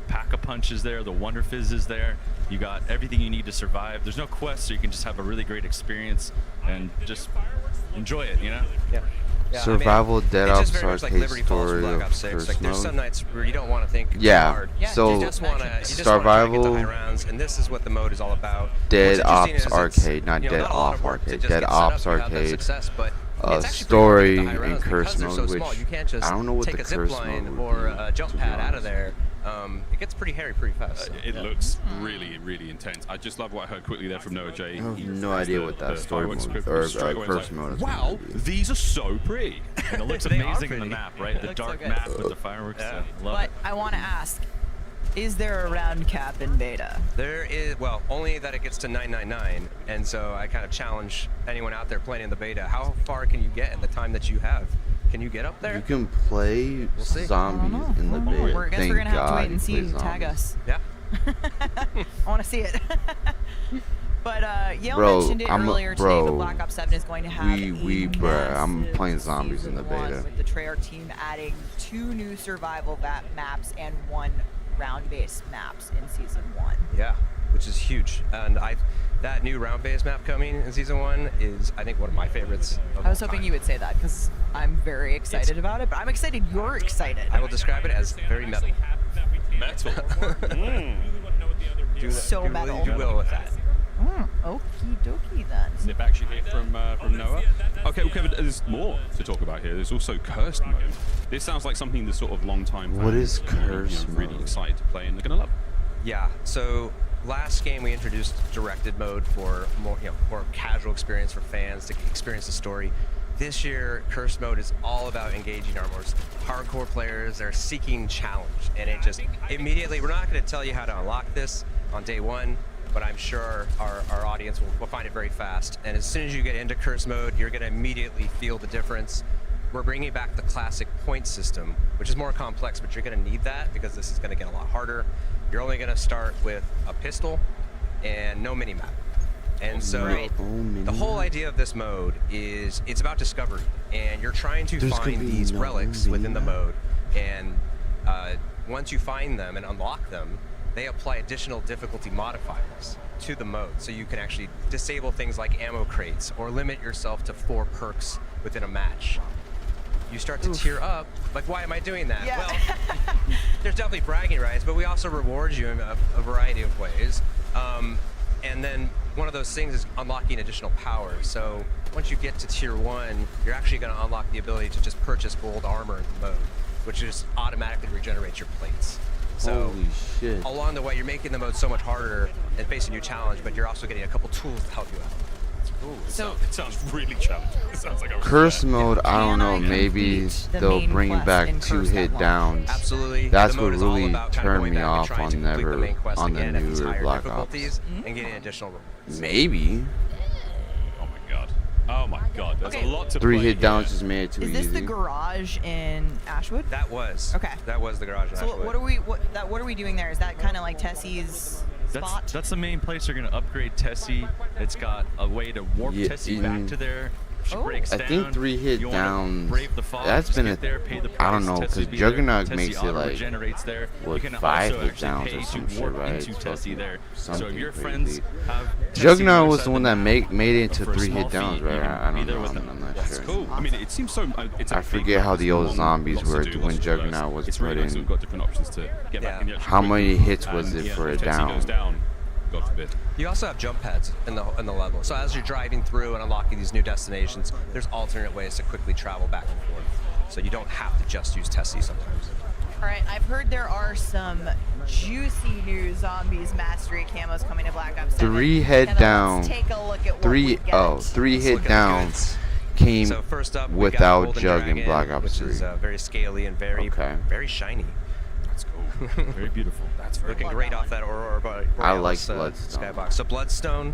pack-a-punch is there, the Wonder Fizz is there. You got everything you need to survive. There's no quest, so you can just have a really great experience and just enjoy it, Yeah. Yeah, Survival Dead it's just Ops very much like Arcade Liberty Falls Story Black of Ops 6. First Like there's Mode. some nights where you don't want to think Yeah, hard. so you just want to get survival the high rounds, and this is what the mode is all about. Dead What's interesting Ops is it's, Arcade, not you know, Dead not a lot Off of work to Arcade, just Dead get set up, Ops you have that Arcade, success, but it's actually story pretty hard to get the high in rounds curse because they're mode, so which small. You can't just I don't know what take the a zip curse line mode or would be, a jump to be pad out of honest. there. It gets pretty hairy pretty fast. So. It looks really, really intense. I just love what I heard quickly there from Noah J. I have no idea what that story fireworks mode equipment or straight away was curse mode is. wow, these are so pretty. And it looks They are amazing in the pretty. map, right? The It looks so dark good. map with the fireworks. Yeah. Love But it. I want to ask, is there a round cap in beta? There is, well, only that it gets to 999, and so I kind of challenge anyone out there playing in the beta. How far can you get in the time that you have? Can you get up there? You can play see. zombies in the beta. I guess Thank we're gonna have God to wait and you see. play Tag zombies. us. Yeah. I want to see it. But Yale Bro, mentioned it earlier today, but Black Ops 7 is going to have bruh, I'm massive playing zombies in the season one, beta. with the Treyarch team adding 2 new survival maps and 1 round-based maps in season 1. Yeah, which is huge. And that new round-based map coming in season 1 is, I think, one of my favorites. Of I was all hoping time. you would say that because I'm very excited about it, but I'm excited you're excited. I will describe it as very metal. Metal. So metal. Do will with that. Okie dokie then. Snip back you hear from Noah. Okay, well, Kevin, there's more to talk about here. There's also cursed mode. This sounds like something the sort of long-time What is fans are cursed really mode? excited to play, and they're gonna love. Yeah. So last game we introduced directed mode for more casual experience for fans to experience the story. This year, Curse Mode is all about engaging our most hardcore players. They're seeking challenge, and it just immediately. We're not going to tell you how to unlock this on day one, but I'm sure our audience will find it very fast. And as soon as you get into Curse Mode, you're going to immediately feel the difference. We're bringing back the classic point system, which is more complex, but you're going to need that because this is going to get a lot harder. You're only going to start with a pistol and no minimap. And so the whole idea of this mode is it's about discovery, and you're trying to find these relics within the mode. And once you find them and unlock them, they apply additional difficulty modifiers to the mode. So you can actually disable things like ammo crates or limit yourself to 4 perks within a match. You start to tier up. Like, why am I doing that? Yeah. Well, there's definitely bragging rights, but we also reward you in a variety of ways. And then one of those things is unlocking additional power. So once you get to tier 1, you're actually going to unlock the ability to just purchase gold armor in the mode, which just automatically regenerates your plates. So Holy shit. along the way, you're making the mode so much harder and facing new challenge, but you're also getting a couple tools to help you out. So It sounds really challenging. It sounds like a Curse mode, I don't know, maybe the they'll main bring quest back in 2 Curse hit that downs. Absolutely. That's The what mode is all really about kind of turned going me back and off trying to on complete the main quest on the again at these newer higher Black Ops. difficulties and getting additional rewards. Maybe. Oh my god. Oh my god. There's a lot to 3 play hit downs here. just made it too is easy. this the garage in Ashwood? That was. Okay. That was the garage in So Ashwood. what are we doing there? Is that kind of like Tessie's spot? That's the main place they're gonna upgrade Tessie. It's got a way to warp Tessie back to there. She breaks I down. think 3 hit You wanna downs. brave the fog, That's just been get there, pay the I don't price, know, Tessie because Juggernaut makes it like regenerates there. what, You can 5 also hit actually downs pay or to some shit, warp right? into It's Tessie there. So something if your crazy. friends have Tessie Juggernaut was inside the one that made it into for a 3 small hit downs, fee, right? you can I be don't there know. with them. I'm not That's sure. cool. I mean, it seems so. It's a I big forget how map, the it's old long, zombies lots to were do, when lots to traverse. Juggernaut was It's really put nice in. we've got different options to get back in the actual How quick many mode. hits was And, it yeah, for a if Tessie down? goes down, God forbid. You also have jump pads in the level. So as you're driving through and unlocking these new destinations, there's alternate ways to quickly travel back and forth. So you don't have to just use Tessie sometimes. All right, I've heard there are some juicy new zombies mastery camos coming to Black Ops 7. 3 head Kevin, down. Let's take a look at what we get. 3 hit downs came So first up, we got without Golden Jug Dragon, in Black Ops which 3. is very scaly and very shiny. That's cool. Very beautiful. That's very looking great off that Aurora I like Borealis, Bloodstone. skybox. So Bloodstone,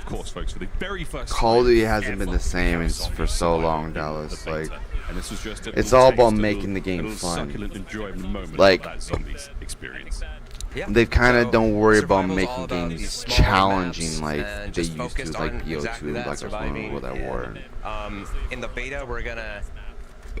of course, folks, for the very first Call of time Duty hasn't been ever, the same we have for so zombies long, surviving Dallas. in the Like, beta. And this was just a it's little all taste, about a little- making the a game little fun. succulent, enjoyable moment Like, of that zombies experience. Yeah. they kind of So don't worry about survival's all making about these games smaller challenging maps like and they just used to, focused like on BO2 exactly and that, Black Ops 1 surviving. or that war. In the beta, we're gonna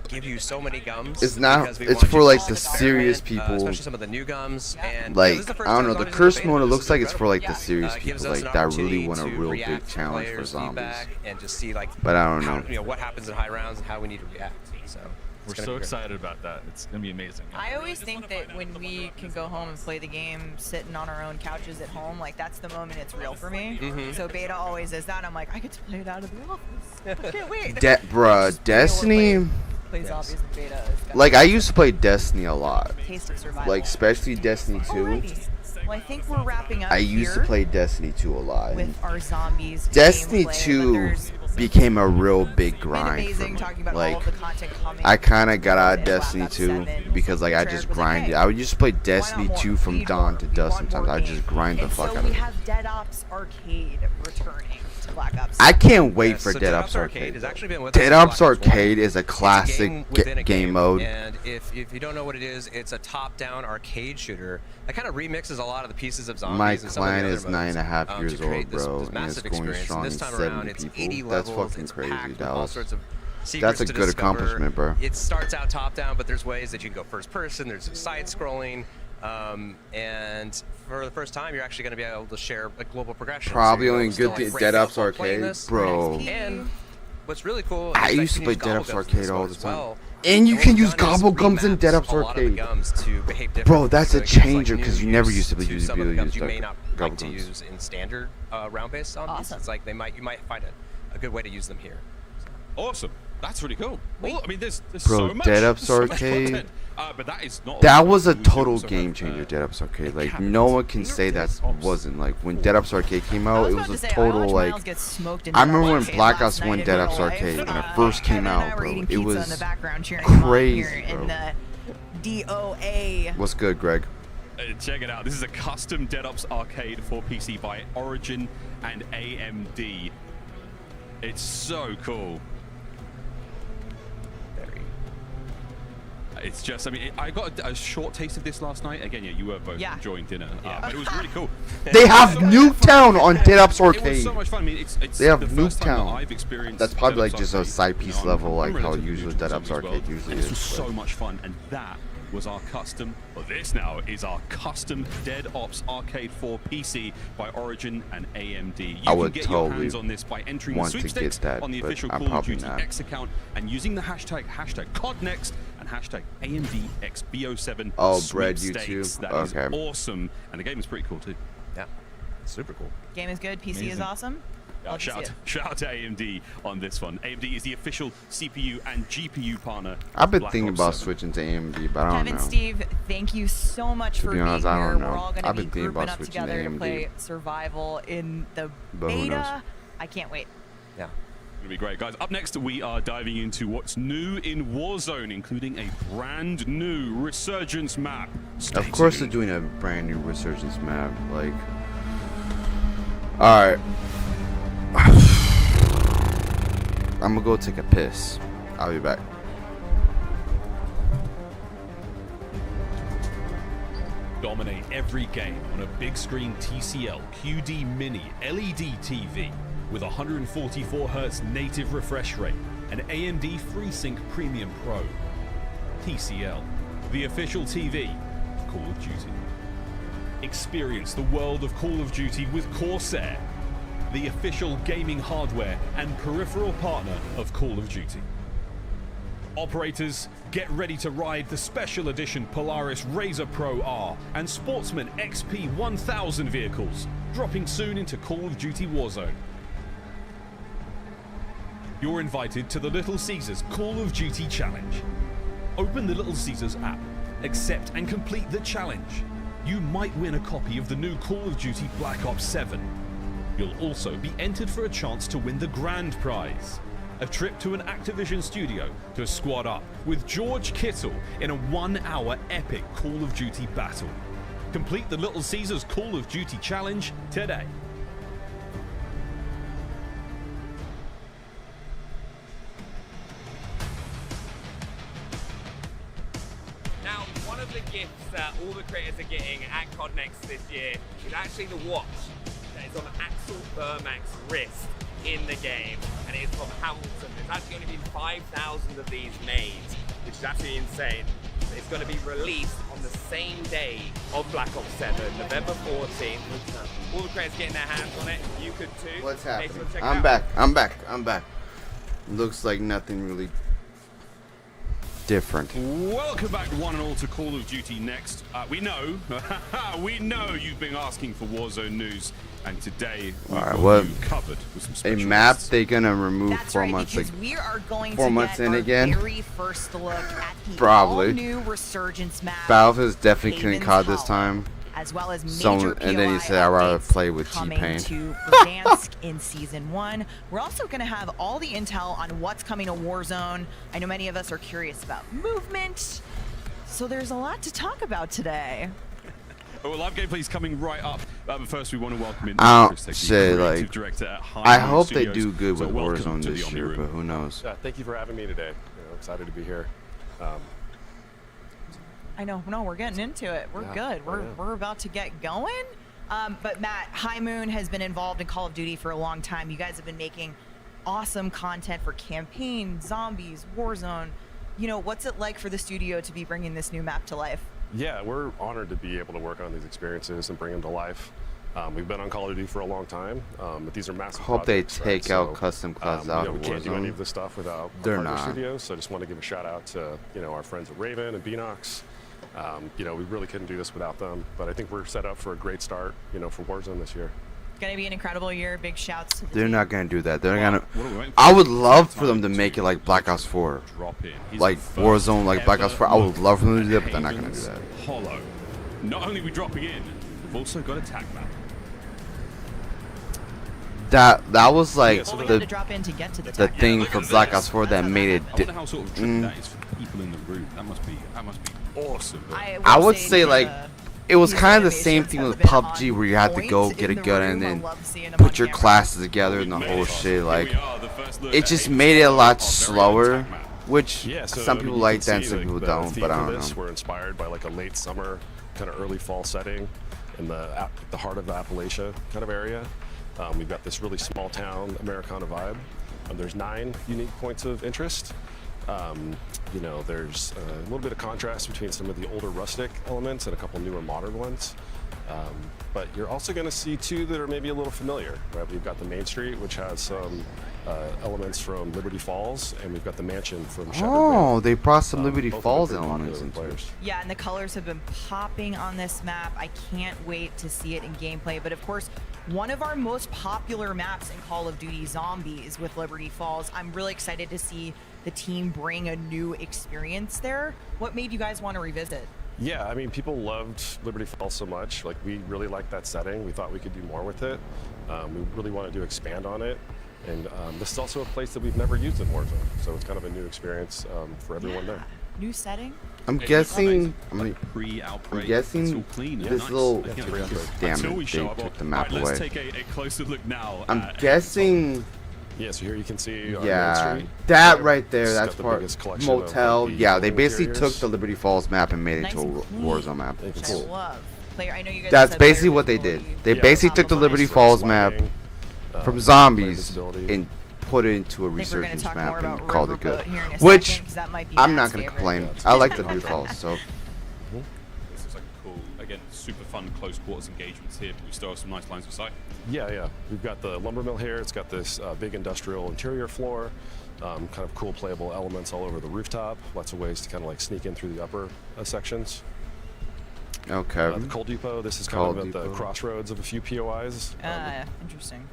give you so many gums. It's not. because we It's want for you to like the experiment, serious people. especially some of the new gums. And Like, this is the first I don't time know, the going into curse beta. mode, it This looks is like it's for like the incredible. serious Gives people, us like an that really opportunity want a to real react big to challenge for players' zombies. feedback and just see like But I don't how, know. you know what happens in high rounds and how we need to react. So We're it's gonna so be great. excited about that. It's gonna be amazing. I always think that when we can go home and play the game sitting on our own couches at home, like that's the moment it's real for me. Mhm. So beta always is that. I'm like, I get to play it out of the office. I can't wait. Bruh, Destiny. Play zombies in beta. is gotta Like be I used to play Destiny a lot. Taste of survival. Like especially Destiny 2. Alrighty. Well, I think we're wrapping up I used to here play Destiny 2 a lot. with our zombies. Destiny gameplay, but 2 there's became a real big been grind for amazing me. talking about all Like of the content coming. I kind of got out of in Destiny Black Ops 2 7. because like I just grinded. I would just play Destiny 2 from dawn to dusk. Sometimes I just grind the And fuck so out we of it. have Dead Ops Arcade returning to Black Ops. I can't wait Yes, for so Dead Ops Arcade. has actually been with us Dead since Ops Black Ops 1. Arcade is a It's classic within a game mode. And if you don't know what it is, it's a top-down arcade shooter that kind of remixes a lot of the pieces of zombies. My and some of the clan other is modes, 9.5 years to create old, this bro, and massive it's going experience. strong And in this time 70 around, it's people. 80 That's levels. fucking It's crazy, packed with all Dallas. sorts of secrets That's a to good discover. accomplishment, bro. It starts out top-down, but there's ways that you can go first-person. There's side-scrolling. And for the first time, you're actually going to be able to share a global progression. Probably So only you're still, good like, Dead breaking Ops up while playing Arcade, this. bro. And what's really cool I is that used to you play can Dead use Ops gobble gums in Arcade this all mode the as time. well. And you what can we've use done is gobble gums in remapped Dead Ops a lot of the Arcade. gums to behave Bro, differently. that's So a it gives, like, changer because new you never use used to be to using some of the gums you like may not gobble like to gums. use in standard round-based zombies. Awesome. It's like you might find a good way to use them here. Awesome. That's really cool. Well, I mean, there's Bro, so much. Dead Ops so much Arcade. content. But that is not. That was a we total also game have, changer, Dead Ops Arcade. Like cabins. no one can say that wasn't. Like when Dead Ops Arcade came out, it was a total like. I remember when Black Ops 1 Dead Ops Arcade when it first came out, bro. It was crazy, bro. DOA. What's good, Greg? Check it out. This is a custom Dead Ops arcade for PC by Origin and AMD. It's so cool. It's just, I mean, I got a short taste of this last night. Again, yeah, you were both enjoying dinner, but it was really cool. They have Nuketown on Dead Ops It was Arcade. so much fun. I mean, it's They have the first time that Nuketown. I've experienced That's probably Dead like Ops just a Arcade. side piece You know, level, like I'm how relatively usually new to Dead Ops zombies as Arcade well, usually and this is. was so but- much fun, and that was our custom. Well, this now is our custom Dead Ops Arcade for PC by Origin and AMD. You I can would get your totally hands on this by entering the want to get sweepstakes that, on the but official I'm Call of probably Duty not. X account and using the hashtag Cod Next and hashtag AMDXBO7 Oh, Brad, you sweepstakes. too? That is Okay. awesome, and the game is pretty cool too. Yeah, super cool. Game is good. PC is Amazing. awesome. Love to see it. Shout out to AMD on this one. AMD is the official CPU and GPU partner. I've been Black thinking Ops about 7. switching to AMD, but I don't Kevin, know. Steve, thank you so much To for be being honest, I here. don't We're know. all going to I've be been thinking grouping about up switching to together to AMD. play survival in the But who knows? beta. I can't wait. Yeah. It's gonna be great, guys. Up next, we are diving into what's new in Warzone, including a brand new Resurgence map. Stay Of course, they're tuned. doing a brand new Resurgence map. Like, all right, I'm gonna go take a piss. I'll be back. Dominate every game on a big screen TCL QD Mini LED TV with 144Hz native refresh rate and AMD FreeSync Premium Pro. TCL, the official TV of Call of Duty. Experience the world of Call of Duty with Corsair, the official gaming hardware and peripheral partner of Call of Duty. Operators, get ready to ride the special edition Polaris Razor Pro R and Sportsman XP 1000 vehicles, dropping soon into Call of Duty Warzone. You're invited to the Little Caesars Call of Duty Challenge. Open the Little Caesars app, accept and complete the challenge. You might win a copy of the new Call of Duty Black Ops 7. You'll also be entered for a chance to win the grand prize. A trip to an Activision studio to squad up with George Kittle in a 1-hour epic Call of Duty battle. Complete the Little Caesars Call of Duty Challenge today. Now, one of the gifts that all the creators are getting at COD Next this year is actually the watch that is on Axel Burmak's wrist. in the game, and it's from Hamilton. There's actually only been 5,000 of these made, which is actually insane. It's going to be released on the same day of Black Ops 7, November 14th. All the creators getting their hands on it. You could too. What's Hey, happening? so check it I'm out. back. I'm back. I'm back. Looks like nothing really different. Welcome back, one and all, to Call of Duty Next. We know you've been asking for Warzone news, and today we've Alright, got what? you covered with some A special map guests. they gonna remove That's 4 right, months because like we are going 4 to months get in our again? very first look at the Probably. all-new Resurgence map. Valve is definitely killing Haven's COD this Hollow, time. as well as major Someone, and then he POI said I'd rather updates play with coming T-Pain. to Verdansk in Season 1. We're also going to have all the intel on what's coming to Warzone. I know many of us are curious about movement, so there's a lot to talk about today. Well, live gameplay is coming right up. But first, we want to welcome in I Chris don't Tech, the say creative like. director at High I Moon hope they Studios. do good So with welcome Warzone to this the year, Omni but Room. who knows? Yeah, thank you for having me today. Excited to be here. I know, no, we're getting into it. We're good. We're about to get going. But Matt, High Moon has been involved in Call of Duty for a long time. You guys have been making awesome content for campaign, zombies, Warzone. You know, what's it like for the studio to be bringing this new map to life? Yeah, we're honored to be able to work on these experiences and bring them to life. We've been on Call of Duty for a long time, but these are massive Hope they projects, take right? out So, custom class out of we can't do Warzone. any of this stuff without They're partner not. studios, so I just want to give a shout out to our friends at Raven and Beanox. We really couldn't do this without them, but I think we're set up for a great start, for Warzone this year. It's going to be an incredible year. Big shouts to the They're team. not gonna do that. They're What are we gonna. waiting for? I would love for them to make it like Black Ops 4, Drop in. He's like the first Warzone, like Black Ops 4. I would ever love for them to do that, look but they're not at gonna do that. Haven's Hollow. Not only are we dropping in, we've also got a tag map. That was like Well, we had to the drop in to get to the tech. thing for Black Ops 4 that made it. I wonder how sort of tricky that is for the people in the room. That must be awesome. I would say like it was these kind of the animations same thing have with been PUBG on where you had to go point get a in the gun room. and I then love seeing them put on your camera. classes together and the whole shit. Like it just made it a lot slower, which Yeah, so, some I mean, people you like can that and see, some like, people the don't. theme But I for don't this, know. We're inspired by like a late summer, kind of early fall setting in the heart of the Appalachia kind of area. We've got this really small town Americana vibe. There's 9 unique points of interest. There's a little bit of contrast between some of the older rustic elements and a couple newer modern ones. But you're also going to see 2 that are maybe a little familiar. Right? We've got the Main Street, which has some elements from Liberty Falls, and we've got the mansion from Shattered Oh, Bay. they brought some Liberty Both of them Falls pretty popular elements with into it. players. Yeah, and the colors have been popping on this map. I can't wait to see it in gameplay. But of course, one of our most popular maps in Call of Duty, Zombies, with Liberty Falls. I'm really excited to see the team bring a new experience there. What made you guys want to revisit? Yeah, I mean, people loved Liberty Falls so much. Like, we really liked that setting. We thought we could do more with it. We really wanted to expand on it. And this is also a place that we've never used in Warzone. So it's kind of a new experience for everyone there. New setting? I'm guessing. Pre-outbreak. I'm guessing it's all clean. this nice. little. Yeah, Damn Until we it! show They up. took the All map right, away. let's take a closer look now. I'm at guessing. Yeah, so here you can see our Main Yeah, Street. that right there. It's That's got the part biggest collection of, motel. like, Yeah, they building basically took interiors. the Liberty Falls map and made it Nice into a and clean. Warzone map. Which I love. Player, I know you guys That's said basically player what they did. visibility. They Yeah, basically took the top Liberty lines, Falls map sliding, from player zombies visibility. and put it into a I think we're going resurgence to talk map more about and called it good. Riverboat here in a Which second, 'cause that might be I'm Matt's not going to favorite. complain. I like the Liberty Falls. So This is like cool, again, super fun close quarters engagements here, but we still have some nice lines of sight. Yeah. We've got the lumber mill here. It's got this big industrial interior floor. Kind of cool playable elements all over the rooftop. Lots of ways to kind of like sneak in through the upper sections. okay. The coal depot. This is Coal kind of at the depot. crossroads of a few POIs. Interesting.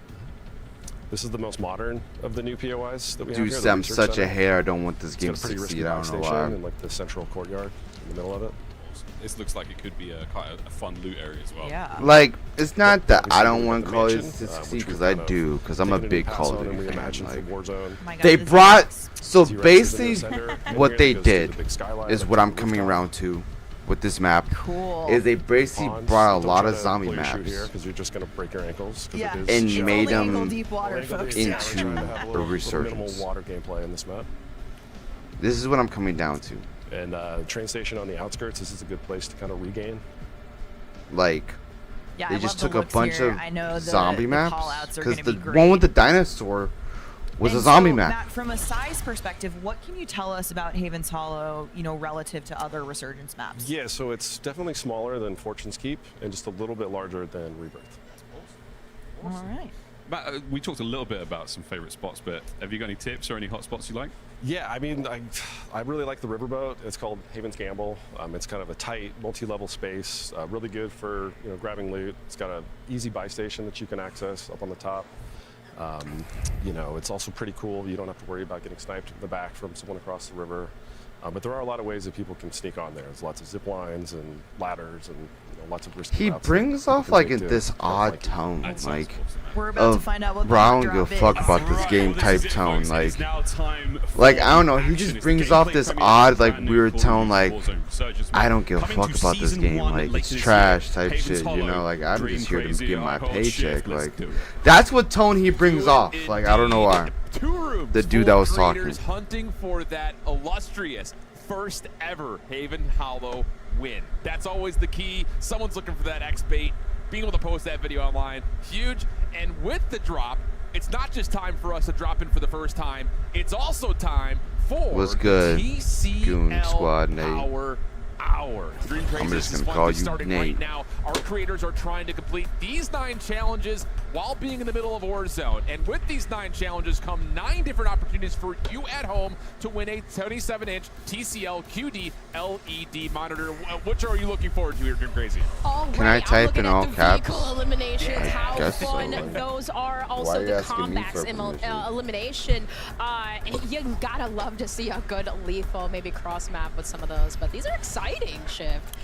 This is the most modern of the new POIs that we have Dude, here. the I'm research such a center. hater. I don't want this It's game got a to pretty risky succeed. I buy don't know station why. and like the central courtyard in the middle of it. This looks like it could be quite a fun loot area as well. Yeah. Like, it's not that I don't We've got want the Call of mansion, Duty to which succeed, we've because I kind of do, because I'm a taken a big new Call pass of on and Duty fan. reimagined Like, for Warzone. Oh my God, they this is brought nuts. so T-Rex is in the basically center, and what here they it goes to the did big skyline is up what to I'm the coming rooftop. around to with this map. Cool. Is they basically Ponds. brought a Don't lot try of to zombie pull your shoe maps here because you're just going to break your ankles. 'cause Yeah. it is and shallow. made Full angle them deep water, Full angle folks. deep Yeah. water. Trying to have a little minimal resurgence. water gameplay in this map. This is what I'm coming down to. And train station on the outskirts. This is a good place to kind of regain. Like, Yeah, They I just love took the a looks bunch here. of I know the zombie maps call-outs are because gonna the be one great. with the dinosaur was And a zombie so, map. Matt, from a size perspective, what can you tell us about Haven's Hollow, you know, relative to other Resurgence maps? Yeah, so it's definitely smaller than Fortune's Keep and just a little bit larger than Rebirth. All right. Matt, we talked a little bit about some favorite spots, but have you got any tips or any hot spots you like? Yeah, I mean, I really like the riverboat. It's called Haven's Gamble. It's kind of a tight, multi-level space, really good for grabbing loot. It's got an easy buy station that you can access up on the top. It's also pretty cool. You don't have to worry about getting sniped in the back from someone across the river. But there are a lot of ways that people can sneak on there. There's lots of zip lines and ladders and lots of risky He routes brings that you off can like take in to this kind of odd tone, like We're about to find out what the bro, I hot don't give a drop fuck is. about this game type tone, like I don't know. He just It's brings gameplay off this premiere odd, for like brand new weird Call of tone, Duty like Warzone Resurgence I don't give a coming fuck to about this season game, 1 like later it's this trash year. type Haven's shit, you know, Hollow, like I'm Dream just here to Crazy, get my Hold paycheck, Shift, let's like do it. that's what tone he brings off, like I don't know why. The dude that was talking. Creators hunting for that illustrious first ever Haven Hollow win. That's always the key. Someone's looking for that X bait. Being able to post that video online, huge. And with the drop, it's not just time for us to drop in for the first time. It's also time for What's good, TCL Goon Squad Nate? Power Hour. Dream I'm Crazy just is gonna call you starting Nate. right now. Our creators are trying to complete these 9 challenges while being in the middle of Warzone. And with these 9 challenges come 9 different opportunities for you at home to win a 77-inch TCL QD LED monitor. Which are you looking forward to here, Dream Crazy? Can I type in all caps? Vehicle eliminations, I how guess so, fun like, those are. why Also are you the asking me for combats permission? elimination. You gotta love to see a good lethal, maybe cross map with some of those. But these are exciting, Shift.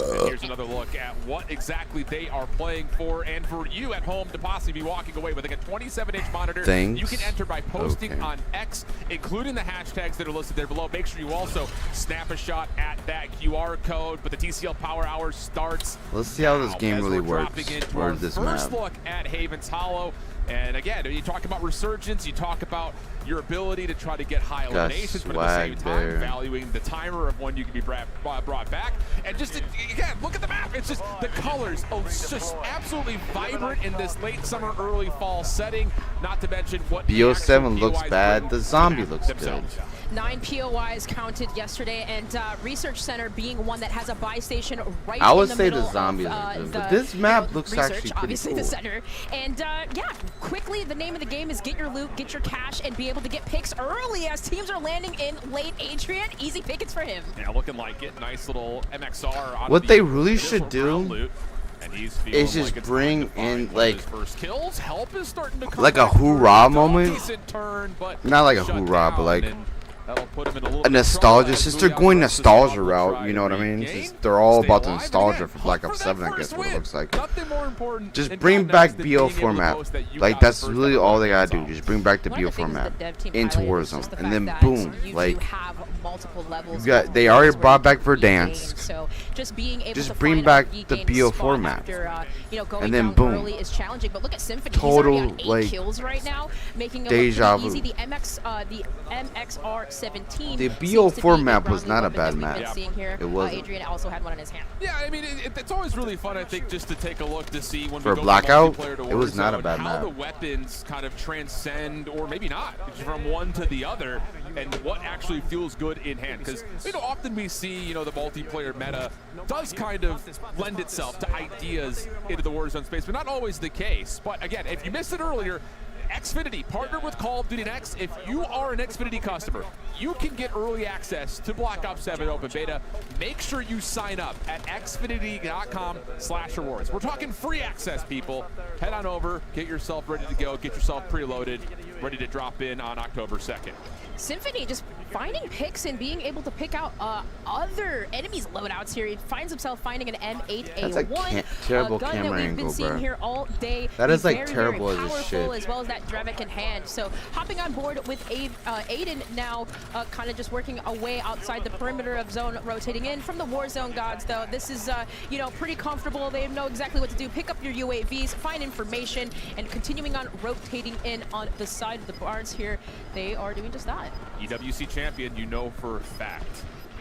And here's another look at what exactly they are playing for, and for you at home to possibly be walking away with like a 27-inch monitor. Thanks. You can enter by posting Okay. on X, including the hashtags that are listed there below. Make sure you also snap a shot at that QR code. But the TCL Power Hour starts. Let's see how this now game as really we're works. dropping into Or our this first map. look at Haven's Hollow. And again, you talk about resurgence, you talk about your ability to try to get high Got eliminations, but at the same swag time, there. valuing the timer of when you can be brought back. And just, again, look at the map. It's just the colors, it's just absolutely vibrant in this late summer, early fall setting. Not to mention what the BO7 actual looks POIs bad. bring The to zombie map looks good. themselves. 9 POIs counted yesterday, and Research Center being one that has a buy station right I would in the say middle the zombie of, looks good, the, but this map you know, looks Research, actually pretty obviously cool. the center. And yeah, quickly, the name of the game is get your loot, get your cash, and be able to get picks early as teams are landing in late. Adrian, easy pickets for him. Yeah, looking like it. Nice little MXR on What the they really initial should do ground loot. And he's feeling is just like it's bring time to find in one of like his first kills. Help is starting to come like a back through. hoorah It's a moment. decent turn, but Not like a shut hoorah, but down, like and that'll put him in a little a bit of nostalgia. trouble as Since they're Booyah going versus nostalgia Bob will route, try you know to what I mean? regain, Since they're all stay about the alive, and nostalgia again, for Black hope Ops for that 7, I guess first what it win. looks like. Nothing more important Just in bring COD back Next than being able BO to format. boast that you Like got the that's first really ever all they win gotta do. yourself. Just bring back the One of BO the things that format the dev team into highlighted is just Warzone, the and fact then that boom, you like do have multiple levels. you got. of They already where brought you back can regain. Verdansk. So just being able Just to bring find back a the regained BO spot format. after, going And then down boom. early is challenging. But look at Symphony. Total, He's already at 8 like, kills right now, making it deja look pretty vu. easy. The MXR-17. The seems BO to be format a was not a ground bad weapon that map. we've been seeing here. It wasn't. Adrian also had one in his hand. Yeah, I mean, it's always really fun, I think, just to take a look to see when For we go Blackout, from multiplayer to it was not a Warzone, bad how map. the weapons kind of transcend, or maybe not, from one to the other, and what actually feels good in hand. Because, often we see, the multiplayer meta does kind of lend itself to ideas into the Warzone space, but not always the case. But again, if you missed it earlier, Xfinity partnered with Call of Duty Next. If you are an Xfinity customer, you can get early access to Black Ops 7 Open Beta. Make sure you sign up at xfinity.com/rewards. We're talking free access, people. Head on over, get yourself ready to go, get yourself preloaded, ready to drop in on October 2nd. Symphony just finding picks and being able to pick out other enemies' loadouts here. He finds himself finding an M8A1, That's like terrible a gun that camera we've been angle, seeing bro. here all day. That He's is, like, very, terrible very as a powerful, shit. as well as that Drevik in hand. So hopping on board with Aiden now, kind of just working away outside the perimeter of zone, rotating in from the Warzone gods. Though this is pretty comfortable. They know exactly what to do. Pick up your UAVs, find information, and continuing on rotating in on the side of the barns here. They are doing just that. EWC champion, you know for a fact.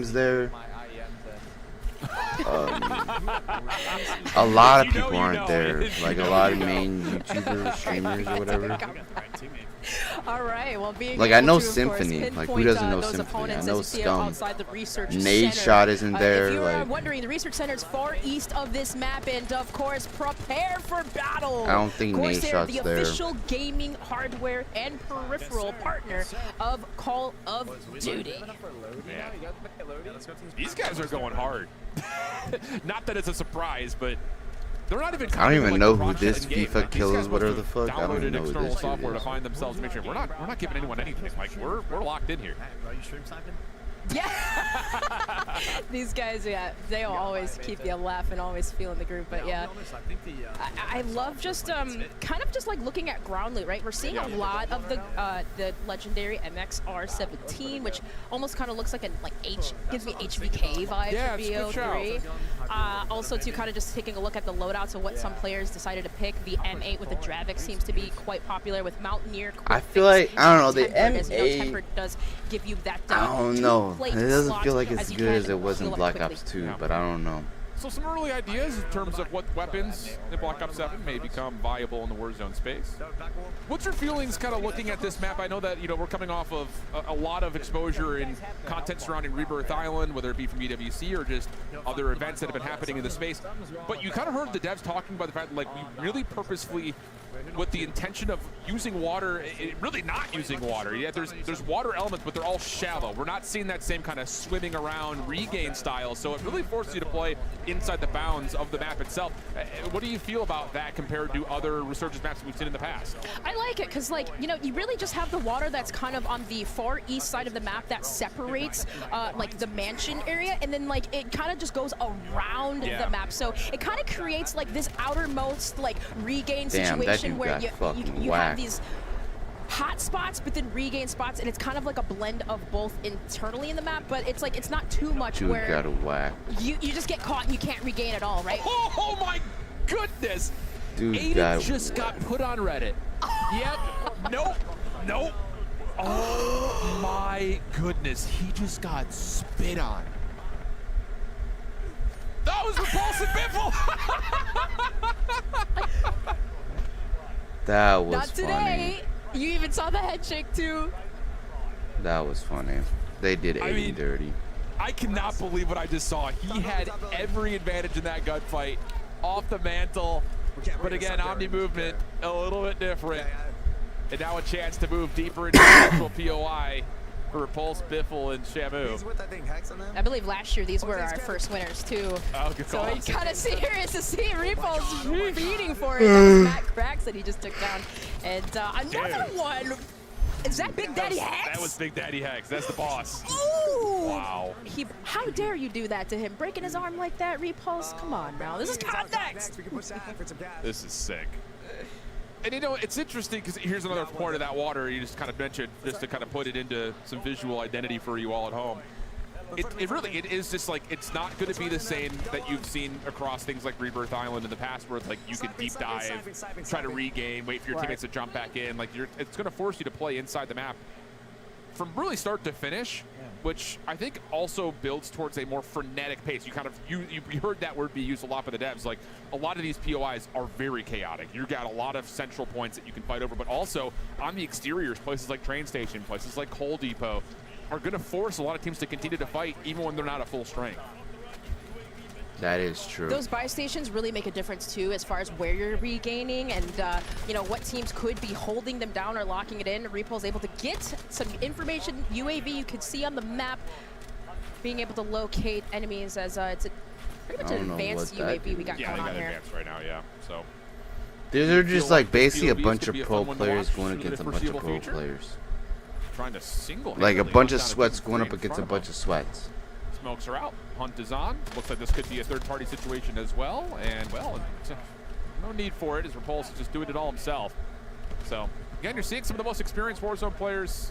IEMs there. My IEMs A lot of people aren't there. Like a lot of main YouTubers, streamers, or whatever. All right, well, being Like, I know able to, of course, Symphony. Like, who pinpoint, doesn't know those Symphony? I opponents know as you see Scum. outside the research Nade center. Shot isn't there. If you're Like, wondering, the research center is far east of this map, and of course, prepare for battle. I don't think Nade Corsair, Shot's the there. official gaming hardware and peripheral partner of Call of Duty. Man. These guys are going hard. Not that it's a surprise, but they're not even. I don't even know who like this in-game. FIFA Like, these kill guys is, whatever must the have fuck. I don't even downloaded know who external this dude software to is. find themselves. Make sure we're not giving anyone anything. Like we're locked in here. Are you stream sniping? Yeah. These guys, yeah, they'll always keep you laughing, always feeling the group. But yeah, I love just kind of just like looking at ground loot, right? We're seeing a lot of the legendary MXR17, which almost kind of looks like gives me HVK vibes Yeah, for it's a good BO3. Also, to kind of just taking a look at the loadouts of what some players decided to pick, the M8 with the Dravik seems to be quite popular with Mountaineer. I feel like, I don't know, the Tempered, as you know, M8, Tempered does give you that I don't know. It doesn't slot feel like as as you good can as it was in heal up Black quickly. Ops 2, but I don't know. So some early ideas in terms of what weapons in Black Ops 7 may become viable in the Warzone space. What's your feelings kind of looking at this map? I know that, we're coming off of a lot of exposure in content surrounding Rebirth Island, whether it be from EWC or just other events that have been happening in the space. But you kind of heard the devs talking about the fact that, like, we really purposefully, with the intention of using water, really not using water. Yeah, there's water elements, but they're all shallow. We're not seeing that same kind of swimming around regain style, so it really forces you to play inside the bounds of the map itself. What do you feel about that compared to other Resurgence maps we've seen in the past? I like it because, like, you really just have the water that's kind of on the far east side of the map that separates, like, the mansion area, and then, like, it kind of just goes around the map. So it kind of creates, like, this outermost, like, regain situation where you have these hot spots, but then regain spots, and it's kind of like a blend of both internally in the map, but it's like it's not too much Dude where got a whack. you just get caught and you can't regain at all, right? Oh my goodness! Dude Aiden just got put on Reddit. Yep. Nope. Oh my goodness! He just got spit on. That was repulsive Biffle. That was Not today. funny. You even saw the head shake too. That was funny. They did Aiden dirty. I cannot believe what I just saw. He had every advantage in that gunfight. Off the mantle. But again, Omni movement, a little bit different. And now a chance to move deeper into the actual POI for Repulse, Biffle, and Shamu. I believe last year these were our first winners too. Oh, good so call. it's kind of serious to see Repulse feeding for it. That was Matt Cracks that he just took down. And another one. Is that Big Daddy Hex? That was Big Daddy Hex. That's the boss. Ooh! Wow. How dare you do that to him? Breaking his arm like that, Repulse? Come on now. This is COD Next. This is sick. And it's interesting because here's another part of that water you just kind of mentioned, just to kind of put it into some visual identity for you all at home. It is just like, it's not going to be the same that you've seen across things like Rebirth Island in the past, where it's like you can deep dive, try to regain, wait for your teammates to jump back in. Like it's going to force you to play inside the map from really start to finish, which I think also builds towards a more frenetic pace. You heard that word be used a lot by the devs. Like, a lot of these POIs are very chaotic. You've got a lot of central points that you can fight over, but also on the exteriors, places like train station, places like coal depot, are going to force a lot of teams to continue to fight even when they're not at full strength. That is true. Those buy stations really make a difference too, as far as where you're regaining and what teams could be holding them down or locking it in. Repulse able to get some information. UAV you can see on the map, being able to locate enemies as it's pretty much an advanced UAV we got going on here. Advanced right now, yeah. So these are just like basically a POVs bunch could of be a pro fun one to players watch going in the against a bunch of foreseeable pro future. players. Trying to single Like a bunch of sweats going up against a bunch of sweats. Smokes are out. Hunt is on. Looks like this could be a third-party situation as well. And, well, no need for it, as Repulse is just doing it all himself. So, again, you're seeing some of the most experienced Warzone players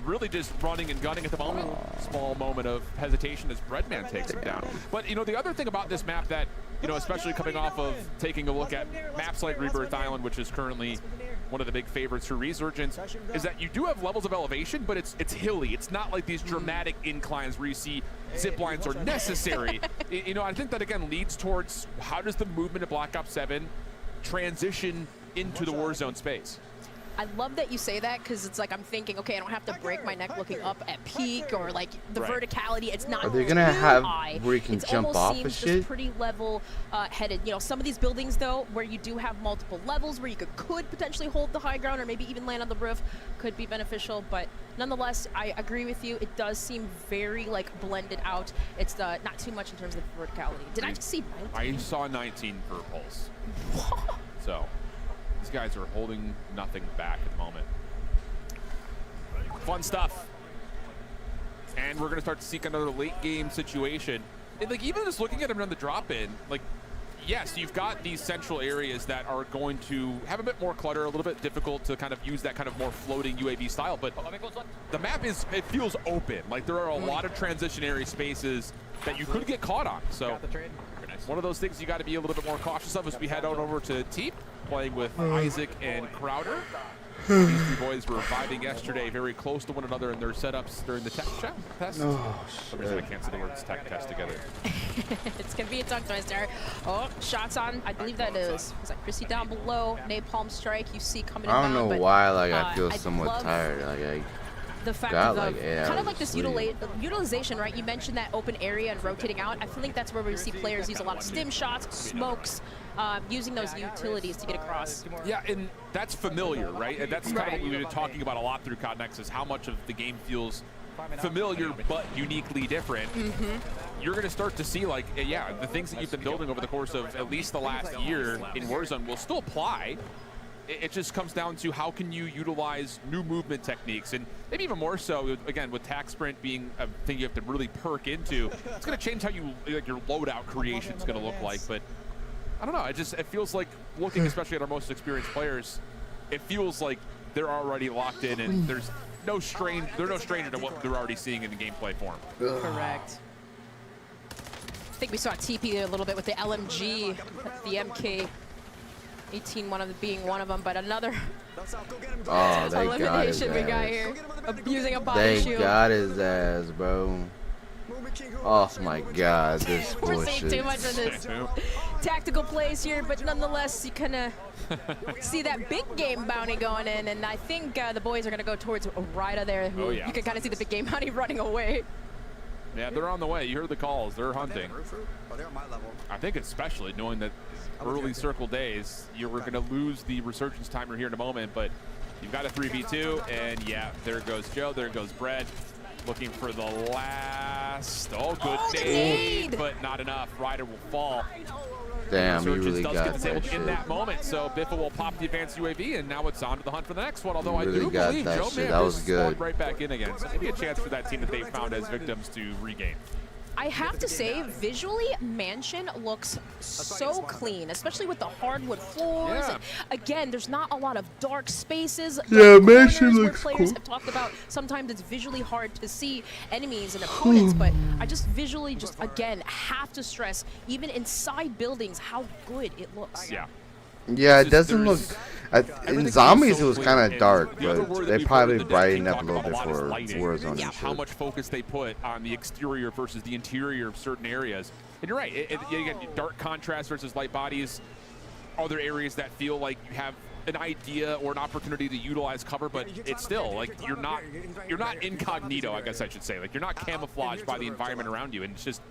really just running and gunning at the moment. Small moment of hesitation as Breadman takes him down. But, the other thing about this map that, especially coming off of taking a look at maps like Rebirth Island, which is currently one of the big favorites for Resurgence, is that you do have levels of elevation, but it's hilly. It's not like these dramatic inclines where you see zip lines are necessary. You know, I think that again leads towards how does the movement of Black Ops 7 transition into the Warzone space? I love that you say that because it's like I'm thinking, okay, I don't have to break my neck looking up at peak or like the verticality. It's not. Are they gonna have high. where you can It's jump almost off seems of just shit? pretty level headed. You know, some of these buildings though, where you do have multiple levels, where you could potentially hold the high ground or maybe even land on the roof, could be beneficial. But nonetheless, I agree with you. It does seem very like blended out. It's not too much in terms of verticality. Did I just see 19? I saw 19 per pulse. So these guys are holding nothing back at the moment. Fun stuff. And we're going to start to seek another late game situation. And like even just looking at him on the drop in, like yes, you've got these central areas that are going to have a bit more clutter, a little bit difficult to kind of use that kind of more floating UAV style, but the map it feels open. Like there are a lot of transitionary spaces that you could get caught on. So one of those things you got to be a little bit more cautious of as we head on over to Teep, playing with Isaac and Crowder. These three boys were vibing yesterday very close to one another in their setups during the tech test. Oh, For some reason I can't say the words tech test together. It's gonna be a tongue twister. Oh, shots on. I believe that is that Chrissy down below. Napalm strike. You see coming. I don't know but, why, like I feel I somewhat love tired. Like I the fact got of like 8 kind of hours like this sleep. utilization, right? You mentioned that open area and rotating out. I feel like that's where we see players use a lot of stim shots, smokes, using those utilities to get across. Yeah, and that's familiar, right? And that's kind of what we've been talking about a lot through COD Next, is how much of the game feels familiar but uniquely different. You're going to start to see, like, yeah, the things that you've been building over the course of at least the last year in Warzone will still apply. It just comes down to how can you utilize new movement techniques, and maybe even more so, again, with tac sprint being a thing you have to really perk into. It's going to change how you like your loadout creation is going to look like. But I don't know. It feels like looking, especially at our most experienced players, it feels like they're already locked in, and there's no stranger to what they're already seeing in the gameplay form. Correct. I think we saw TP a little bit with the LMG, the MK. 18 being one of them, but another elimination we got here. Abusing a body shield. They got his ass, bro. Oh my god, this We're seeing bullshit. too much of this tactical plays here, but nonetheless, you kind of see that big game bounty going in, and I think the boys are going to go towards Ryda there, who you can kind of see the big game bounty running away. Yeah, they're on the way. You heard the calls. They're hunting. I think especially knowing that early circle days, you're going to lose the resurgence timer here in a moment, but you've got a 3v2, and yeah, there goes Joe, there goes Brett, looking for the last, good nade, but not enough. Ryder will fall. Damn, you Resurgence really does got get disabled that in shit. that moment, so Biffa will pop the advanced UAV, and now it's on to the hunt for the next one, although I Really do got believe that Joe shit. may That have was just good. spawned right back in again, so maybe a chance for that team that they found as victims to regain. I have to say, visually, Mansion looks so clean, especially with the hardwood floors. Yeah. And again, there's not a lot of dark spaces. Yeah, dark Mansion corners where looks players cool. have talked about sometimes it's visually hard to see enemies and opponents, but I just visually again, have to stress, even inside buildings, how good it looks. Yeah. Yeah, it doesn't look. In zombies, so it was clear, kind and of dark, the other but word that they we've probably heard in the brightened team up a talk little about bit a lot is for lighting. Warzone Yeah, and how shit. much focus they put on the exterior versus the interior of certain areas. And you're right, you get dark contrast versus light bodies. Other areas that feel like you have an idea or an opportunity to utilize cover, but it's still like you're not incognito, I guess I should say. Like you're not camouflaged by the environment around you, and it's just,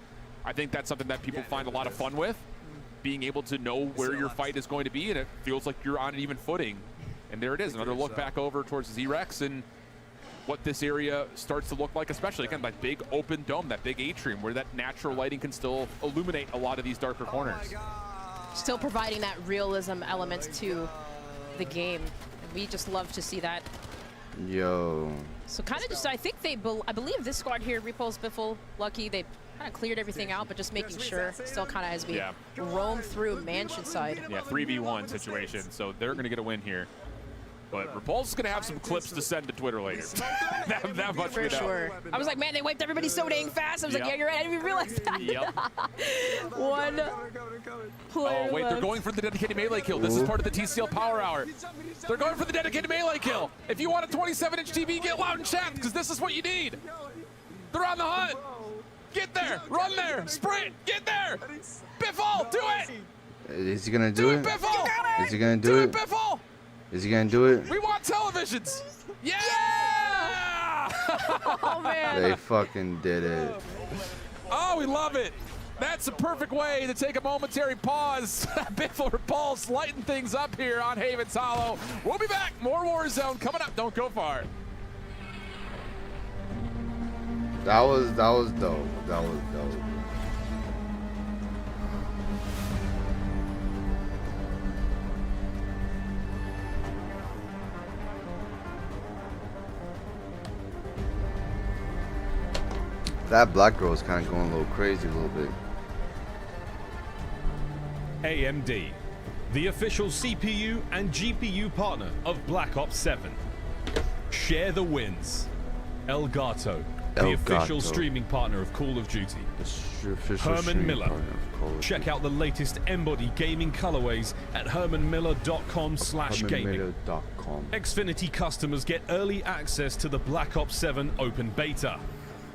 I think that's something that people find a lot of fun with, being able to know where your fight is going to be, and it feels like you're on an even footing. And there it is, another look back over towards the Z-Rex and what this area starts to look like, especially again that big open dome, that big atrium where that natural lighting can still illuminate a lot of these darker corners. Still providing that realism element to the game. And we just love to see that. Yo. So kind of just, I think I believe this squad here, Repulse, Biffle, Lucky, they kind of cleared everything out, but just making sure, still kind of as we roam through Mansion side. Yeah, 3v1 situation, so they're going to get a win here. But Repulse is going to have some clips to send to Twitter later. that much For we know. sure. I was like, man, they wiped everybody so dang fast. I was like, yeah, you're right. I didn't even realize that. One player Oh, wait, they're left. going for the dedicated melee kill. This is part of the TCL Power Hour. They're going for the dedicated melee kill. If you want a 27-inch TV, get loud in chat, because this is what you need. They're on the hunt. Get there. Run there. Sprint. Get there. Biffle, do it. Is he gonna do it? Biffle. Is he gonna do it? Biffle. Is he gonna do it? We want televisions. Yeah. Oh, man. They fucking did it. Oh, we love it. That's a perfect way to take a momentary pause. Biffle Repulse lighten things up here on Haven's Hollow. We'll be back. More Warzone coming up. Don't go far. That was dope. That was dope. That black girl is kind of going a little crazy a little bit. AMD, the official CPU and GPU partner of Black Ops 7. Share the wins. Elgato, the official streaming partner of Call of Duty. Herman Miller. Check out the latest Embody gaming colorways at hermanmiller.com/gaming. Xfinity customers get early access to the Black Ops 7 open beta.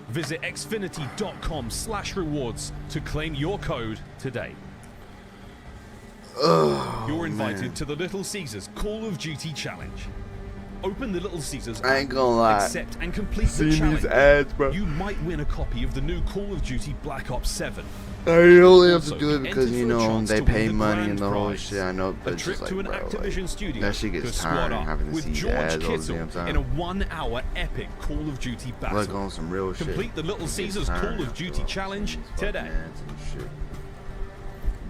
Visit xfinity.com/rewards to claim your code today. You're invited to the Little Caesars Call of Duty Challenge. Open the Little Caesars I ain't gonna lie. accept and complete the Seeing challenge. these ads, bro. You might win a copy of the new Call of Duty Black Ops 7. I only have to Also, do it because, enter you for a know, chance they to pay win the money grand and the whole prize. shit, I know, but A it's trip just to like, an bro, Activision like, studio that shit to gets squad tiring up having to with see George ads all the Kittle damn time. in a 1-hour epic Call of Duty battle. Like on some real shit. Complete the Little Caesars Call of Duty Challenge today.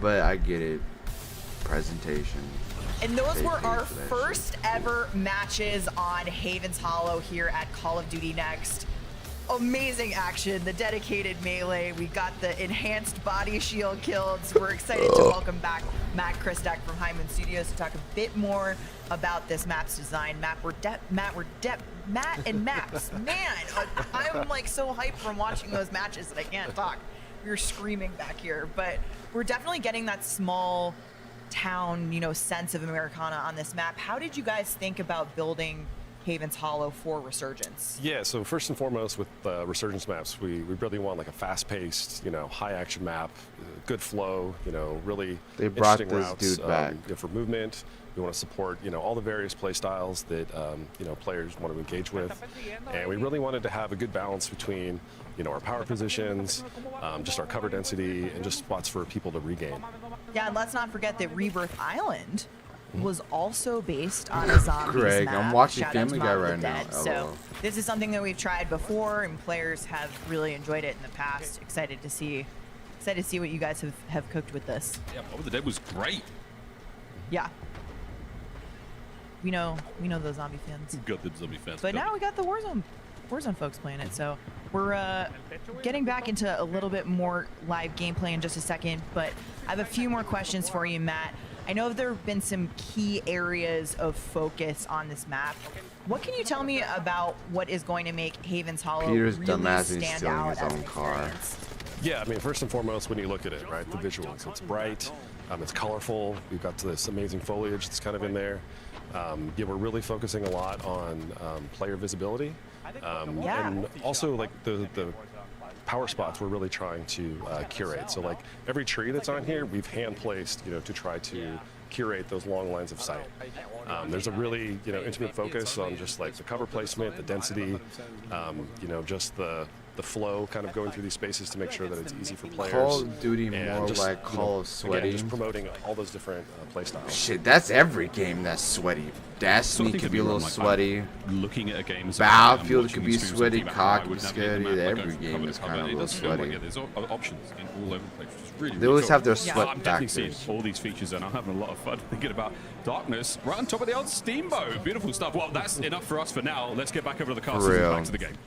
But I get it. Presentation. And those They were paid our for that first ever matches on Haven's Hollow here at Call of Duty Next. Amazing action, the dedicated melee. We got the enhanced body shield kills. We're excited to welcome back Matt Christak from Hyman Studios to talk a bit more about this map's design. Matt and maps. Man, I'm like so hyped from watching those matches that I can't talk. We were screaming back here, but we're definitely getting that small town, you know, sense of Americana on this map. How did you guys think about building Haven's Hollow for Resurgence? Yeah, so first and foremost with Resurgence maps, we really want like a fast-paced, you know, high-action map, good flow, you know, really They brought interesting this routes, dude back. you know, for movement. We want to support, you know, all the various play styles that, you know, players want to engage with. And we really wanted to have a good balance between, you know, our power positions, just our cover density, and just spots for people to regain. Yeah, and let's not forget that Rebirth Island was also based on a zombies Greg, map. I'm watching Shout out to Family Guy Mob of the right now. Dead. So this is something that we've tried before, and players have really enjoyed it in the past. Excited to see what you guys have cooked with this. Yeah, Mob of the Dead was great. Yeah. We know those zombie fans. Got the zombie fans. But now we got the Warzone folks playing it, so we're getting back into a little bit more live gameplay in just a second, but I have a few more questions for you, Matt. I know there have been some key areas of focus on this map. What can you tell me about what is going to make Haven's Hollow Peter's really dumbass is stand stealing out his as own an car. experience? Yeah, I mean, first and foremost, when you look at it, right, the visuals, it's bright, it's colorful, we've got this amazing foliage that's kind of in there. Yeah, we're really focusing a lot on player visibility. And also, like, the power spots we're really trying to curate. So, like, every tree that's on here, we've hand-placed, you know, to try to curate those long lines of sight. There's a really, you know, intimate focus on just, like, the cover placement, the density, you know, just the flow kind of going through these spaces to make sure that it's easy for players. Call of Duty And more just, like you know, Call of Sweaty. Again, just promoting all those different play styles. Shit, that's every game that's sweaty. Destiny could be a little sweaty. Looking at a game, Battlefield could be sweaty. COD could be scary. Every game is kind of a little sweaty. There's options in all over the place, which is really, They always cool. have their sweat I'm definitely factors. seeing all these features, and I'm having a lot of fun thinking about Darkness right on top of the old Steamboat. Beautiful stuff. Well, that's enough for us for now. Let's get back over to the castles and back to the game.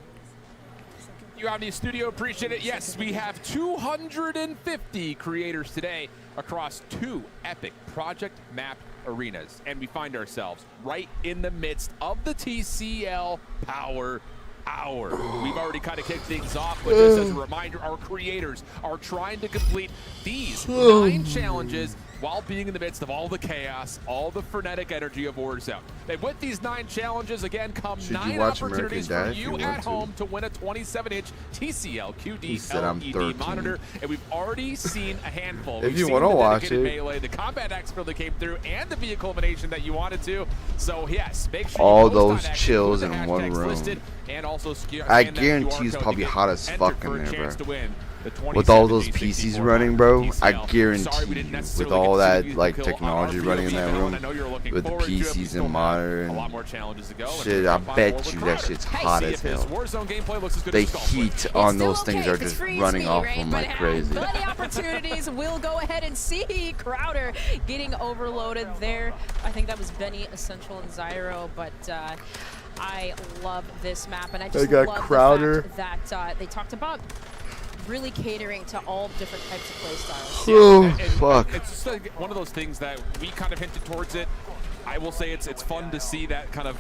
You out in the studio, appreciate it. Yes, we have 250 creators today across 2 epic project map arenas, and we find ourselves right in the midst of the TCL Power Hour. We've already kind of kicked things off, but just as a reminder, our creators are trying to complete these 9 challenges while being in the midst of all the chaos, all the frenetic energy of Warzone. And with these 9 challenges, again, come 9 opportunities for you at home to win a 27-inch TCL QD LED monitor. And we've already seen a handful. If We've you seen want to the watch dedicated it, melee, the combat expert that came through, and the vehicle elimination that you wanted to. So yes, make sure all you post on those X, chills include the in one hashtags room. listed, and also I scan that guarantee QR it's code probably to hot as enter fuck for in a there, chance bro. to win the With all those 27 PCs G64 running, bro, TCL. I Sorry, we guarantee didn't you, necessarily with all get to that see like the kill on technology our running in POV that round. room, I know you're looking with the forward to it. We PCs still and have monitor a lot and more challenges to go. shit, I bet you that shit's hot as hell. The heat on those things are just running off them like crazy. Plenty opportunities. We'll go ahead and see Crowder getting overloaded there. I think that was Benny, Essential, and Zyro, but I love this map, and I just got love Crowder. the fact that they talked about really catering to all different types of play styles. Oh, fuck. It's just like one of those things that we kind of hinted towards it. I will say it's fun to see that kind of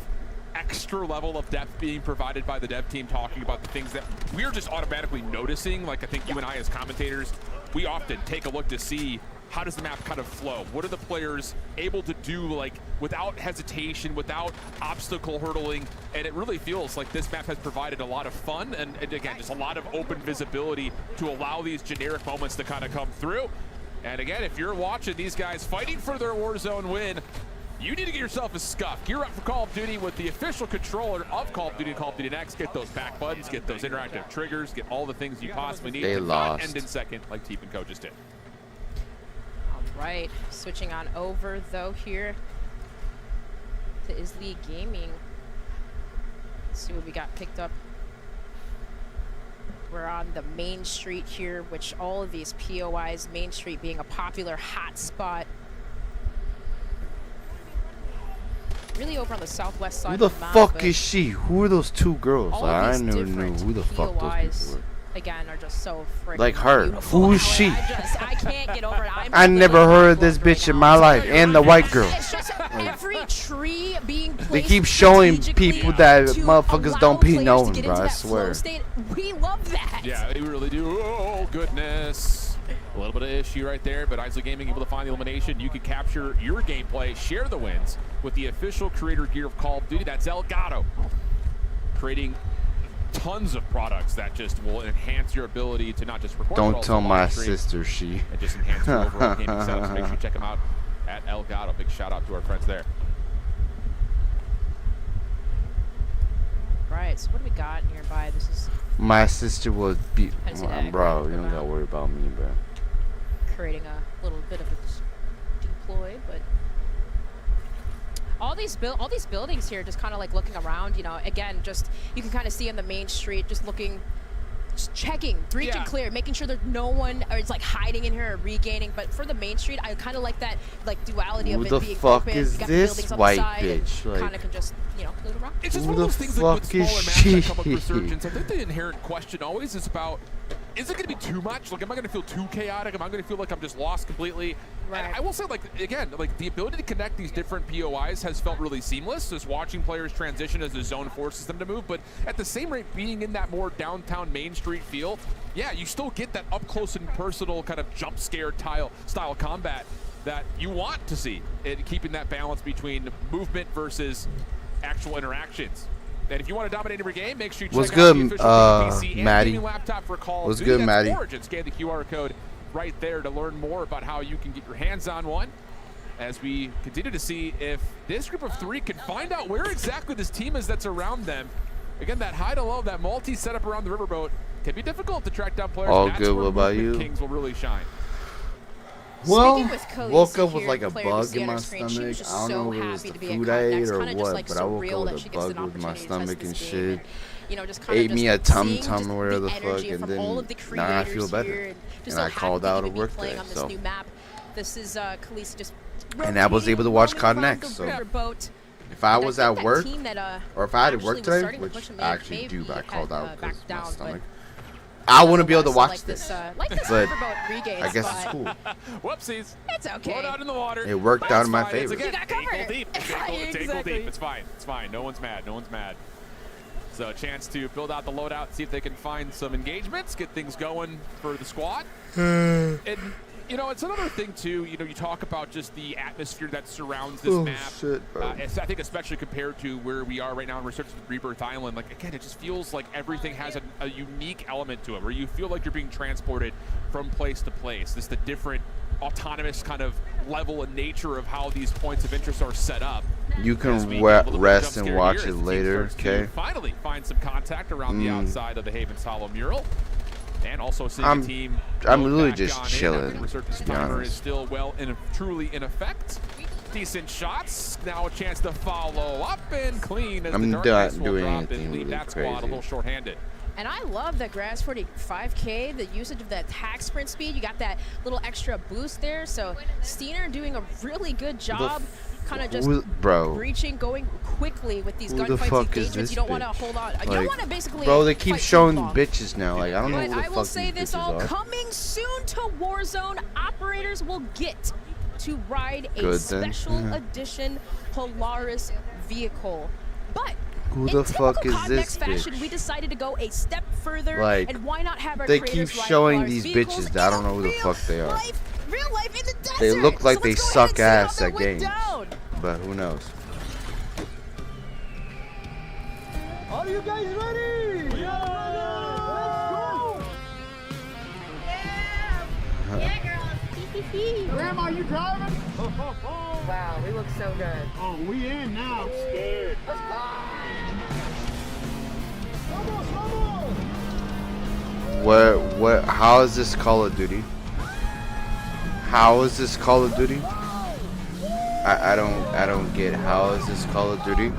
extra level of depth being provided by the dev team, talking about the things that we're just automatically noticing. Like I think you and I as commentators, we often take a look to see how does the map kind of flow? What are the players able to do, like, without hesitation, without obstacle hurdling? And it really feels like this map has provided a lot of fun and again, just a lot of open visibility to allow these generic moments to kind of come through. And again, if you're watching these guys fighting for their Warzone win, you need to get yourself a scuff. Gear up for Call of Duty with the official controller of Call of Duty and Call of Duty Next. Get those back buttons, get those interactive triggers, get all the things you possibly need. They to not lost. end in second like Teep and Co just did. Right, switching on over though here to Isli Gaming. Let's see what we got picked up. We're on the main street here, which all of these POIs, Main Street being a popular hot spot. Really over on the southwest side Who the of the map, fuck but is she? Who are those 2 girls? all Like, of I these never knew different who the fuck those POIs, people were. again, are just so freaking Like her. beautiful. Who is she? I can't get over it. I never heard of this bitch in my life. And the white girl. It's just every tree being placed. They keep showing strategically people that to motherfuckers allow don't be players to knowing, get bro. into I that flow swear. state. We love that. Yeah, they really do. Oh, goodness. A little bit of issue right there, but Isla Gaming able to find the elimination. You can capture your gameplay, share the wins with the official creator gear of Call of Duty. That's Elgato. Creating tons of products that just will enhance your ability to not just record. Don't tell my sister she. And just enhance your overall gaming setup. So make sure you check them out at Elgato. Big shout out to our friends there. Right, so what do we got nearby? This is My sister was beat. Head to the Bro, egg you don't gotta worry about me, bro. creating a little bit of a deploy, but all these buildings here, just kind of like looking around, you know, again, just you can kind of see on the main street, just looking, just checking, breach and clear, making sure there's no one or it's like hiding in here or regaining. But for the main street, I kind of like that like duality Who of the it being fuck open. is You got the this buildings on white the side bitch? and Like- kind of can just, you know, loot around. It's just Who one of those the things like with fuck is smaller maps that come with she? resurgence. I think the inherent question always is about, is it going to be too much? Like, am I going to feel too chaotic? Am I going to feel like I'm just lost completely? Right. And I will say, like, again, like the ability to connect these different POIs has felt really seamless, just watching players transition as the zone forces them to move. But at the same rate, being in that more downtown Main Street feel, yeah, you still get that up close and personal kind of jump scare style combat that you want to see, and keeping that balance between movement versus actual interactions. And if you want to dominate every game, make sure you check What's out good, the official PC and Maddie? gaming laptop for Call of What's Duty. good, That's Maddie? Origin. Scan the QR code right there to learn more about how you can get your hands on one. As we continue to see if this group of 3 can find out where exactly this team is that's around them. Again, that high to low, that multi setup around the riverboat can be difficult to track down players. All That's good. where What about Movement you? Kings will really shine. Well, Speaking with Khaleesi woke up with here, like a player to bug see in on my her screen, she stomach. was just I don't so know if it was happy the to be at food COD I ate Next, or kinda just what, like but I woke surreal up that with she a gets an bug with my opportunity to test stomach this and game shit. and, you know, just kind of Ate me just a tum seeing tum just or whatever the fuck, energy and from all of the then now I feel creators better. here, and just And so I called happy out to of be work playing today, on this so. new map. This is Khaleesi just And I was able to watch roaming COD around Next, the so riverboat. if I And was think at that work, team that, or if I had to actually work was today, starting to which push him I actually do, maybe but I called had, out because backed my down, but stomach. I wouldn't be able to watch like this. Like this But riverboat regains, I guess it's but cool. Whoopsies. It's okay. Float out in the water. It worked out in my It's fine. It's, favor. again, You got covered. ankle deep. It's ankle Exactly. deep. It's fine. It's fine. No one's mad. No one's mad. So a chance to build out the loadout, see if they can find some engagements, get things going for the squad. And, you know, it's another thing, too. You know, you talk about just the atmosphere that surrounds this map. Shit, bro. I think especially compared to where we are right now in Resurgence with Rebirth Island, like, again, it just feels like everything has a unique element to it, where you feel like you're being transported from place to place. This is the different autonomous kind of level and nature of how these points of interest are set up. You As we can get a little bit of rest jump and scare watch here it as the team later, starts to okay? Finally find some contact around the outside of the Haven's Hollow mural. And also seeing I'm the team literally back just on in chilling, after the Resurgence to be timer honest. is still well and truly in effect. Decent shots. Now a chance to follow up and clean as I'm the darkness not will doing drop anything and leave really that squad a crazy. little shorthanded. And I love that Grass 45K, the usage of that attack sprint speed. You got that little extra boost there. So Steiner doing a really good job, kind of just bro. reaching, going quickly with these Who the gunfights, fuck is engagements. this You don't want to bitch? hold on. You Like, don't want to basically. Bro, they keep fight too showing long. bitches now. Like, I don't know But who the I will fuck say these this bitches all are. coming soon to Warzone. Operators will get to ride a Good then. special edition Polaris vehicle. But Who in the typical fuck is COD this Next fashion, bitch? we decided to go a step further, Like, and why not have our they keep creators ride showing Polaris these vehicles bitches. I don't in know who the fuck they are. real life in the desert. They look like So they let's go ahead suck and see how ass that at went games. down. But who knows? Are you guys ready? We are ready! Let's go! Yeah, girls. Grandma, are you driving? Wow, we look so good. Oh, we in now. I'm scared. Let's go! Vamos, vamos! What? How is this Call of Duty? How is this Call of Duty? I don't get how is this Call of Duty?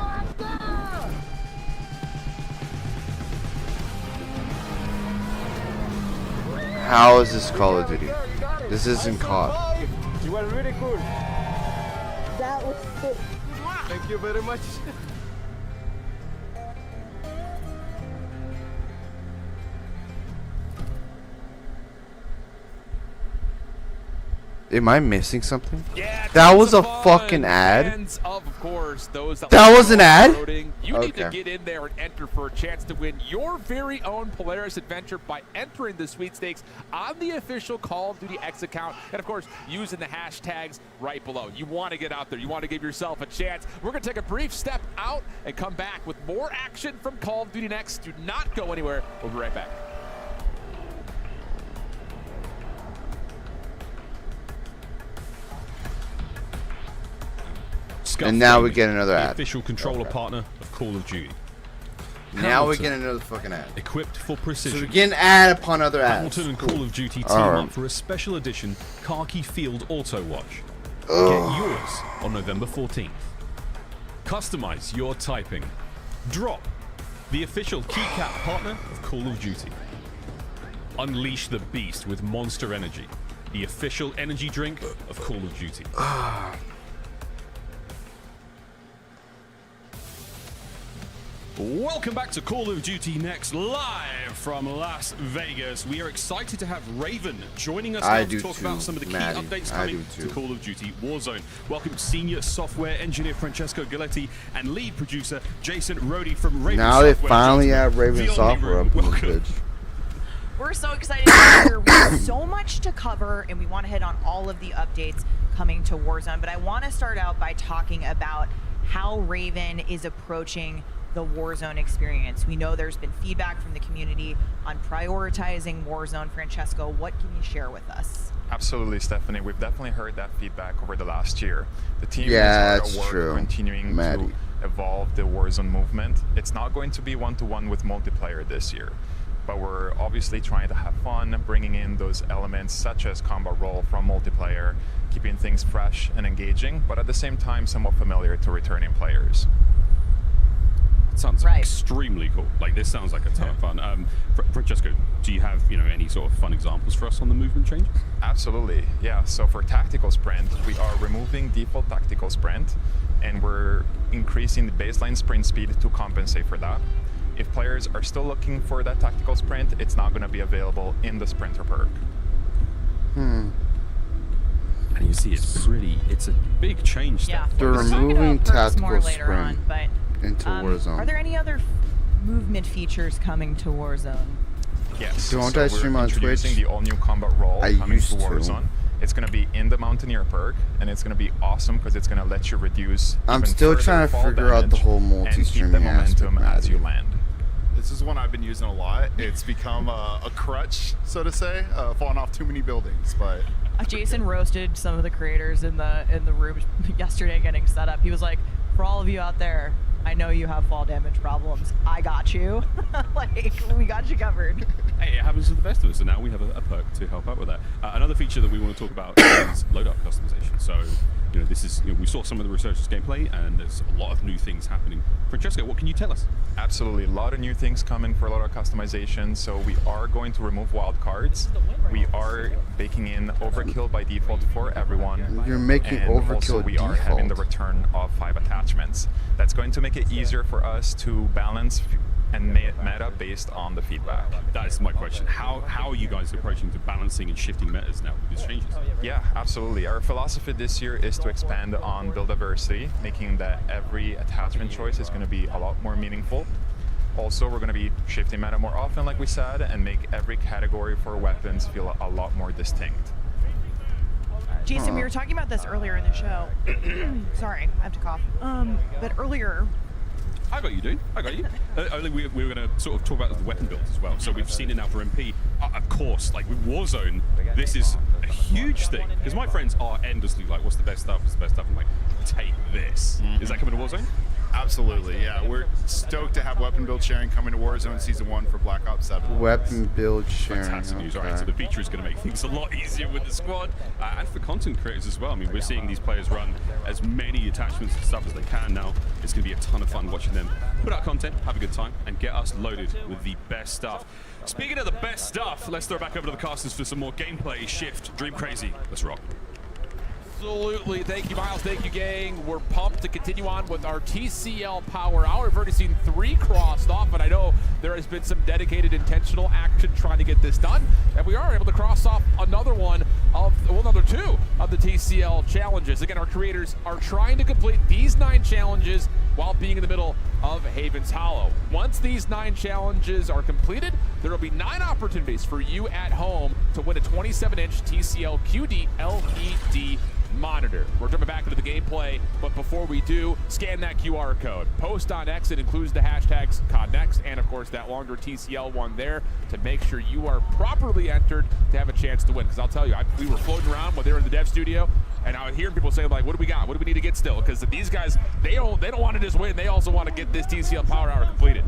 How is this Call of Duty? This isn't COD. You were really cool. That was sick. Thank you very much. Am I missing something? Yeah, that was a fun. fucking ad. Fans of course, those That was an ad? voting. You need to Okay. get in there and enter for a chance to win your very own Polaris adventure by entering the sweepstakes on the official Call of Duty X account, and of course, using the hashtags right below. You want to get out there. You want to give yourself a chance. We're going to take a brief step out and come back with more action from Call of Duty Next. Do not go anywhere. We'll be right back. And now we get another the ad. official controller partner of Call of Duty. Now we Hamilton, get another fucking ad. Equipped for precision. So we're getting ad upon other ads. Hamilton and Cool. Call of Duty team Alright. up for a special edition Khaki Field Auto Watch. Ugh. Get yours on November 14th. Customize your typing. Drop, the official keycap partner of Call of Duty. Unleash the beast with Monster Energy, the official energy drink of Call of Duty. Welcome back to Call of Duty Next, live from Las Vegas. We are excited to have Raven joining us I now do to talk too, about some of the key Maddie. updates I coming do to too. Call of Duty Warzone. Welcome senior software engineer Francesco Galetti and lead producer Jason Rohde from Raven Now they Software. finally have Gentlemen, Raven the only Software room. up in this Welcome. bitch. We're so excited to be here. We have so much to cover, and we want to hit on all of the updates coming to Warzone. But I want to start out by talking about how Raven is approaching the Warzone experience. We know there's been feedback from the community on prioritizing Warzone. Francesco, what can you share with us? Absolutely, Stephanie. We've definitely heard that feedback over the last year. The team Yeah, is hard that's at work true, continuing Maddie. to evolve the Warzone movement. It's not going to be one-to-one with multiplayer this year, but we're obviously trying to have fun, bringing in those elements such as combat role from multiplayer, keeping things fresh and engaging, but at the same time somewhat familiar to returning players. Sounds extremely cool. Like, this sounds like a ton of fun. Francesco, do you have any sort of fun examples for us on the movement changes? Absolutely, yeah. So for tactical sprint, we are removing default tactical sprint, and we're increasing the baseline sprint speed to compensate for that. If players are still looking for that tactical sprint, it's not going to be available in the sprinter perk. And you see it's a big change. Yeah. They're We'll talk about removing perks tactical more later sprint on, but into Warzone. are there any other movement features coming to Warzone? Yes. Don't so I stream we're on introducing Twitch? the all-new combat role I coming used to to. Warzone. It's going to be in the Mountaineer perk, and it's going to be awesome because it's going to let you reduce. I'm even still further trying to fall figure out the damage whole and keep the multi-streaming momentum aspect. as you land. This is one I've been using a lot. It's become a crutch, so to say, falling off too many buildings. But Jason roasted some of the creators in the room yesterday getting set up. He was like, for all of you out there, I know you have fall damage problems. I got you. Like, we got you covered. Hey, it happens to the best of us, and now we have a perk to help out with that. Another feature that we want to talk about is loadout customization. So, this is we saw some of the resurgence gameplay, and there's a lot of new things happening. Francesco, what can you tell us? Absolutely, a lot of new things coming for loadout customization. So we are going to remove wildcards. We are baking in overkill by default for everyone. You're making and overkill also we are having the default. return of 5 attachments. That's going to make it easier for us to balance and meta based on the feedback. That is my question. How are you guys approaching to balancing and shifting metas now with these changes? Yeah, absolutely. Our philosophy this year is to expand on build diversity, making that every attachment choice is going to be a lot more meaningful. Also, we're going to be shifting meta more often, like we said, and make every category for weapons feel a lot more distinct. Jason, we were talking about this earlier in the show. Sorry, I have to cough. But earlier, I got you, dude. I got you. I think we were going to sort of talk about the weapon builds as well. So we've seen it now for MP. Of course, like with Warzone, this is a huge thing. Because my friends are endlessly like, what's the best stuff? What's the best stuff? I'm like, take this. Is that coming to Warzone? absolutely, yeah. We're stoked to have weapon build sharing coming to Warzone Season 1 for Black Ops 7. Weapon build sharing. Fantastic news. All right, so the feature is going to make things a lot easier with the squad and for content creators as well. I mean, we're seeing these players run as many attachments and stuff as they can now. It's going to be a ton of fun watching them put out content, have a good time, and get us loaded with the best stuff. Speaking of the best stuff, let's throw back over to the casters for some more gameplay. Shift, Dream Crazy. Let's rock. Absolutely. Thank you, Miles. Thank you, gang. We're pumped to continue on with our TCL Power Hour. We've already seen 3 crossed off, and I know there has been some dedicated, intentional action trying to get this done. And we are able to cross off another one of, well, another 2 of the TCL challenges. Again, our creators are trying to complete these 9 challenges while being in the middle of Haven's Hollow. Once these 9 challenges are completed, there will be 9 opportunities for you at home to win a 27-inch TCL QD LED monitor. We're jumping back into the gameplay, but before we do, scan that QR code. Post on X, it includes the hashtags COD Next and of course that longer TCL one there to make sure you are properly entered to have a chance to win. Because I'll tell you, we were floating around when they were in the dev studio, and I would hear people saying like, what do we got? What do we need to get still? Because these guys, they don't want to just win, they also want to get this TCL Power Hour completed.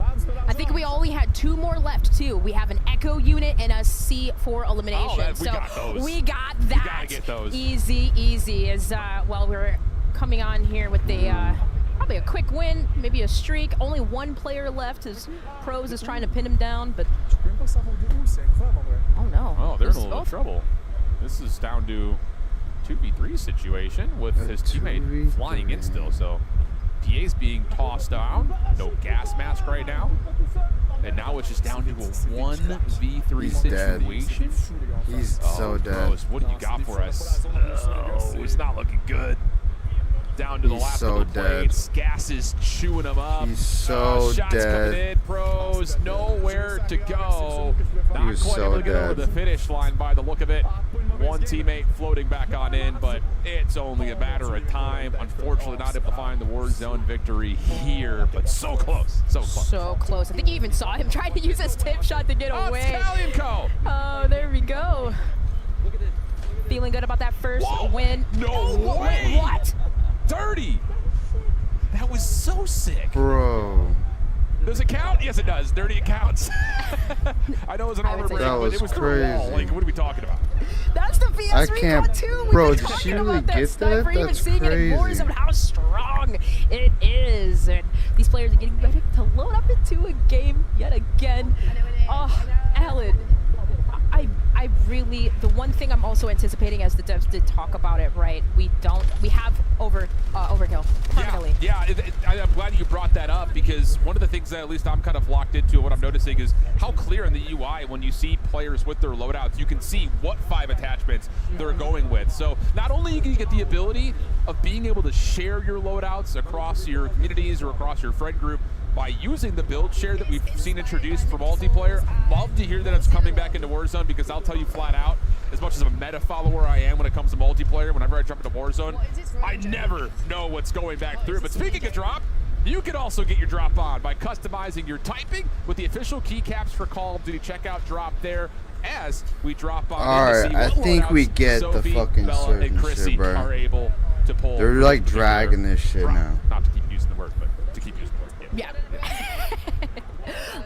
I think we only had 2 more left too. We have an Echo unit and a C4 elimination. We got those. We got that. We gotta get those. Easy as well, we're coming on here with the probably a quick win, maybe a streak. Only 1 player left. His pros is trying to pin him down, but oh no. Oh, they're in a little trouble. This is down to 2v3 situation with his teammate flying in still. So PA's being tossed down. No gas mask right now. And now it's just down to a 1v3 situation. He's so dead. Bros, what do you got for us? Oh, it's not looking good. Down to the last couple of plates. Gas is chewing him up. He's so shots dead. coming in. Pros, nowhere to go. Not He's quite able so to get over dead. the finish line by the look of it. 1 teammate floating back on in, but it's only a matter of time. Unfortunately, not able to find the Warzone victory here, but so close. So close. So close. I think you even saw him trying to use his tip shot to get away. Italian Co. Oh, there we go. Feeling good about that first win. No way. Wait, what? Dirty. That was so sick. Bro. Does it count? Yes, it does. Dirty it counts. I know it was an armor break, that but was it was through a wall. crazy. Like, what are we talking about? That's the I VS can't, Recon 2. We've bro, been did talking she really about that get sniper, that? even That's seeing it in crazy. Warzone, how strong it is. And these players are getting ready to load up into a game yet again. Oh, Alan, I really, the one thing I'm also anticipating, as the devs did talk about it, right? We have overkill permanently. Yeah, I'm glad you brought that up because because one of the things that at least I'm kind of locked into, what I'm noticing is how clear in the UI when you see players with their loadouts, you can see what 5 attachments they're going with. So not only can you get the ability of being able to share your loadouts across your communities or across your friend group by using the build share that we've seen introduced for multiplayer. Love to hear that it's coming back into Warzone, because I'll tell you flat out, as much as a meta follower I am when it comes to multiplayer, whenever I jump into Warzone, I never know what's going back through. But speaking of drop, you can also get your drop on by customizing your typing with the official keycaps for Call of Duty. Check out drop there as we drop on. Alright, I think we get the fucking certain shit, bro. Are able to pull. They're like dragging this shit now. Not to keep using the word, but to keep using the word. Yeah.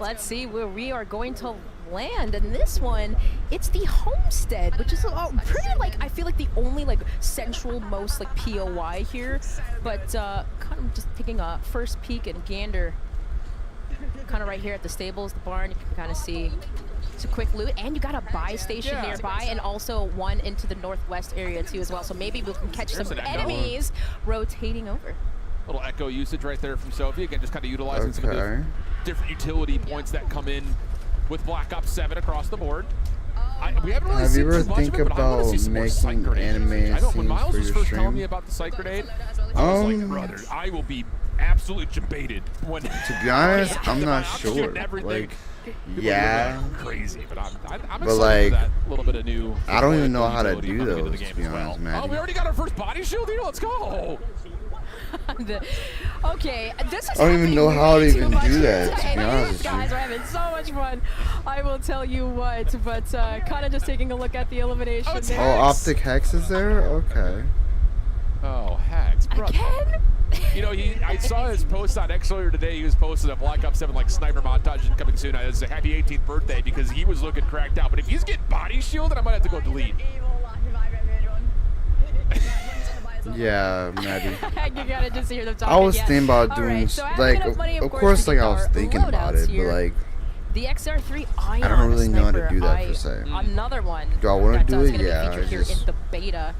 Let's see where we are going to land. And this one, it's the Homestead, which is pretty, like, I feel like the only like central most like POI here. But kind of just taking a first peek and gander kind of right here at the stables, the barn. You can kind of see it's a quick loot, and you got a buy station nearby, and also one into the northwest area too as well. So maybe we can catch some enemies rotating over. Little echo usage right there from Sophie. Again, just kind of utilizing some of the different utility points that come in with Black Ops 7 across the board. We haven't really seen too much of it, but I want to see some more sight grenades. I know when Miles was first telling me about the sight grenade, I was like, brother, I will be absolutely debated when. To be honest, I'm not sure. Like, yeah, crazy, but I'm but excited like, for that little bit of new. I don't even know how to do those. To be honest, man. Oh, we already got our first body shield here. Let's go. Okay, this is I don't even know how to even do that, to be honest These guys are having so much fun. I will tell you what, but kind of just taking a look at the elimination there. Oh, Optic Hex is there? Okay. Oh, Hex, brother. Again? You know, I saw his post on X earlier today. He was posting a Black Ops 7 like sniper montage coming soon. It's a happy 18th birthday because he was looking cracked out. But if he's getting body shielded, I might have to go delete. Yeah, Maddie. You gotta just hear them talking. I was thinking about doing, like, of course, like I was thinking about it, but like, the XR3 Ion I don't really know how to sniper, do that per se. Another one. Do I want to do it? That's Yeah, gonna be featured here in the beta.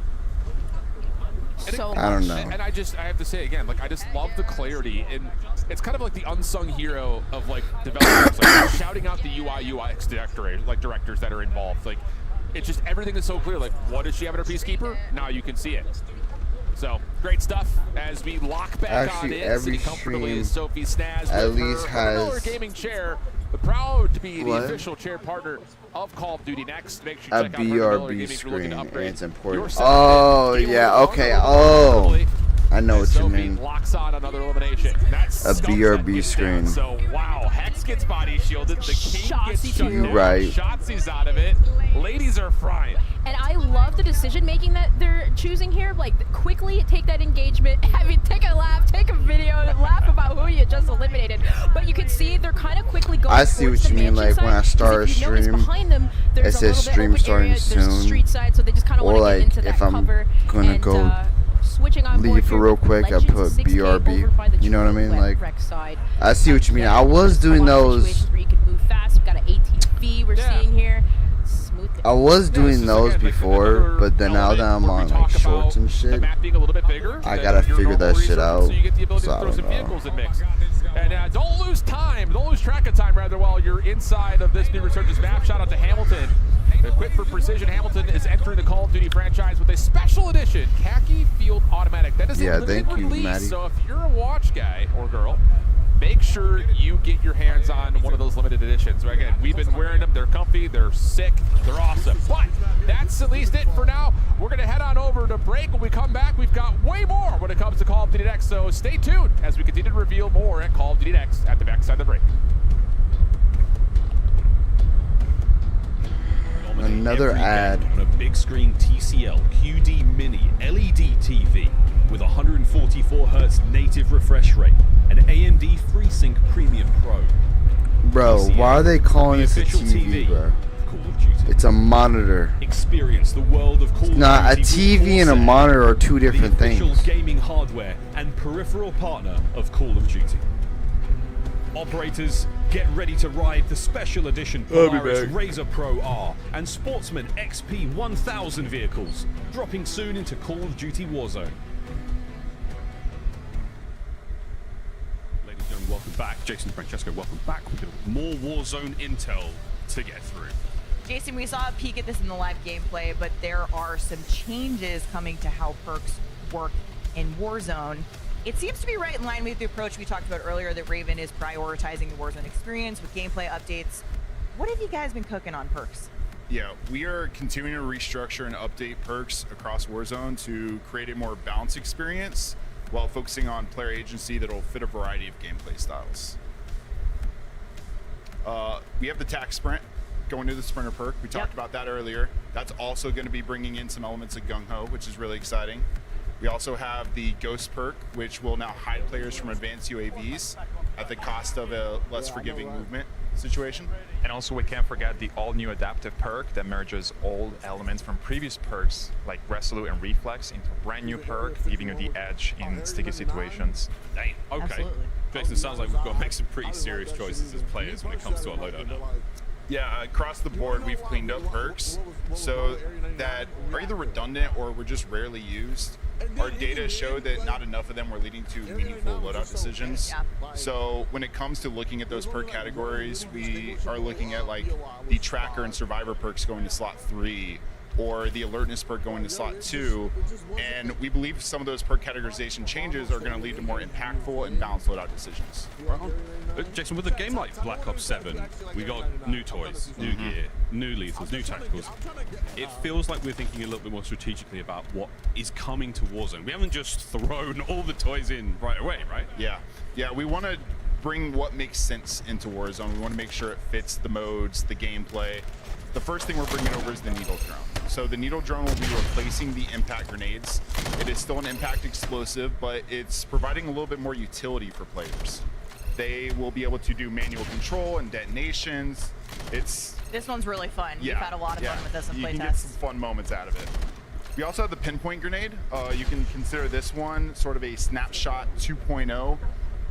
So I don't know. And I have to say again, like, I just love the clarity, and it's kind of like the unsung hero of like developers, like shouting out the UI UX directors that are involved. Like, it's just everything is so clear. Like, what does she have in her Peacekeeper? Now you can see it. So great stuff as we lock back on in. Every sitting comfortably is stream Sophie Snaz at with least her has gaming chair. But proud to be What? the official chair partner of Call of Duty Next. Make sure you a check out Miller BRB Gaming if you're looking screen, to and upgrade it's important. your setup. Oh yeah, okay. Oh, I know what you Sophie mean. locks on another elimination. That's A BRB screen. So wow, Hex gets body shielded. The King gets shut down. Right. Shotzi's out of it. Ladies are frying. And I love the decision making that they're choosing here. Like, quickly take that engagement, take a laugh, take a video, and laugh about who you just eliminated. But you can see they're kind of quickly going. I see what you mean. Like when I start a stream, it says stream starting soon. Side, so they just kind of or want to like get into that if I'm cover gonna and, go switching on leave for real quick, I put BRB. You know what I mean? Like, I see what you mean. I was doing those. Where you can move fast. We've got an 18V we're seeing here. I was doing those before, but then now that I'm on like shorts and shit, I gotta figure that shit out. So I don't know. And don't lose time, don't lose track of time rather while you're inside of this new Resurgence map. Shout out to Hamilton. Equipped for precision, Hamilton is entering the Call of Duty franchise with a special edition khaki field automatic. That is a limited release, Maddie. so if you're a watch guy or girl, make sure you get your hands on one of those limited editions. So again, we've been wearing them. They're comfy, they're sick, they're awesome. But that's at least it for now. We're going to head on over to break. When we come back, we've got way more when it comes to Call of Duty Next. So stay tuned as we continue to reveal more at Call of Duty Next at the backside of the break. Another ad. On a big screen TCL QD Mini LED TV with 144Hz native refresh rate and AMD FreeSync Premium Pro. Bro, why are they calling this a TV, bro? It's a monitor. Experience the world of Call of Nah, a Duty TV and a monitor are two different the official things. gaming hardware and peripheral partner of Call of Duty. Operators, get ready to ride the special edition I'll be Polaris back. Razor Pro R and Sportsman XP 1000 vehicles, dropping soon into Call of Duty Warzone. Ladies and gentlemen, welcome back. Jason, Francesco, welcome back. We've got more Warzone intel to get through. Jason, we saw a peek at this in the live gameplay, but there are some changes coming to how perks work in Warzone. It seems to be right in line with the approach we talked about earlier that Raven is prioritizing the Warzone experience with gameplay updates. What have you guys been cooking on perks? Yeah, we are continuing to restructure and update perks across Warzone to create a more balanced experience while focusing on player agency that'll fit a variety of gameplay styles. We have the tack sprint going to the sprinter perk. We talked about that earlier. That's also going to be bringing in some elements of gung-ho, which is really exciting. We also have the ghost perk, which will now hide players from advanced UAVs at the cost of a less forgiving movement situation. And also we can't forget the all-new adaptive perk that merges old elements from previous perks like Resolute and Reflex into a brand new perk, giving you the edge in sticky situations. Dang, okay. Jason, sounds like we've got to make some pretty serious choices as players when it comes to our loadout now. Yeah, across the board, we've cleaned up perks so that are either redundant or were just rarely used. Our data showed that not enough of them were leading to meaningful loadout decisions. So when it comes to looking at those perk categories, we are looking at like the tracker and survivor perks going to slot 3, or the alertness perk going to slot 2, and we believe some of those perk categorization changes are going to lead to more impactful and balanced loadout decisions. Jason, with a game like Black Ops 7, we got new toys, new gear, new lethals, new tacticals. It feels like we're thinking a little bit more strategically about what is coming to Warzone. We haven't just thrown all the toys in right away, right? Yeah, we want to bring what makes sense into Warzone. We want to make sure it fits the modes, the gameplay. The first thing we're bringing over is the needle drone. So the needle drone will be replacing the impact grenades. It is still an impact explosive, but it's providing a little bit more utility for players. They will be able to do manual control and detonations. This one's really fun. We've had a lot of fun with this in You playtests. can get some fun moments out of it. We also have the pinpoint grenade. You can consider this one sort of a snapshot 2.0.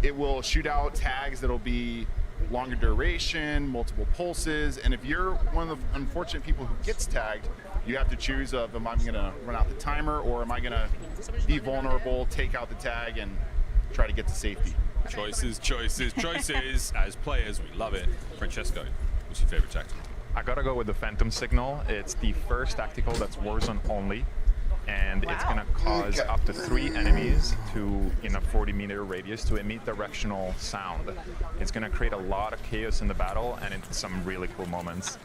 It will shoot out tags that'll be longer duration, multiple pulses, and if you're one of the unfortunate people who gets tagged, you have to choose of, am I going to run out the timer, or am I going to be vulnerable, take out the tag, and try to get to safety? Choices, choices, choices. As players, we love it. Francesco, what's your favorite tactical? I gotta go with the Phantom Signal. It's the first tactical that's Warzone only, and it's gonna cause up to 3 enemies in a 40-meter radius to emit directional sound. It's gonna create a lot of chaos in the battle and it's some really cool moments.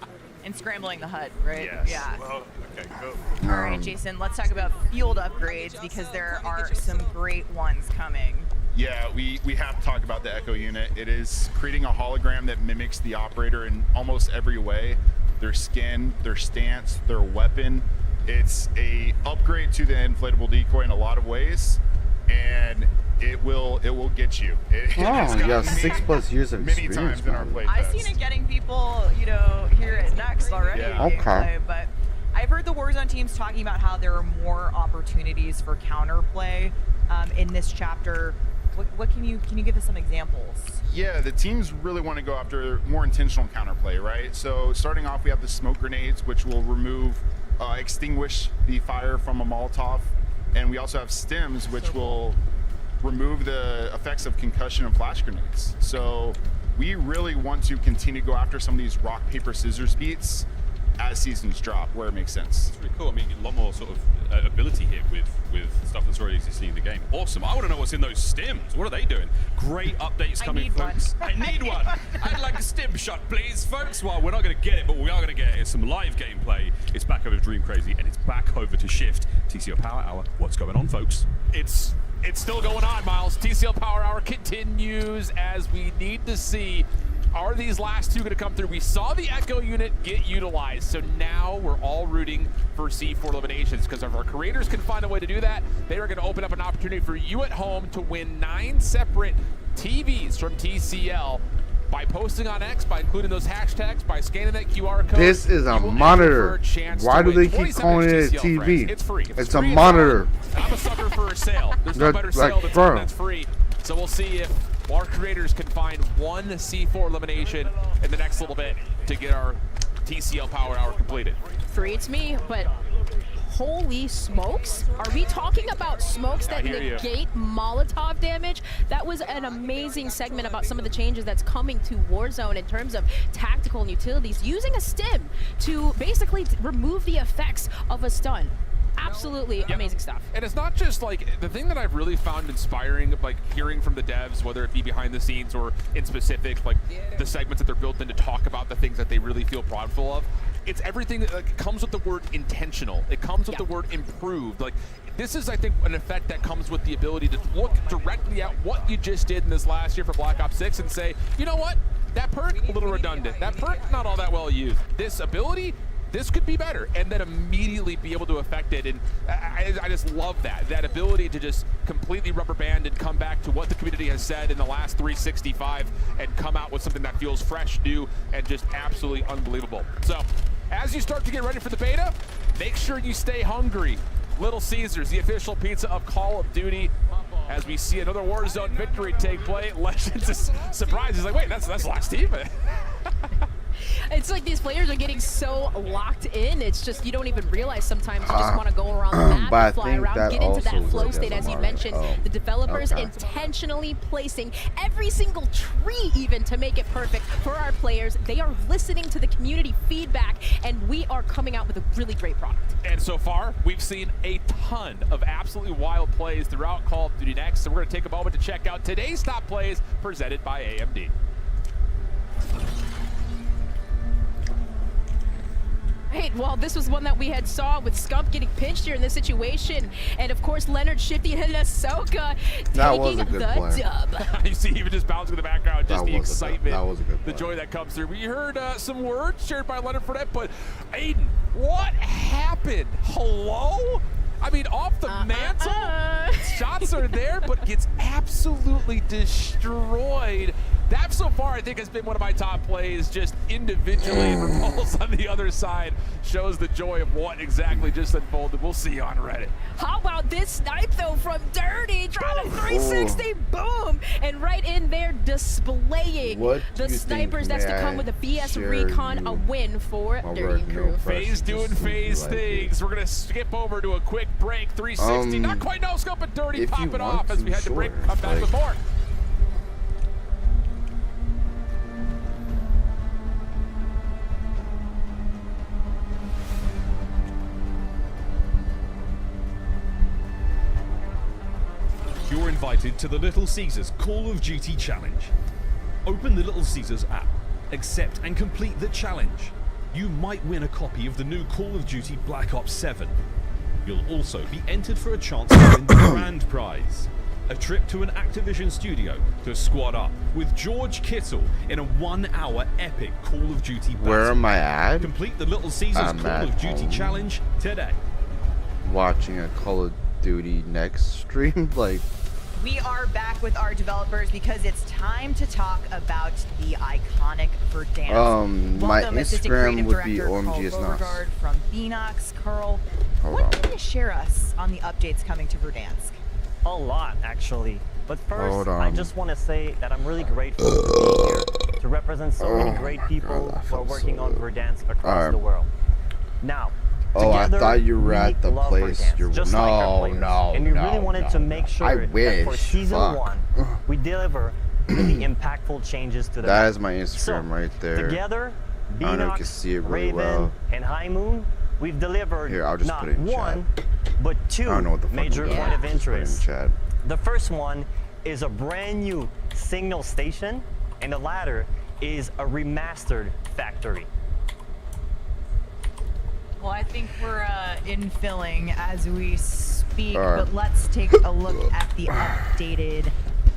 And scrambling the HUD, right? Yes. Yeah. Well, okay, go. All right, Jason, let's talk about field upgrades because there are some great ones coming. Yeah, we have to talk about the Echo unit. It is creating a hologram that mimics the operator in almost every way. Their skin, their stance, their weapon. It's a upgrade to the inflatable decoy in a lot of ways, and it will get you. You got 6+ years of many experience. times in our playtest. I've seen it getting people, here at Next already. Yeah. in gameplay, but I've heard the Warzone teams talking about how there are more opportunities for counterplay in this chapter. What can you give us some examples? Yeah, the teams really want to go after more intentional counterplay, right? So starting off, we have the smoke grenades, which will extinguish the fire from a Molotov, and we also have stems, which will remove the effects of concussion and flash grenades. So we really want to continue to go after some of these rock, paper, scissors beats as seasons drop, where it makes sense. It's pretty cool. I mean, a lot more sort of ability here with stuff that's already existing in the game. Awesome. I want to know what's in those stims. What are they doing? Great updates coming, folks. I need one. I'd like a stim shot, please, folks. Well, we're not going to get it, but we are going to get it. It's some live gameplay. It's back over to Dream Crazy, and it's back over to Shift. TCO Power Hour. What's going on, folks? It's still going on, Miles. TCL Power Hour continues as we need to see, are these last two going to come through? We saw the Echo unit get utilized, so now we're all rooting for C4 eliminations, because if our creators can find a way to do that, they are going to open up an opportunity for you at home to win 9 separate TVs from TCL by posting on X, by including those hashtags, by scanning that QR code. This is a monitor. Why do they keep calling it a TV? It's free. It's a monitor. I'm a sucker for a sale. There's no better sale than something that's free. So we'll see if our creators can find one C4 elimination in the next little bit to get our TCL Power Hour completed. Free it's me, but Holy smokes. Are we talking about smokes that hear you. negate Molotov damage? That was an amazing segment about some of the changes that's coming to Warzone in terms of tactical and utilities, using a stim to basically remove the effects of a stun. Absolutely amazing stuff. And it's not just like the thing that I've really found inspiring, like hearing from the devs, whether it be behind the scenes or in specific, like the segments that they're built in to talk about the things that they really feel proudful of. It's everything that comes with the word intentional. It comes with the word improved. Like this is, I think, an effect that comes with the ability to look directly at what you just did in this last year for Black Ops 6 and say, you know what? That perk, a little redundant. That perk, not all that well used. This ability, this could be better, and then immediately be able to affect it. And I just love that ability to just completely rubber band and come back to what the community has said in the last 365 and come out with something that feels fresh, new, and just absolutely unbelievable. So as you start to get ready for the beta, make sure you stay hungry. Little Caesars, the official pizza of Call of Duty. As we see another Warzone victory take place, Legends is surprised. He's like, wait, that's last team. It's like these players are getting so locked in. It's just you don't even realize sometimes you just want to go around the map and fly around, get into that flow state. As you mentioned, the developers intentionally placing every single tree even to make it perfect for our players. They are listening to the community feedback, and we are coming out with a really great product. And so far, we've seen a ton of absolutely wild plays throughout Call of Duty Next. So we're going to take a moment to check out today's top plays presented by AMD. Right, well, this was one that we had saw with Scump getting pinched here in this situation. And of course, Leonard Shifty and Ahsoka taking the dub. You see even just bouncing in the background, just the excitement, that was a good the joy that comes through. We heard some words shared by Leonard Fournette, but Aiden, what happened? Hello? I mean, off the mantle, shots are there, but gets absolutely destroyed. That so far, I think, has been one of my top plays, just individually. And Repulse on the other side shows the joy of what exactly just unfolded. We'll see you on Reddit. How about this snipe, though, from Dirty? Trying to 360, boom! And right in there, displaying the snipers. That's to come with a BS Recon, a win for Dirty Crew. FaZe doing FaZe things. We're going to skip over to a quick break. 360, not quite no scope, but Dirty popping off as we head to break. Come back with more. You're invited to the Little Caesars Call of Duty Challenge. Open the Little Caesars app, accept and complete the challenge. You might win a copy of the new Call of Duty Black Ops 7. You'll also be entered for a chance to win the grand prize. A trip to an Activision studio to squad up with George Kittle in a 1-hour epic Call of Duty battle. Where am I at? Complete the Little Caesars Call of Duty Challenge today. Watching a Call of Duty Next stream, like. We are back with our developers because it's time to talk about the iconic Verdansk. My Welcome, Assistant Instagram Creative would be Director OMG Carl Beauregard from Beanox. Carl, what can you share us on the updates coming to Verdansk? A lot, actually. But first, I just want to say that I'm really grateful to be here to represent so many great people who are working on Verdansk across the world. Now, I thought you were at the place. You're no. And we really wanted to make sure that for season 1, we deliver really impactful changes to the That map. is my Instagram right there. Together, I don't know if you can see it really Raven, well. and High Moon, we've delivered Here, I'll just not put it in one, chat. but two I don't know what the fuck major I'm doing. point of Just put it in interest. chat. The first one is a brand new signal station, and the latter is a remastered factory. Well, I think we're infilling as we speak, but let's take a look at the updated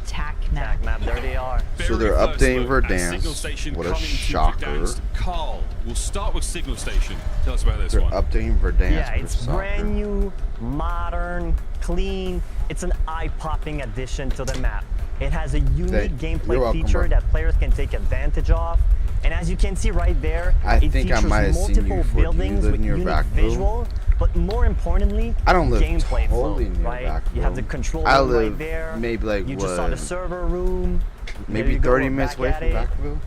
TAC map. There they are. So they're updating Verdansk. What a shocker. Carl, we'll start with Signal Station. Tell us about this They're one. updating Verdansk. Yeah, it's brand new, modern, clean. It's an eye-popping addition to the map. It has a unique gameplay feature that players can take advantage of. And as you can see right there, it features multiple buildings with unique visual, but more importantly, gameplay flow, right? You have the control room right there. Maybe like you just saw the server room. Maybe 30 minutes away from Vacaville.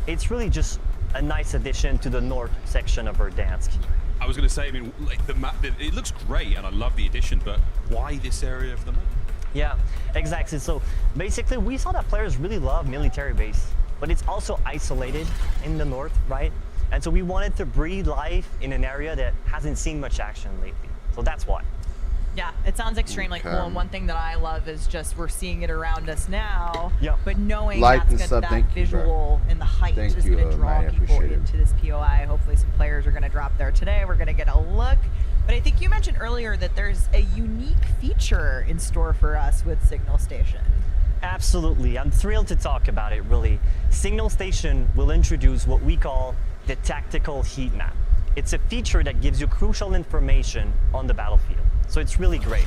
It's really just a nice addition to the north section of Verdansk. I was going to say, I mean, like the map, it looks great, and I love the addition, but why this area of the map? Yeah, exactly. So basically, we saw that players really love military base, but it's also isolated in the north, right? And so we wanted to breathe life in an area that hasn't seen much action lately. So that's why. Yeah, it sounds extremely cool. And one thing that I love is just we're seeing it around us now, but knowing that visual and the height is going to draw people into this POI. Hopefully some players are going to drop there today. We're going to get a look. But I think you mentioned earlier that there's a unique feature in store for us with Signal Station. Absolutely. I'm thrilled to talk about it, really. Signal Station will introduce what we call the Tactical Heat Map. It's a feature that gives you crucial information on the battlefield. So it's really great.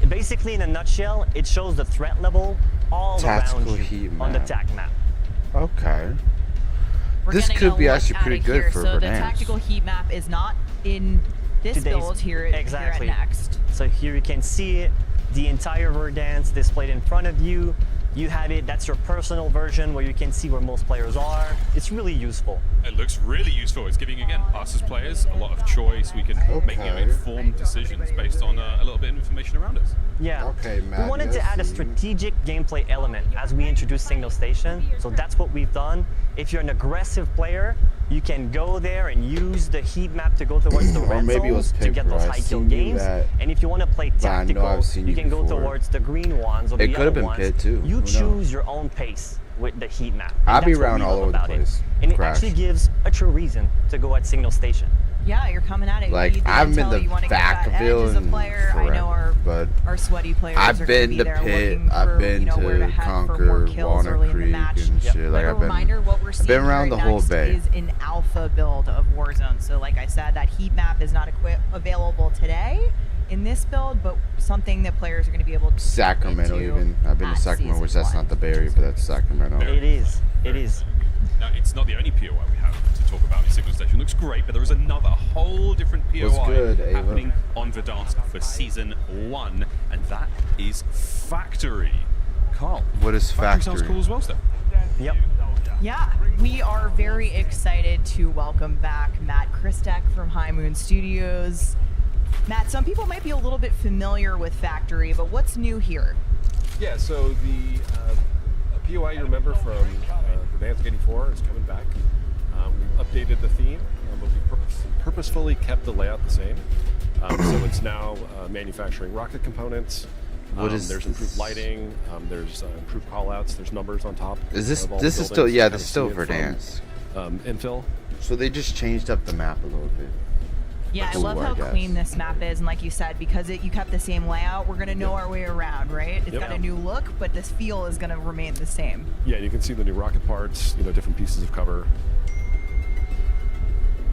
Basically, in a nutshell, it shows the threat level all around you on the TAC map. Okay. This could be actually pretty good for Verdansk. So the Tactical Heat Map is not in this build here at Next. So here you can see it, the entire Verdansk displayed in front of you. You have it, that's your personal version where you can see where most players are. It's really useful. It looks really useful. It's giving, again, us as players a lot of choice. We can make informed decisions based on a little bit of information around us. Yeah. Okay, we wanted to add a strategic gameplay element as we introduce Signal Station. So that's what we've done. If you're an aggressive player, you can go there and use the heat map to go towards the red zones to get those high kill games. And if you want to play tactical, you can go towards the green ones or the other ones. Pit too. You choose your own pace with the heat map. I'll be around all over the place. And it actually gives a true reason to go at Signal Station. Yeah, you're coming at it. Like, I've been the backfield and player. I know our sweaty players I've been to Pit, I've been to Conquer, Walnut Creek and shit. Like, I've been around the whole bay. Is an alpha build of Warzone. So like I said, that heat map is not available today in this build, but something that players are going to be able to Sacramento even. I've been to Sacramento, which that's not the Bay Area, but that's Sacramento. It is. It is. Now, it's not the only POI we have to talk about in Signal Station. Looks great, but there is another whole different POI happening on Verdansk for Season 1, and that is Factory. Carl, what is Factory? Sounds cool as well, Steph. Yep. Yeah, we are very excited to welcome back Matt Christek from High Moon Studios. Matt, some people might be a little bit familiar with Factory, but what's new here? Yeah, so the POI you remember from Verdansk 84 is coming back. We've updated the theme, but we purposefully kept the layout the same. So it's now manufacturing rocket components. There's improved lighting. There's improved callouts. There's numbers on top. Is this is still this is still Verdansk. Infill. So they just changed up the map a little bit. Yeah, I love how clean this map is, and like you said, because you kept the same layout, we're gonna know our way around, right? It's got a new look, but this feel is gonna remain the same. Yeah, you can see the new rocket parts, different pieces of cover.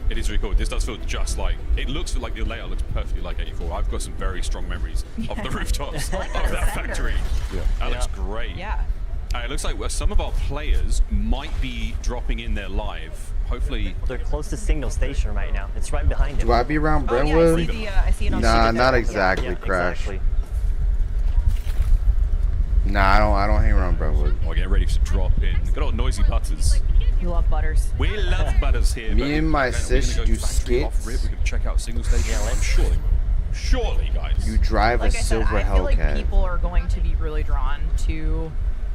It is really cool. This does feel just like, it looks like the layout looks perfectly like 84. I've got some very strong memories of the rooftops of that factory. Yeah. That looks great. Yeah. It looks like some of our players might be dropping in there live. Hopefully. They're close to Signal Station right now. It's right behind him. Do I be around Brentwood? Yeah, I see it on Nah, not exactly, Crash. Nah, I don't hang around Brentwood. We're getting ready to drop in. Good old noisy butters. You love butters. We love butters here. Me and my sis do skits. We can check out Signal Station. Yeah, I'm sure they will. Surely, guys. You drive a silver Hellcat. I feel like people are going to be really drawn to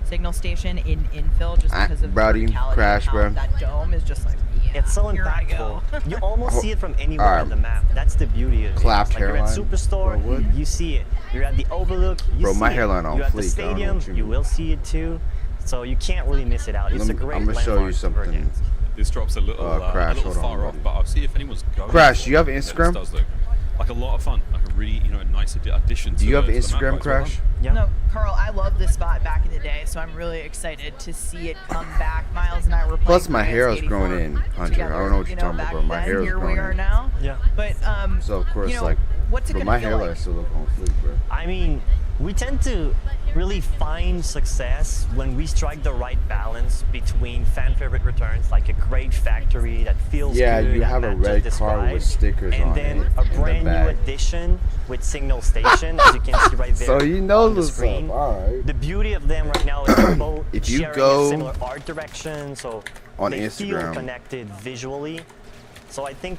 Signal Station in infill just because of the Crash, bro. That dome is just like, it's so impactful. You almost see it from anywhere on the map. That's the beauty of it. Clapped like you're at hairline. Superstore, you see it. You're at the Overlook, you see my it. hairline on You're at the fleek. stadium, you will see it too. So you can't really miss it out. It's a great I'm gonna show you something. This drops a little, Crash, far off, but I'll see if anyone's going. Crash, do you have Instagram? This does look like a lot of fun. Like a really, a nice addition. Do you have Instagram, Crash? Yeah. No, Carl, I loved this spot back in the day, so I'm really excited to see it come back. Miles and I were playing. Plus, my hair is growing in, Hunter. I don't know what you're talking about, but my hair is growing in. Here we are now. Yeah. But so of course, what's it gonna my feel hairline like? still look on fleek, bro. I mean, we tend to really find success when we strike the right balance between fan favorite returns, like a great factory that feels good. You have a red car with stickers and on then it. a brand new addition with Signal Station, as you can see right there. So you know on the what's screen. up, all right. The beauty of them right now is they're both if you sharing go a similar art direction, so on they Instagram, feel connected visually. So I think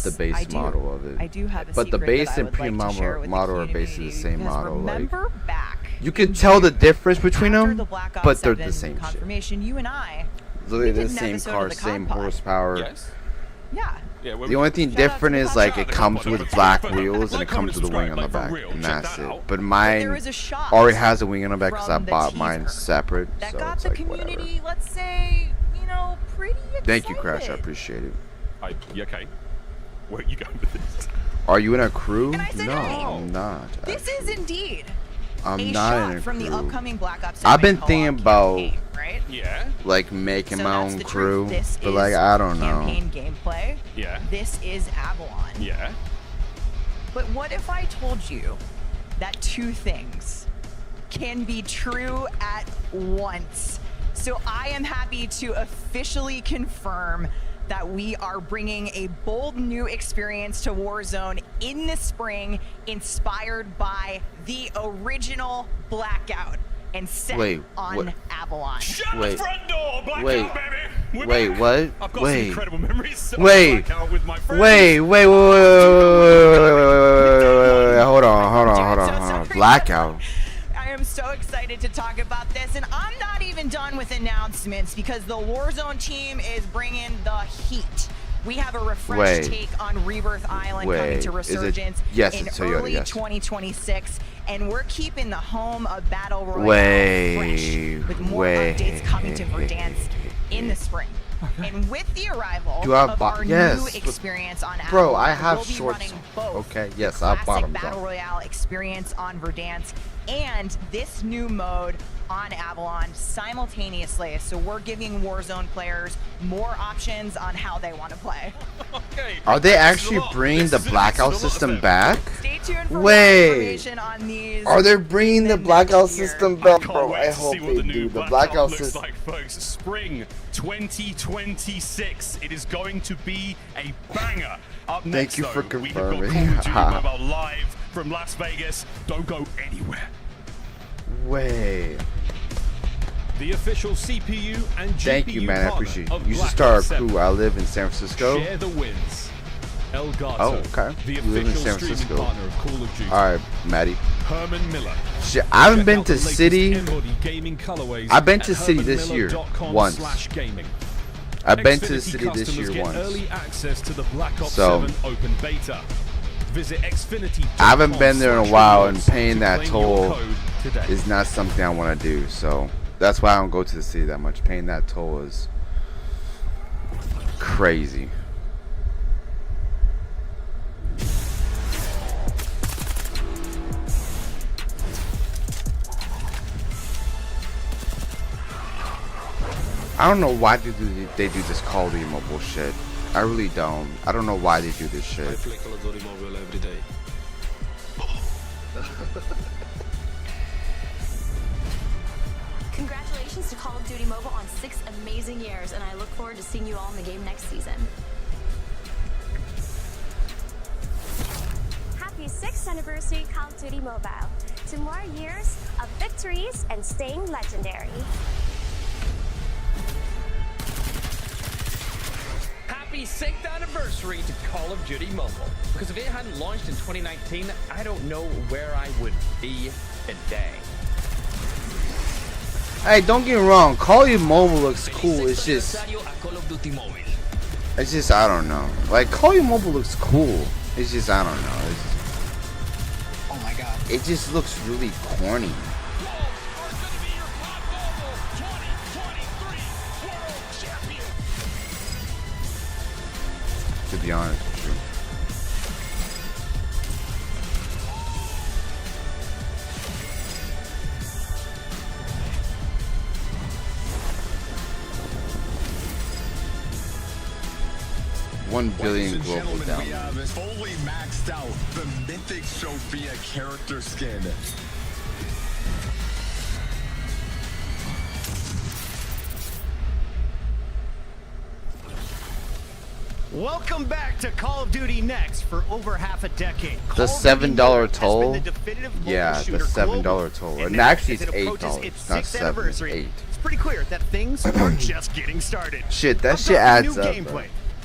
Yes, the base I do. model of it. I do have a But the secret base that I and would like to share pre-model with model the are basically the community, same because model. Like remember back You can tell the difference between After them, the Black Ops but they're 7 the same shit. confirmation, you and I, Literally we did the an same episode car, of the same COD Pod. horsepower. Yes. Yeah. Yeah, The only thing different is like it comes with black wheels and it comes with a wing on the back, and that's it. But mine already has a wing on the back because I bought mine separate, That so got it's the like community, whatever. let's say, you know, pretty excited. Thank you, Crash. I appreciate it. You okay? Where are you going with this? Are you in a crew? And I said, No, hey, I'm not. This is indeed I'm a not shot in a from the crew. upcoming Black Ops 7 I've been co-op thinking about campaign, right? Yeah. like making So my that's own the crew, truth. This but is like I don't know. campaign gameplay. Yeah. This is Avalon. Yeah. But what if I told you that two things can be true at once? So I am happy to officially confirm that we are bringing a bold new experience to Warzone in the spring, inspired by the original Blackout and set Wait, on what? Avalon. Wait. Front door, Blackout, Wait. baby. We're Wait, back. what? I've got some Wait. incredible memories of Wait. Blackout with my friends. Wait. Hold on. Blackout. I am so excited to talk about this, and I'm not even done with announcements because the Warzone team is bringing the heat. We have a refreshed Wait. take on Rebirth Island coming Wait. to Is it- Resurgence yes, in it's Toyota, early yes. 2026, and we're keeping the home of Battle Royale Wait. fresh with more updates coming to Verdansk in the spring. And with the arrival Do I of buy- our yes, new but- experience on Bro, Avalon, I have we'll be shorts. running both Okay, yes, I bought classic them. Battle Royale experience on Verdansk and this new mode on Avalon simultaneously. So we're giving Warzone players more options on how they want to play. Okay. Are they actually bringing the blackout system back? Stay tuned for more Wait. information on these. Are they bringing the blackout system back, Can't bro? wait I to hope see what they the new do. The Blackout blackout looks system. like, folks. Spring 2026. It is going to be a banger. Up next, you for though, we have got confirming. Call of Duty Mobile live from Las Vegas. Don't go anywhere. Wait. The official CPU and GPU Thank you, man. I partner appreciate it. of You should Black start a Ops 7. crew. I live in San Francisco. Share the wins. Elgato, Oh, okay. the You live in official San streaming Francisco. partner of Call of Duty. All right, Maddie. Herman Miller. Shit, I haven't Check been out to the latest City. Embody gaming colorways I've been at to City this year once. hermanmiller.com/gaming. I've been to the Xfinity city this customers year get once. early access to the Black Ops So, 7 open beta. Visit Xfinity. I haven't been there in a while, and paying that claim your toll code today. is not something I want to do. So that's why I don't go to the city that much. Paying that toll is crazy. I don't know why they do this Call of Duty Mobile shit. I really don't. I don't know why they do this shit. play Call of Duty Mobile every day. Congratulations to Call of Duty Mobile on 6 amazing years, and I look forward to seeing you all in the game next season. Happy 6th anniversary Call of Duty Mobile. To more years of victories and staying legendary. Happy 6th anniversary to Call of Duty Mobile. Because if it hadn't launched in 2019, I don't know where I would be today. Hey, don't get me wrong. Call of Duty Mobile looks cool. It's just, I don't know. Like, Call of Duty Mobile looks cool. It's just, I don't know. Oh my god. It just looks really corny. To be honest with you. $1 billion global down. We have a fully maxed out the Mythic Sophia character skin. Welcome back to Call of Duty Next for over half a decade. The $7 toll. Yeah, The $7 toll. And actually it's $8. It's not 7, it's 8. It's pretty clear that things are just getting started. Shit, that I've shit got adds new up, gameplay, bro.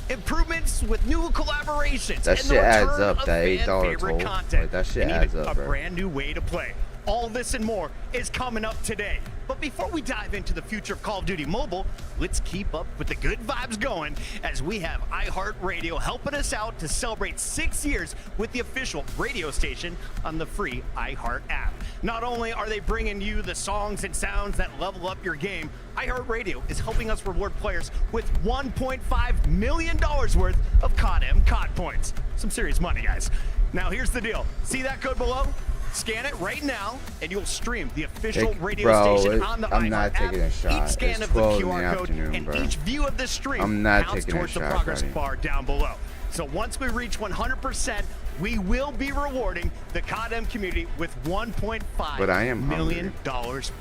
improvements with new collaborations, That and shit the adds return up, of that $8 fan-favorite toll. content, Like, that shit and adds even up, a bro. brand new way to play. All this and more is coming up today. But before we dive into the future of Call of Duty Mobile, let's keep up with the good vibes going as we have iHeartRadio helping us out to celebrate 6 years with the official radio station on the free iHeart app. Not only are they bringing you the songs and sounds that level up your game, iHeartRadio is helping us reward players with $1.5 million worth of COD points. Some serious money, guys. Now here's the deal. See that code below? Scan it right now, and you'll stream the official radio station on the I'm not taking a shot. Each scan It's of the 12 in the QR code afternoon, and bro. each view of this stream I'm not counts taking a towards the shot, progress buddy. bar down below. So once we reach 100%, we will be rewarding the COD community with But I am $1.5 million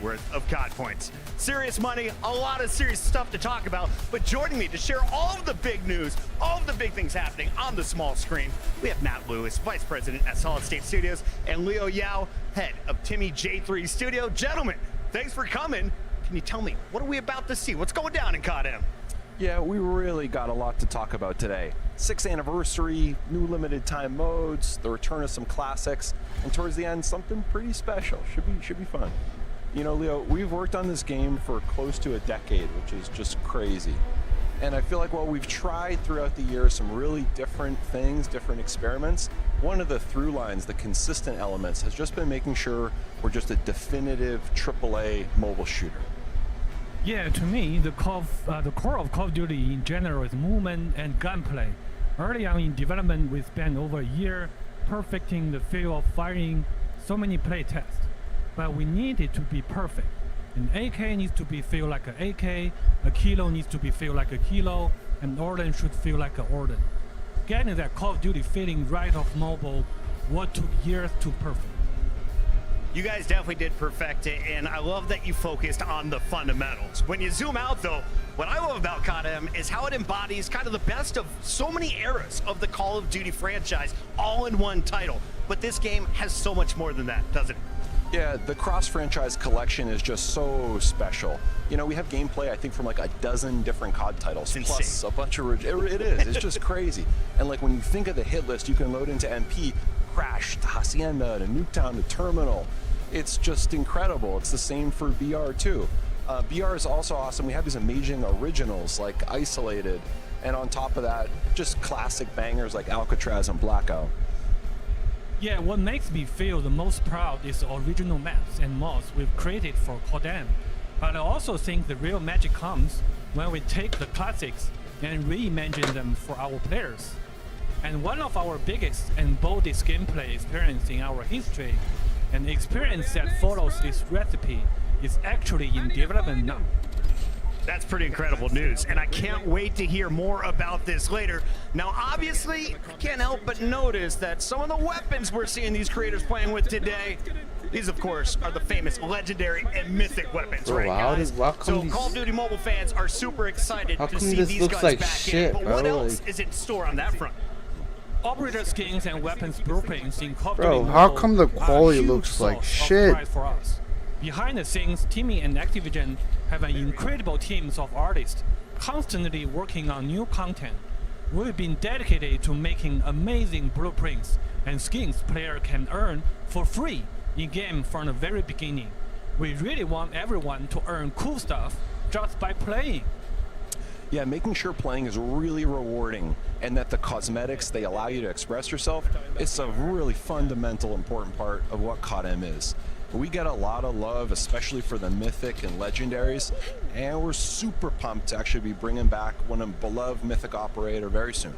worth of COD points. Serious money, a lot of serious stuff to talk about, but joining me to share all of the big news, all of the big things happening on the small screen, we have Matt Lewis, Vice President at Solid State Studios, and Leo Yao, Head of Timmy J3 Studio. Gentlemen, thanks for coming. Can you tell me, what are we about to see? What's going down in COD M? Yeah, we really got a lot to talk about today. 6th anniversary, new limited time modes, the return of some classics, and towards the end, something pretty special. Should be fun. You know, Leo, we've worked on this game for close to a decade, which is just crazy. And I feel like while we've tried throughout the year some really different things, different experiments, one of the through lines, the consistent elements, has just been making sure we're just a definitive AAA mobile shooter. Yeah, to me, the core of Call of Duty in general is movement and gunplay. Early on in development, we spent over a year perfecting the feel of firing so many play tests. But we need it to be perfect. An AK needs to feel like an AK, a kilo needs to feel like a kilo, and Orden should feel like an Orden. Getting that Call of Duty feeling right off mobile, what took years to perfect. You guys definitely did perfect it, and I love that you focused on the fundamentals. When you zoom out, though, what I love about COD M is how it embodies kind of the best of so many eras of the Call of Duty franchise, all in one title. But this game has so much more than that, doesn't it? Yeah, the cross-franchise collection is just so special. You know, we have gameplay, I think, from like a dozen different COD titles, plus a bunch of... It is. It's just crazy. And like when you think of the hit list, you can load into MP, Crash, to Hacienda, to Nuketown, to Terminal. It's just incredible. It's the same for BR too. BR is also awesome. We have these amazing originals like Isolated, and on top of that, just classic bangers like Alcatraz and Blackout. Yeah, what makes me feel the most proud is the original maps and mods we've created for COD M. But I also think the real magic comes when we take the classics and reimagine them for our players. And one of our biggest and boldest gameplay experience in our history, and the experience that follows this recipe, is actually in development now. That's pretty incredible news, and I can't wait to hear more about this later. Now, obviously, I can't help but notice that some of the weapons we're seeing these creators playing with today, these, of course, are the famous legendary and mythic weapons, right, guys? So Call of Duty Mobile fans are super excited to see these guns back in, but what else is in store on that front? Operator skins and weapons blueprints in Call of Duty Bro, Mobile how come the quality are a huge looks like source of shit? pride for us. Behind the scenes, Timmy and Activision have an incredible teams of artists constantly working on new content. We've been dedicated to making amazing blueprints and skins players can earn for free in-game from the very beginning. We really want everyone to earn cool stuff just by playing. Yeah, making sure playing is really rewarding and that the cosmetics, they allow you to express yourself, it's a really fundamental, important part of what COD M is. We get a lot of love, especially for the mythic and legendaries, and we're super pumped to actually be bringing back one of beloved mythic operator very soon.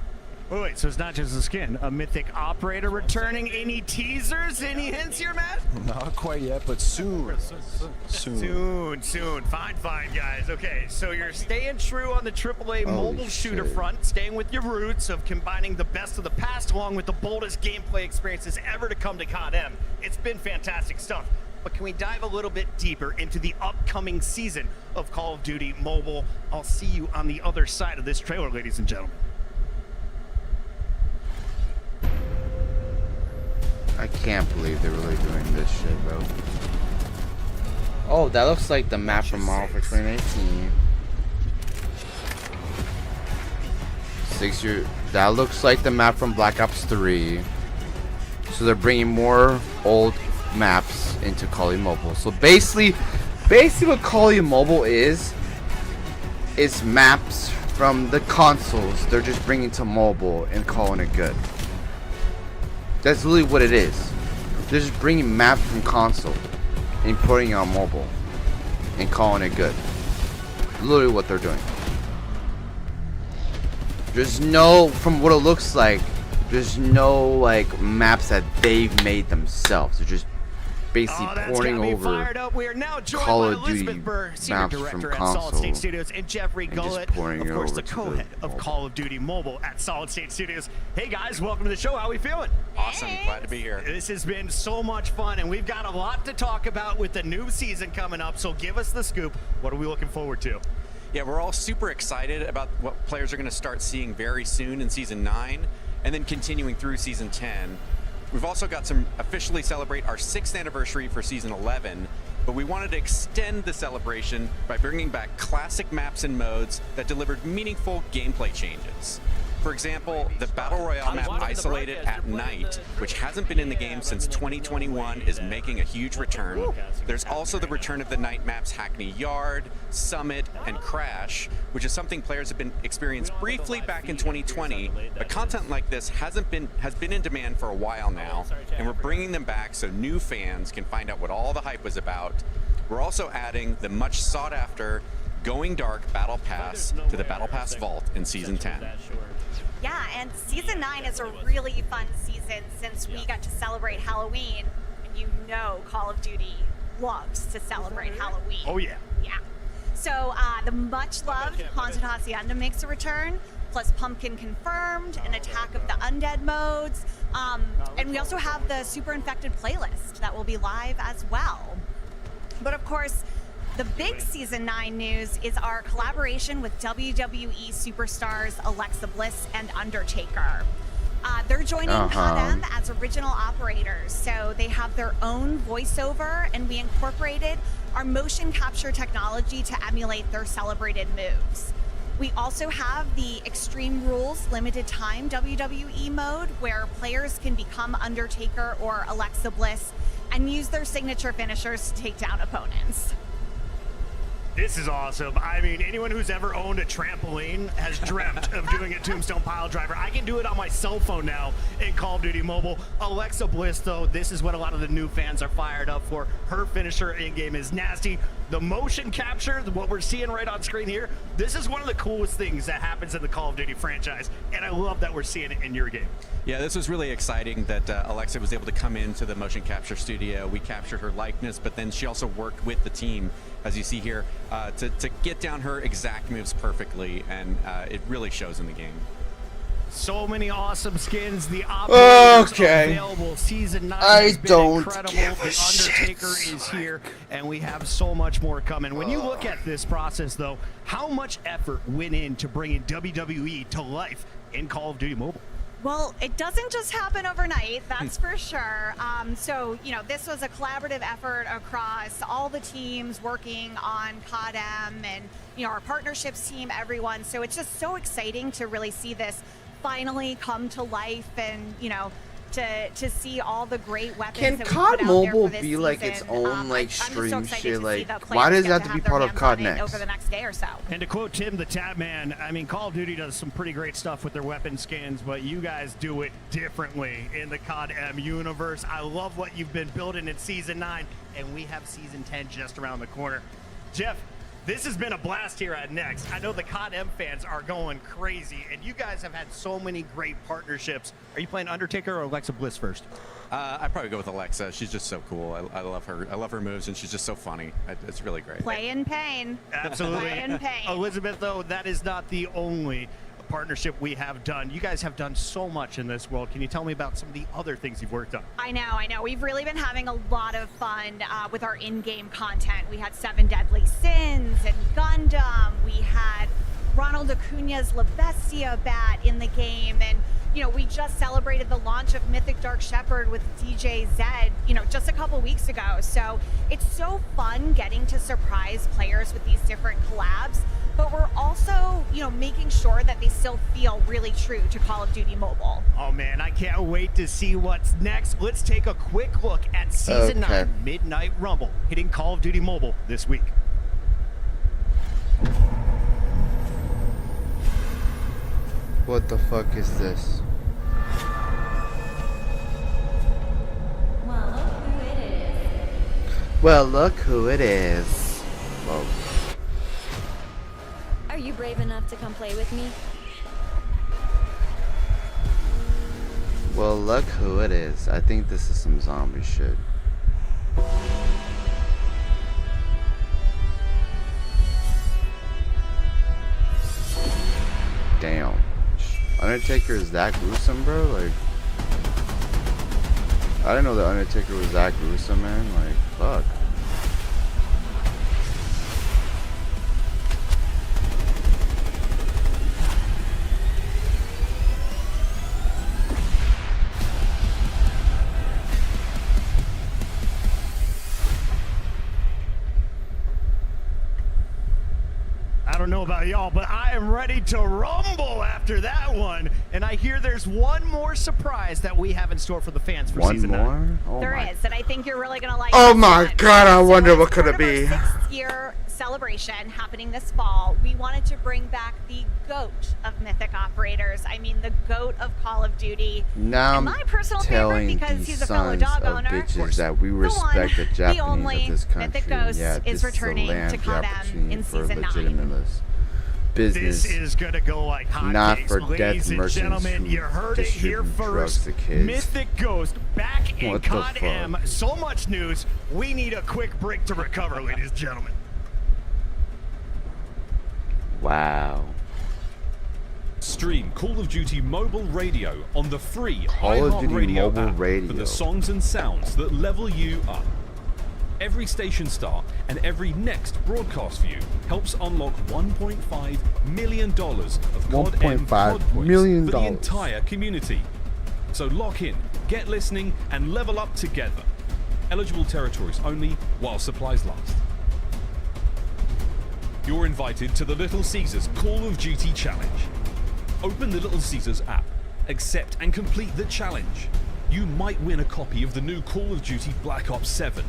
Wait, so it's not just a skin, a mythic operator returning. Any teasers, any hints here, Matt? Not quite yet, but soon. Soon. Fine, guys. Okay, so you're staying true on the AAA mobile shooter front, staying with your roots of combining the best of the past along with the boldest gameplay experiences ever to come to COD M. It's been fantastic stuff. But can we dive a little bit deeper into the upcoming season of Call of Duty Mobile? I'll see you on the other side of this trailer, ladies and gentlemen. I can't believe they're really doing this shit, bro. Oh, that looks like the map from Model for 2019. 6 years. That looks like the map from Black Ops 3. So they're bringing more old maps into COD Mobile. So basically what COD Mobile is maps from the consoles. They're just bringing to mobile and calling it good. That's literally what it is. They're just bringing maps from console and putting it on mobile and calling it good. Literally what they're doing. There's no, from what it looks like, there's no like maps that they've made themselves. They're just basically pouring over We are now joined Call by of Duty Elizabeth Burr, Senior maps Director from at Solid console State Studios, and Jeffrey and just Gullett, pouring of it course, over the to co-head of Call of Duty Mobile at Solid State Studios. Hey guys, welcome to the show. How are we feeling? Awesome, glad to be here. This has been so much fun, and we've got a lot to talk about with the new season coming up, so give us the scoop. What are we looking forward to? Yeah, we're all super excited about what players are going to start seeing very soon in Season 9, and then continuing through Season 10. We've also got some officially celebrate our 6th anniversary for Season 11, but we wanted to extend the celebration by bringing back classic maps and modes that delivered meaningful gameplay changes. For example, the Battle Royale map Isolated at Night, which hasn't been in the game since 2021, is making a huge return. There's also the return of the night maps Hackney Yard, Summit, and Crash, which is something players have been experienced briefly back in 2020, but content like this has been in demand for a while now, and we're bringing them back so new fans can find out what all the hype was about. We're also adding the much sought after Going Dark Battle Pass to the Battle Pass Vault in Season 10. Yeah, and Season 9 is a really fun season since we got to celebrate Halloween, and you know Call of Duty loves to celebrate Halloween. Oh yeah. Yeah. So the much-loved Haunted Hacienda makes a return, plus Pumpkin Confirmed, an Attack of the Undead modes, and we also have the Super Infected playlist that will be live as well. But of course, the big Season 9 news is our collaboration with WWE superstars Alexa Bliss and Undertaker. They're joining COD as original operators, so they have their own voiceover, and we incorporated our motion capture technology to emulate their celebrated moves. We also have the Extreme Rules limited time WWE mode, where players can become Undertaker or Alexa Bliss and use their signature finishers to take down opponents. This is awesome. I mean, anyone who's ever owned a trampoline has dreamt of doing a tombstone pile driver. I can do it on my cell phone now in Call of Duty Mobile. Alexa Bliss, though, this is what a lot of the new fans are fired up for. Her finisher in-game is nasty. The motion capture, what we're seeing right on screen here, this is one of the coolest things that happens in the Call of Duty franchise, and I love that we're seeing it in your game. Yeah, this was really exciting that Alexa was able to come into the motion capture studio. We captured her likeness, but then she also worked with the team, as you see here, to get down her exact moves perfectly, and it really shows in the game. So many awesome skins. The operators available. Season 9 has been incredible. The Undertaker is here, and we have so much more coming. When you look at this process, though, how much effort went into bringing WWE to life in Call of Duty Mobile? Well, it doesn't just happen overnight, that's for sure. So, you know, this was a collaborative effort across all the teams working on CODM and, you know, our partnerships team, everyone. So it's just so exciting to really see this finally come to life and, you know, to see all the great weapons Can that we COD put out there Mobile for this be like season. its own like I'm just so stream excited shit? to see Like, the why players does it get have to be their part of hands COD on it Next? over the next day or so? And to quote Tim the Tab Man, I mean, Call of Duty does some pretty great stuff with their weapon skins, but you guys do it differently in the COD M universe. I love what you've been building in Season 9, and we have Season 10 just around the corner. Jeff, this has been a blast here at Next. I know the COD M fans are going crazy, and you guys have had so many great partnerships. Are you playing Undertaker or Alexa Bliss first? I'd probably go with Alexa. She's just so cool. I love her. I love her moves, and she's just so funny. It's really great. Play in pain. Absolutely. Play in pain. Elizabeth, though, that is not the only partnership we have done. You guys have done so much in this world. Can you tell me about some of the other things you've worked on? I know. We've really been having a lot of fun with our in-game content. We had 7 Deadly Sins and Gundam. We had Ronald Acuna's La Bestia bat in the game, and you know, we just celebrated the launch of Mythic Dark Shepherd with DJ Zed, you know, just a couple weeks ago. So it's so fun getting to surprise players with these different collabs. but we're also, you know, making sure that they still feel really true to Call of Duty Mobile. Oh man, I can't wait to see what's next. Let's take a quick look at Season 9 Midnight Rumble hitting Call of Duty Mobile this week. What the fuck is this? Well, look who it is. Whoa. Are you brave enough to come play with me? Well, look who it is. I think this is some zombie shit. Damn. Undertaker is that gruesome, bro? Like, I didn't know the Undertaker was that gruesome, man. Like, fuck. I don't know about y'all, but I am ready to rumble after that one. And I hear there's one more surprise that we have in store for the fans for Season 9. Oh There is, and I think you're really going to like Oh this my one. god, I wonder So what as could part it of be. our 6th year celebration happening this fall, we wanted to bring back the GOAT of Mythic Operators. I mean, the GOAT of Call of Duty. Now and my personal favorite telling because these he's a fellow sons dog of owner. bitches that we The respect the one, the Japanese only of this country. Mythic Ghost Yeah, is this returning is a land to COD in for Season 9. legitimate business. This is gonna go like hotcakes, Not for ladies death and merchants gentlemen. who You heard it here distribute drugs first. to kids. Mythic Ghost back in What the COD fuck? M. So much news. We need a quick break to recover, ladies and gentlemen. Wow. Stream Call of Duty Mobile Radio on the free Call of Duty iHeartRadio Mobile app Radio. for the songs and sounds that level you up. Every station star and every next broadcast view helps unlock $1.5 million of COD M $1.5 COD points million. for the entire community. So lock in, get listening, and level up together. Eligible territories only while supplies last. You're invited to the Little Caesars Call of Duty Challenge. Open the Little Caesars app, accept and complete the challenge. You might win a copy of the new Call of Duty Black Ops 7.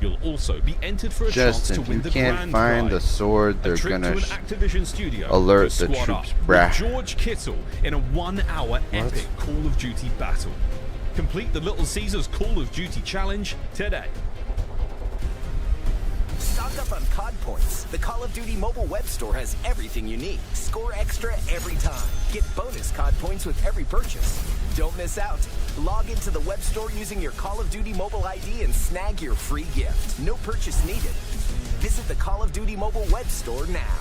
You'll also be entered for a chance to Justin, win you the can't grand find the prize. sword. A They're trip gonna to an Activision studio alert to the squad troops, up bruh. with George Kittle in a 1-hour epic Call of Duty battle. Complete the Little Caesars Call of Duty Challenge today. Stock up on COD points. The Call of Duty mobile web store has everything you need. Score extra every time. Get bonus COD points with every purchase. Don't miss out. Log into the web store using your Call of Duty mobile ID and snag your free gift. No purchase needed. Visit the Call of Duty mobile web store now.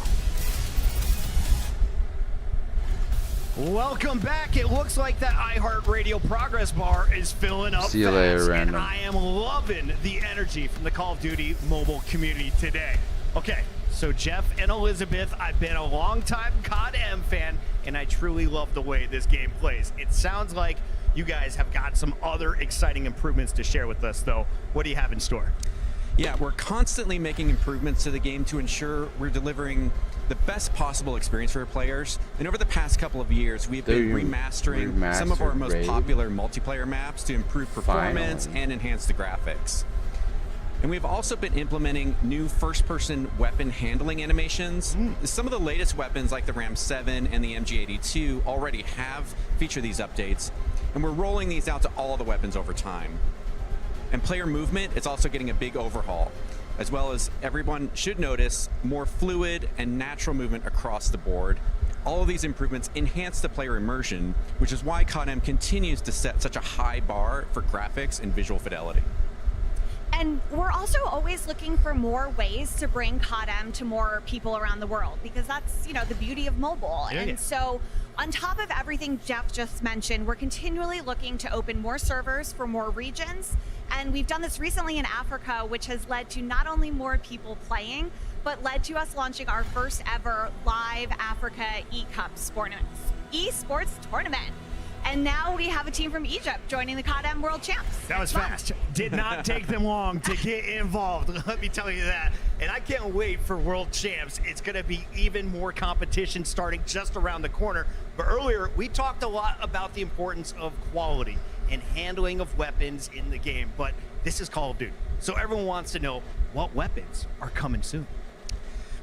Welcome back. It looks like that iHeartRadio progress bar is filling up See you fast, later, and random. I am loving the energy from the Call of Duty mobile community today. Okay, so Jeff and Elizabeth, I've been a long-time COD M fan, and I truly love the way this game plays. It sounds like you guys have got some other exciting improvements to share with us, though. What do you have in store? Yeah, we're constantly making improvements to the game to ensure we're delivering the best possible experience for our players. And over the past couple of years, we've been remastering some of our most Raid. popular multiplayer maps to improve performance and enhance the graphics. And we've also been implementing new first-person weapon handling animations. Some of the latest weapons like the Ram 7 and the MG82 already feature these updates, and we're rolling these out to all the weapons over time. And player movement is also getting a big overhaul, as well as everyone should notice more fluid and natural movement across the board. All of these improvements enhance the player immersion, which is why COD M continues to set such a high bar for graphics and visual fidelity. And we're also always looking for more ways to bring COD M to more people around the world, because that's, you know, the beauty of mobile. And so on top of everything Jeff just mentioned, we're continually looking to open more servers for more regions. And we've done this recently in Africa, which has led to not only more people playing, but led to us launching our first ever live Africa eSports tournament. And now we have a team from Egypt joining the COD World Champs. That was Fun. fast. Did not take them long to get involved. Let me tell you that. And I can't wait for World Champs. It's going to be even more competition starting just around the corner. But earlier, we talked a lot about the importance of quality and handling of weapons in the game. But this is Call of Duty. So everyone wants to know what weapons are coming soon.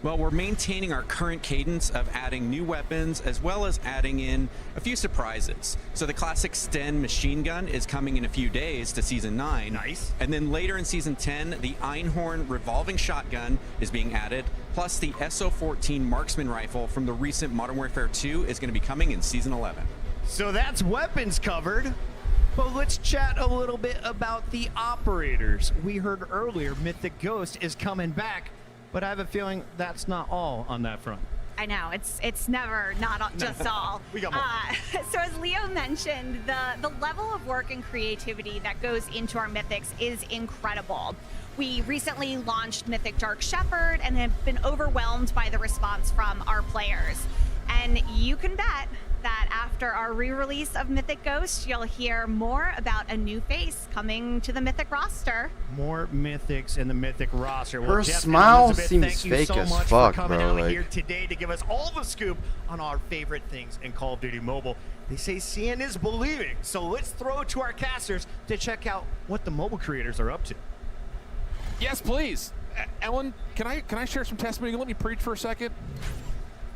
Well, we're maintaining our current cadence of adding new weapons as well as adding in a few surprises. So the classic Sten machine gun is coming in a few days to Season 9. Nice. And then later in Season 10, the Einhorn revolving shotgun is being added. Plus the SO-14 marksman rifle from the recent Modern Warfare 2 is going to be coming in Season 11. So that's weapons covered. But let's chat a little bit about the operators. We heard earlier Mythic Ghost is coming back. But I have a feeling that's not all on that front. I know, it's never not just all. We got more. So as Leo mentioned, the level of work and creativity that goes into our Mythics is incredible. We recently launched Mythic Dark Shepherd and have been overwhelmed by the response from our players. And you can bet that after our re-release of Mythic Ghost, you'll hear more about a new face coming to the Mythic roster. More Mythics in the Mythic roster. Her Jeff and smile Elizabeth, seems thank you fake so as much fuck, for coming bro, out like- here today to give us all the scoop on our favorite things in Call of Duty Mobile. They say seeing is believing, so let's throw it to our casters to check out what the mobile creators are up to. Yes, please. Ellen, can I share some testimony? Let me preach for a second.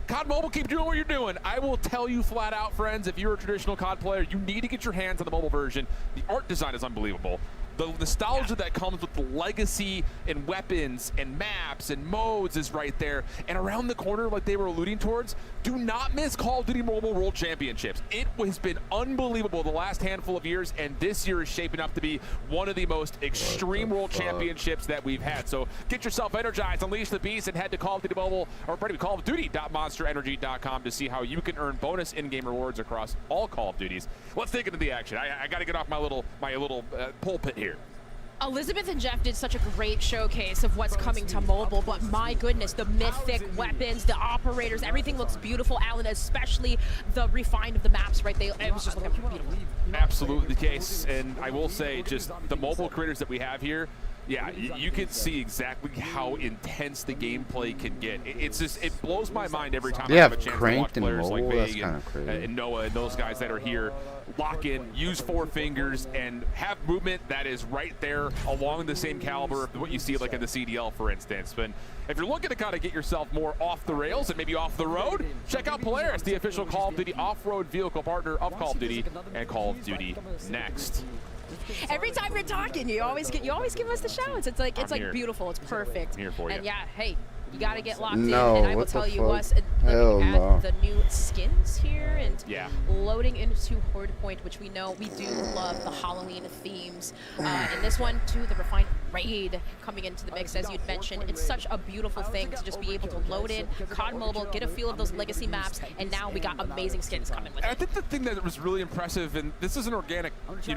COD Mobile, keep doing what you're doing. I will tell you flat out, friends, if you're a traditional COD player, you need to get your hands on the mobile version. The art design is unbelievable. The nostalgia that comes with the legacy and weapons and maps and modes is right there. And around the corner, like they were alluding towards, do not miss Call of Duty Mobile World Championships. It has been unbelievable the last handful of years, and this year is shaping up to be one of the most extreme World Championships that we've had. So get yourself energized, unleash the beast, and head to Call of Duty Mobile, or pardon me, callofduty.monsterenergy.com to see how you can earn bonus in-game rewards across all Call of Duties. Let's dig into the action. I got to get off my little pulpit here. Elizabeth and Jeff did such a great showcase of what's coming to mobile, but my goodness, the mythic weapons, the operators, everything looks beautiful, Alan, especially the refine of the maps, right? It was just looking beautiful. Absolutely the case, and I will say, just the mobile creators that we have here, yeah, you can see exactly how intense the gameplay can get. It's just, it blows my mind every time I have a chance to watch players like Vig and Noah and those guys that are here lock in, use 4 fingers, and have movement that is right there along the same caliber of what you see like in the CDL, for instance. But if you're looking to kind of get yourself more off the rails and maybe off the road, check out Polaris, the official Call of Duty off-road vehicle partner of Call of Duty and Call of Duty Next. Every time we're talking, you always give us the shouts. It's like here. beautiful. It's perfect. I'm here for you. And yeah, hey, you got to get locked No, in. And I will what the tell you fuck? what, Hell looking no. at the new skins here and Yeah. loading into Horde Point, which we know we do love the Halloween themes. And this one too, the refined raid coming into the mix, as you'd mentioned. It's such a beautiful thing to just be able to load in COD Mobile, get a feel of those legacy maps, and now we got amazing skins coming with And I it. think the thing that was really impressive, and this is an organic,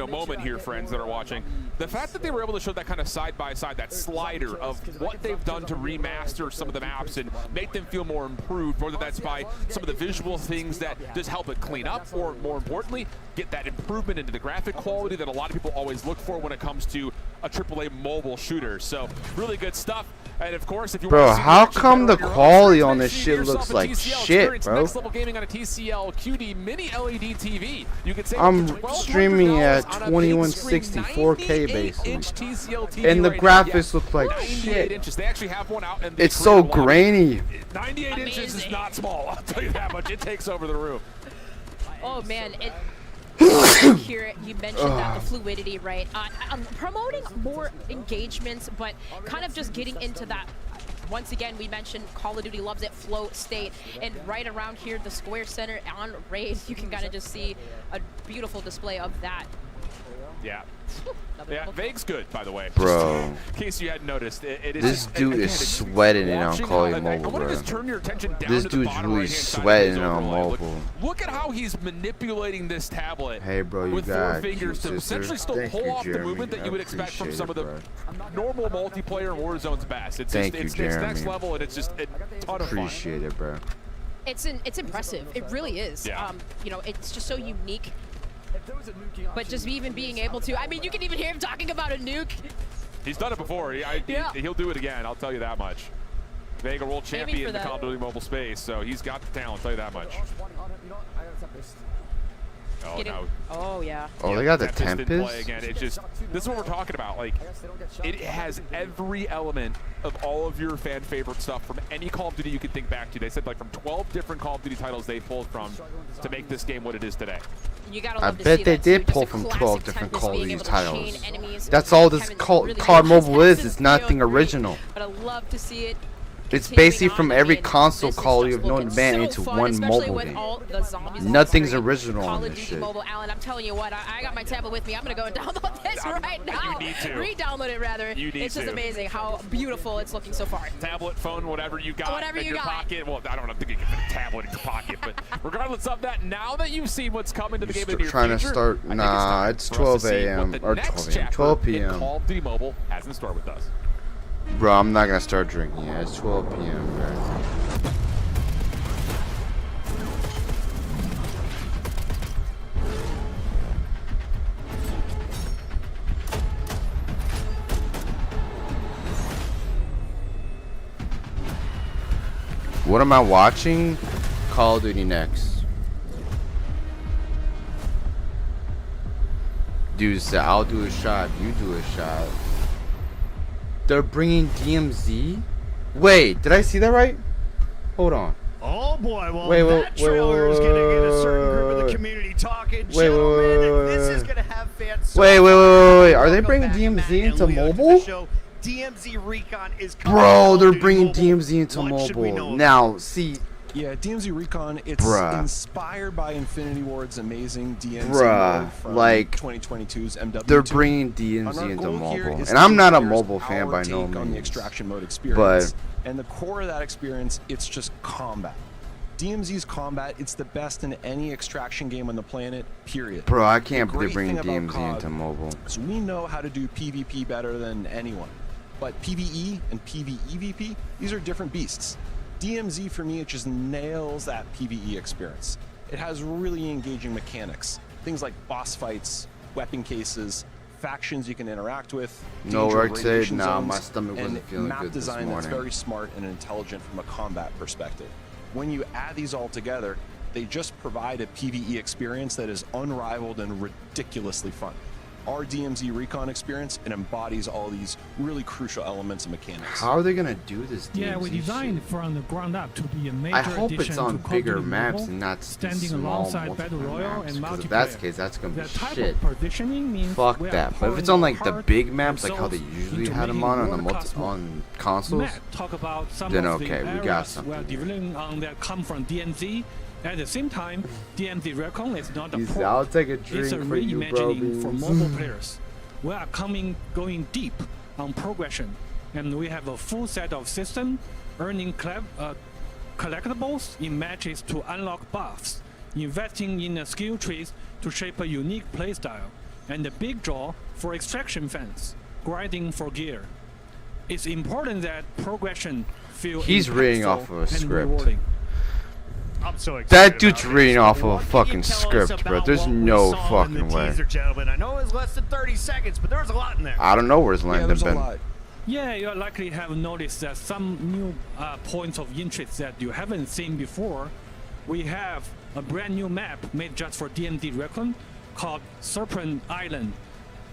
moment here, friends that are watching, the fact that they were able to show that kind of side-by-side, that slider of what they've done to remaster some of the maps and make them feel more improved, whether that's by some of the visual things that just help it clean up, or more importantly, get that improvement into the graphic quality that a lot of people always look for when it comes to a AAA mobile shooter. So really good stuff. And of course, if you Bro, want to see how action come better the on your own quality screen, on make this sure you shit get yourself looks a like TCL shit, experience. bro? Next level gaming on a TCL QD mini LED TV. You can save I'm up to $1,200 streaming at on a big screen 2160 4K 98-inch basically. TCL TV And the right now. graphics look like 98 shit. inches. They actually have one out, and they It's so created one. grainy. 98 inches is not small. I'll tell you that much. It takes over the room. Oh man, here you mentioned that the fluidity, right? Promoting more engagements, but kind of just getting into that. Once again, we mentioned Call of Duty loves it, flow state, and right around here, the Square Center on Raid, you can kind of just see a beautiful display of that. Yeah. Yeah, Vague's good, by the way. Bro. Just in case you hadn't noticed, it is. This dude again, is it's sweating it on watching Call of how- Mobile, I want to bro. just turn your attention down This to the dude's bottom really right-hand side of sweating his it on overlay. Look, mobile. look at how he's manipulating this tablet. Hey, bro, you with got 4 fingers you, to sister. essentially still Thank pull you, off the Jeremy. movement that I you would expect from appreciate some of the it, normal multiplayer Warzone's best. It's Thank just, you, it's Jeremy. next level, and it's just a ton of fun. Appreciate it, bro. It's impressive. It really is. Yeah. It's just so unique. But just even being able to, I mean, you can even hear him talking about a nuke. He's done it before. He'll do it again. I'll tell you that much. Vega world champion in the Call of Duty Mobile space, so he's got the talent. I'll tell you that much. Oh, no. Oh, yeah. Oh, they got the Tempest in Tempest? play again. It's just, this is what we're talking about. Like, it has every element of all of your fan favorite stuff from any Call of Duty you could think back to. They said like from 12 different Call of Duty titles they pulled from to make this game what it is today. You gotta I love to bet see they that did too. pull Just a from classic 12 different Tempest Call of being Duty able to titles. chain enemies. That's all this Kevin's COD Mobile is. has It's to nothing feel great, original. But I love to see it. It's continuing basically on. from I every mean, console this is Call just you've known looking to ban so into fun, one especially mobile with game. all the zombies Nothing's on original Call on of this Duty shit. Mobile. Alan, I'm telling you what, I got my tablet with me. I'm gonna go and download this right now. You need to. Re-download it rather. You need it's just to. amazing how beautiful it's looking so far. Tablet, phone, whatever you got Whatever in you your got. pocket. Well, I don't think you can fit a tablet in your pocket, but regardless of that, now that you've seen what's coming to the game in the near Trying to future, start. I think Nah, it's it's time for us 12 to see a.m. what the or next 12 a.m. chapter 12 in p.m. Call of Duty Mobile has in store with us. Bro, I'm not gonna start drinking yet. It's 12 p.m. bro. What am I watching? Call of Duty Next. Dude said, I'll do a shot, you do a shot. They're bringing DMZ? Wait, did I see that right? Hold on. Oh boy, well Wait, that trailer is going to get a certain group of the community talking. Gentlemen, this is going to have fans so Wait. Welcome Are they bringing back, DMZ Matt into and Leo, to the mobile? show. DMZ Recon is coming to Bro, Call of they're Duty bringing Mobile. DMZ into What should we know mobile. about Now, see, Yeah, DMZ Recon, it's Bruh. inspired by Infinity Ward's amazing DMZ Bruh, mode from like, 2022's MW2. they're bringing DMZ And our into goal here mobile. is And to I'm give not a players mobile fan our by take no on the means. extraction mode experience. But And the core of that experience, it's just combat. DMZ's combat, it's the best in any extraction game on the planet, period. bro, I The can't believe great they're bringing thing about DMZ COD into mobile. is we know how to do PvP better than anyone. But PvE and PvEVP, these are different beasts. DMZ for me, it just nails that PvE experience. It has really engaging mechanics. Things like boss fights, weapon cases, factions you can interact with, No danger work today? radiation Nah, zones, my stomach wasn't and feeling map good this design that's morning. very smart and intelligent from a combat perspective. When you add these all together, they just provide a PvE experience that is unrivaled and ridiculously fun. Our DMZ Recon experience, it embodies all these really crucial elements and mechanics. How are they gonna do this DMZ Yeah, we designed shit? from the ground up to be a major I hope addition it's on to Call of bigger Duty maps Mobile, and not standing small alongside Battle multiplayer Royale maps. and Because multiplayer. if that's the case, that's gonna be The type shit. of partitioning means Fuck we are that. But if pouring it's on like the heart big maps, and like how they souls usually into had them making on the world-class on consoles, Matt talk about some then of okay, the we got areas something. we're developing on that come from DMZ. At the same time, DMZ Recon is not a He said, port. "I'll take a It's a drink for you, bro, reimagining for beans." mobile players. We are going deep on progression, and we have a full set of system, earning collectibles in matches to unlock buffs, investing in skill trees to shape a unique playstyle, and the big draw for extraction fans, grinding for gear. It's important that progression feel He's reading impactful off of a and script. rewarding. I'm so excited. That dude's about reading this. off of a What can you fucking tell us script, bro. about There's what we no saw in the fucking way. teaser, gentlemen? I know it was less than 30 seconds, but there was a lot in there. I don't know where's Landon there's a been. lot. Yeah, you likely have noticed that some new points of interest that you haven't seen before. We have a brand new map made just for DMZ Recon called Serpent Island.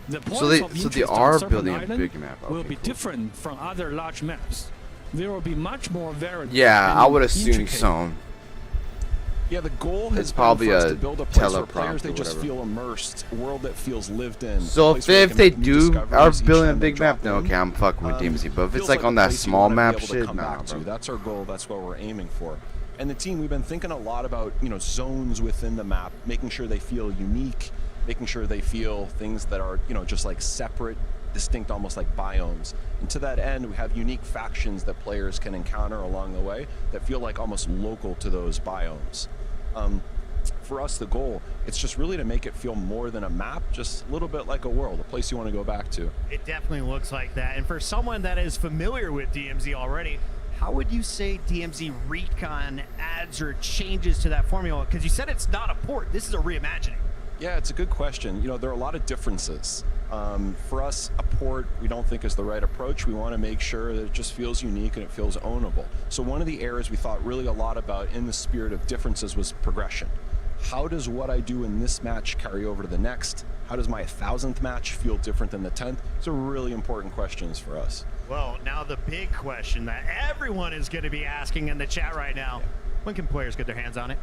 The points So they- of so they interest on are Serpent building a Island big map. will Okay, be cool. different from other large maps. There will be much more varied. Yeah, and I would assume intricate. so. Yeah, the goal has It's been probably for us a to build a place where teleprompt players or they just whatever. feel immersed, a world that feels lived in. So a place where if can they make new do are discoveries each building a time they big map, drop then in. okay, I'm fucking with DMZ. But if Feels it's like a on that place you small wanna be map able to shit, come nah, back to. bro. That's our goal. That's what we're aiming for. And the team, we've been thinking a lot about zones within the map, making sure they feel unique, making sure they feel things that are just like separate, distinct, almost like biomes. And to that end, we have unique factions that players can encounter along the way that feel like almost local to those biomes. For us, the goal, it's just really to make it feel more than a map, just a little bit like a world, a place you want to go back to. It definitely looks like that. And for someone that is familiar with DMZ already, how would you say DMZ Recon adds or changes to that formula? Because you said it's not a port. This is a reimagining. Yeah, it's a good question. You know, there are a lot of differences. For us, a port we don't think is the right approach. We want to make sure that it just feels unique and it feels ownable. So one of the areas we thought really a lot about in the spirit of differences was progression. How does what I do in this match carry over to the next? How does my 1,000th match feel different than the 10th? These are really important questions for us. Well, now the big question that everyone is going to be asking in the chat right now, when can players get their hands on it?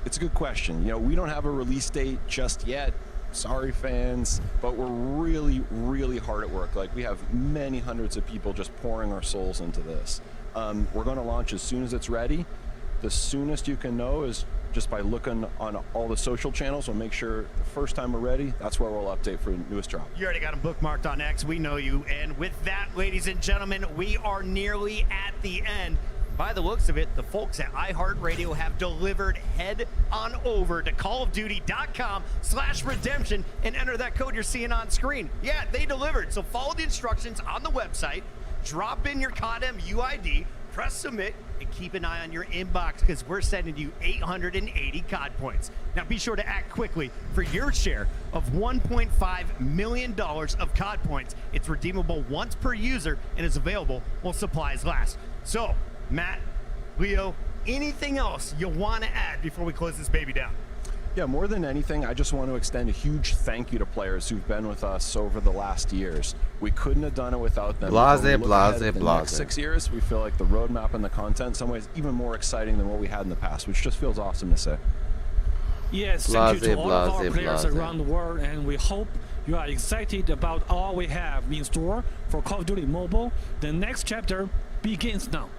It's a good question. You know, we don't have a release date just yet. Sorry, fans, but we're really, really hard at work. Like, we have many hundreds of people just pouring our souls into this. We're going to launch as soon as it's ready. The soonest you can know is just by looking on all the social channels. We'll make sure the first time we're ready, that's where we'll update for the newest drop. You already got them bookmarked on X. We know you. And with that, ladies and gentlemen, we are nearly at the end. By the looks of it, the folks at iHeartRadio have delivered. Head on over to callofduty.com/redemption and enter that code you're seeing on screen. Yeah, they delivered. So follow the instructions on the website, drop in your CODM UID, press submit, and keep an eye on your inbox because we're sending you 880 COD points. Now be sure to act quickly for your share of $1.5 million of COD points. It's redeemable once per user and is available while supplies last. So, Matt, Leo, anything else you want to add before we close this baby down? Yeah, more than anything, I just want to extend a huge thank you to players who've been with us over the last years. We couldn't have done it without them. Blase, When we look ahead at the blase. next 6 years, we feel like the roadmap and the content in some ways even more exciting than what we had in the past, which just feels awesome to say. Yes, thank you to all of our Blase, players blase. around the world, and we hope you are excited about all we have in store for Call of Duty Mobile. The next chapter begins now.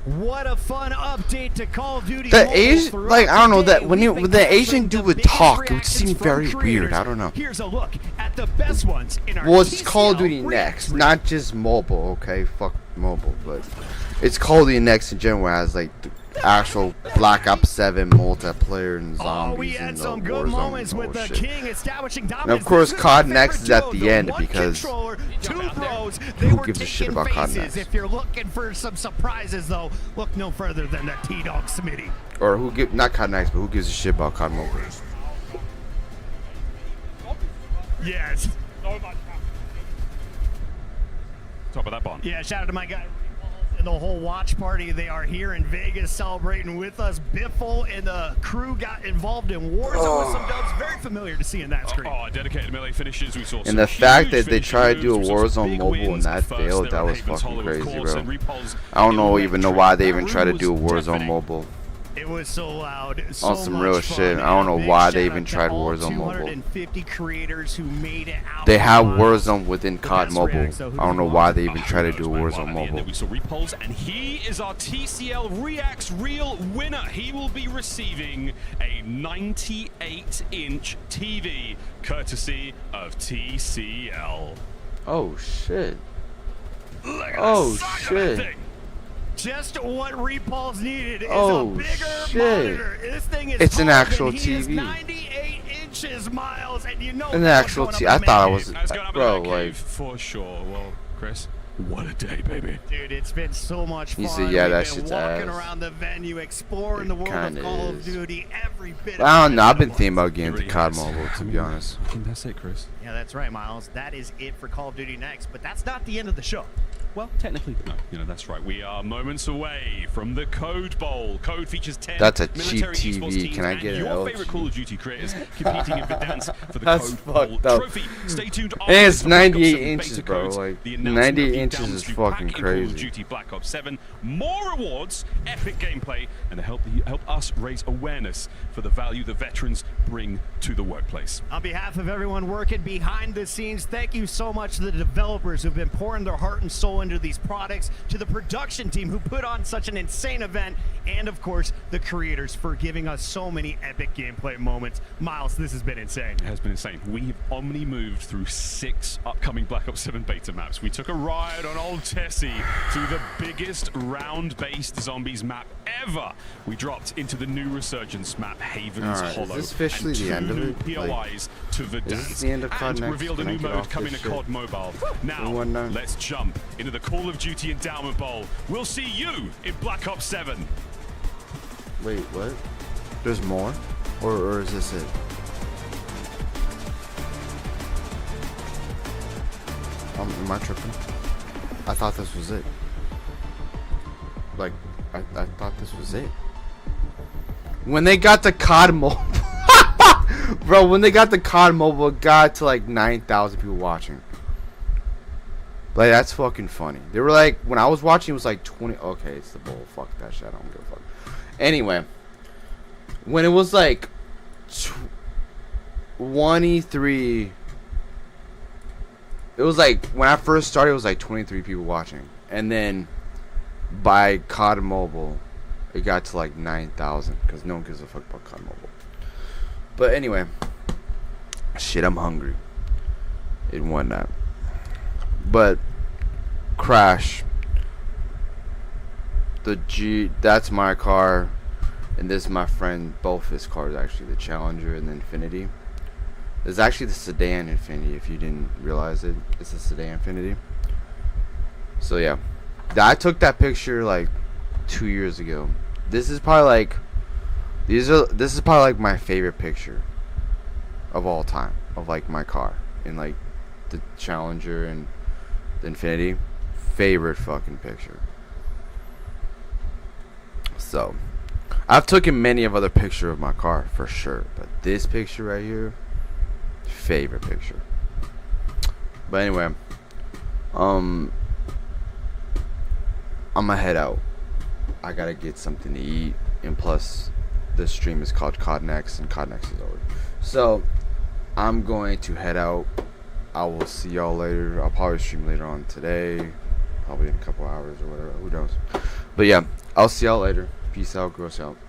What a fun update to Call of Duty. The Mobile Asian, throughout like, I don't know, the that day. when We've been the Asian covering dude the would biggest talk, it would reactions seem from very creators. weird. I don't know. Here's a look at the best ones in our Well, it's Call of TCL Duty Next, not just mobile, okay? Fuck mobile, but it's Call of Duty Next in general as like the actual Black Ops 7 multiplayer and zombies we had and the some good Warzone moments and with the bullshit. king establishing dominance. And of course, This is COD my Next favorite is at duo, the the end one because controller, two bros. They who were gives a shit taking about COD faces. Next? If you're looking for some surprises, though, look no further than the T-Dog Smitty. Or who give, not COD Next, but who gives a shit about COD Mobile? Yes. Top of that bomb. Yeah, shout out to my guy and the whole watch party. They are here in Vegas celebrating with us. Biffle and the crew got involved in Warzone with some dubs. Very familiar to seeing that screen. Oh, dedicated melee finishes. We saw And some the fact huge that they tried to do a finishes. We saw some Warzone big mobile and wins. that First, failed, they that were was Haven's fucking Hollow, of crazy, course, bro. and Repulse I don't know in even know Electric. why they even That tried to was do a Warzone deafening. mobile. It was so loud. So On some much real fun, shit. I and don't know a big why they shout even out to tried all Warzone mobile. 250 creators who made it out. They have alive. Warzone within COD best Mobile. reacts, though, who I don't know did why you they want? even try to do a Right Warzone at the end, mobile. we saw Repulse, and he is our TCL Reacts Real winner. He will be receiving a 98-inch TV, courtesy of TCL. Oh shit. Look at Oh the size of that shit. thing. Just what Repulse needed is Oh, a bigger shit. monitor. This thing is It's an taller actual than he is TV. 98 inches, Miles, and you know An what's actual going TV. up I in the thought I main was, game. That's going up bro, in that like, cave for sure. Well, Chris, what a day, baby. Dude, it's been so much fun. He said, yeah, We've that been shit's walking ass. around the venue, exploring the world of kinda Call of is. Duty, every bit of I don't it. know. I've been thinking about getting It into really COD is. Mobile, to be honest. I think that's it, Chris. Yeah, that's right, Miles. That is it for Call of Duty Next, but that's not the end of the show. Well, technically, no. You know, that's right. We are moments away from the Code Bowl. Code features 10 That's a cheap military TV. esports teams Can I and get an your LG? favorite Call of Duty creators competing in Verdansk for the That's Code Bowl fucked up. trophy. Stay tuned. And it's after Black Ops 98 7 inches, beta bro. codes, Like, the announcement 98 of the inches Down is Street fucking pack in Call crazy. of Duty Black Ops 7. More rewards, epic gameplay, and to help us raise awareness for the value the veterans bring to the workplace. On behalf of everyone working behind the scenes, thank you so much to the developers who've been pouring their heart and soul into these products, to the production team who put on such an insane event, and of course, the creators for giving us so many epic gameplay moments. Miles, this has been insane. It has been insane. We've omni-moved through 6 upcoming Black Ops 7 beta maps. We took a ride on old Tessie through the biggest round-based zombies map ever. We dropped into the new resurgence map, Haven's Alright, is Hollow, this officially and the 2 end of new it? POIs to Verdansk. Is this the end of COD and Next? revealed a Can I new get mode off coming this to shit? COD Mobile. Now, 1-9. let's jump into the Call of Duty Endowment Bowl. We'll see you in Black Ops 7. Wait, what? There's more? Or is this it? Am I tripping? I thought this was it. Like, I thought this was it. When they got the COD Mobile... Bro, when they got the COD Mobile, it got to like 9,000 people watching. Like, that's fucking funny. They were like, when I was watching, it was like 20... Okay, it's the bull. Fuck that shit. I don't give a fuck. Anyway. When it was like 23... It was like, when I first started, it was like 23 people watching. And then, by COD Mobile, it got to like 9,000. Because no one gives a fuck about COD Mobile. But anyway. Shit, I'm hungry. And whatnot. But, Crash. That's my car. And this is my friend, both his cars actually. The Challenger and the Infinity. It's actually the sedan Infinity, if you didn't realize it. It's a sedan Infinity. So yeah. I took that picture like 2 years ago. This is probably like this is probably like my favorite picture of all time of like my car. In like the Challenger and the Infinity. Favorite fucking picture. So I've taken many of other pictures of my car for sure. But this picture right here, favorite picture. But anyway, I'm gonna head out. I gotta get something to eat, and plus the stream is called COD Next, and COD Next is over. So I'm going to head out. I will see y'all later. I'll probably stream later on today, probably in a couple hours or whatever, who knows. But yeah, I'll see y'all later. Peace out, gross out.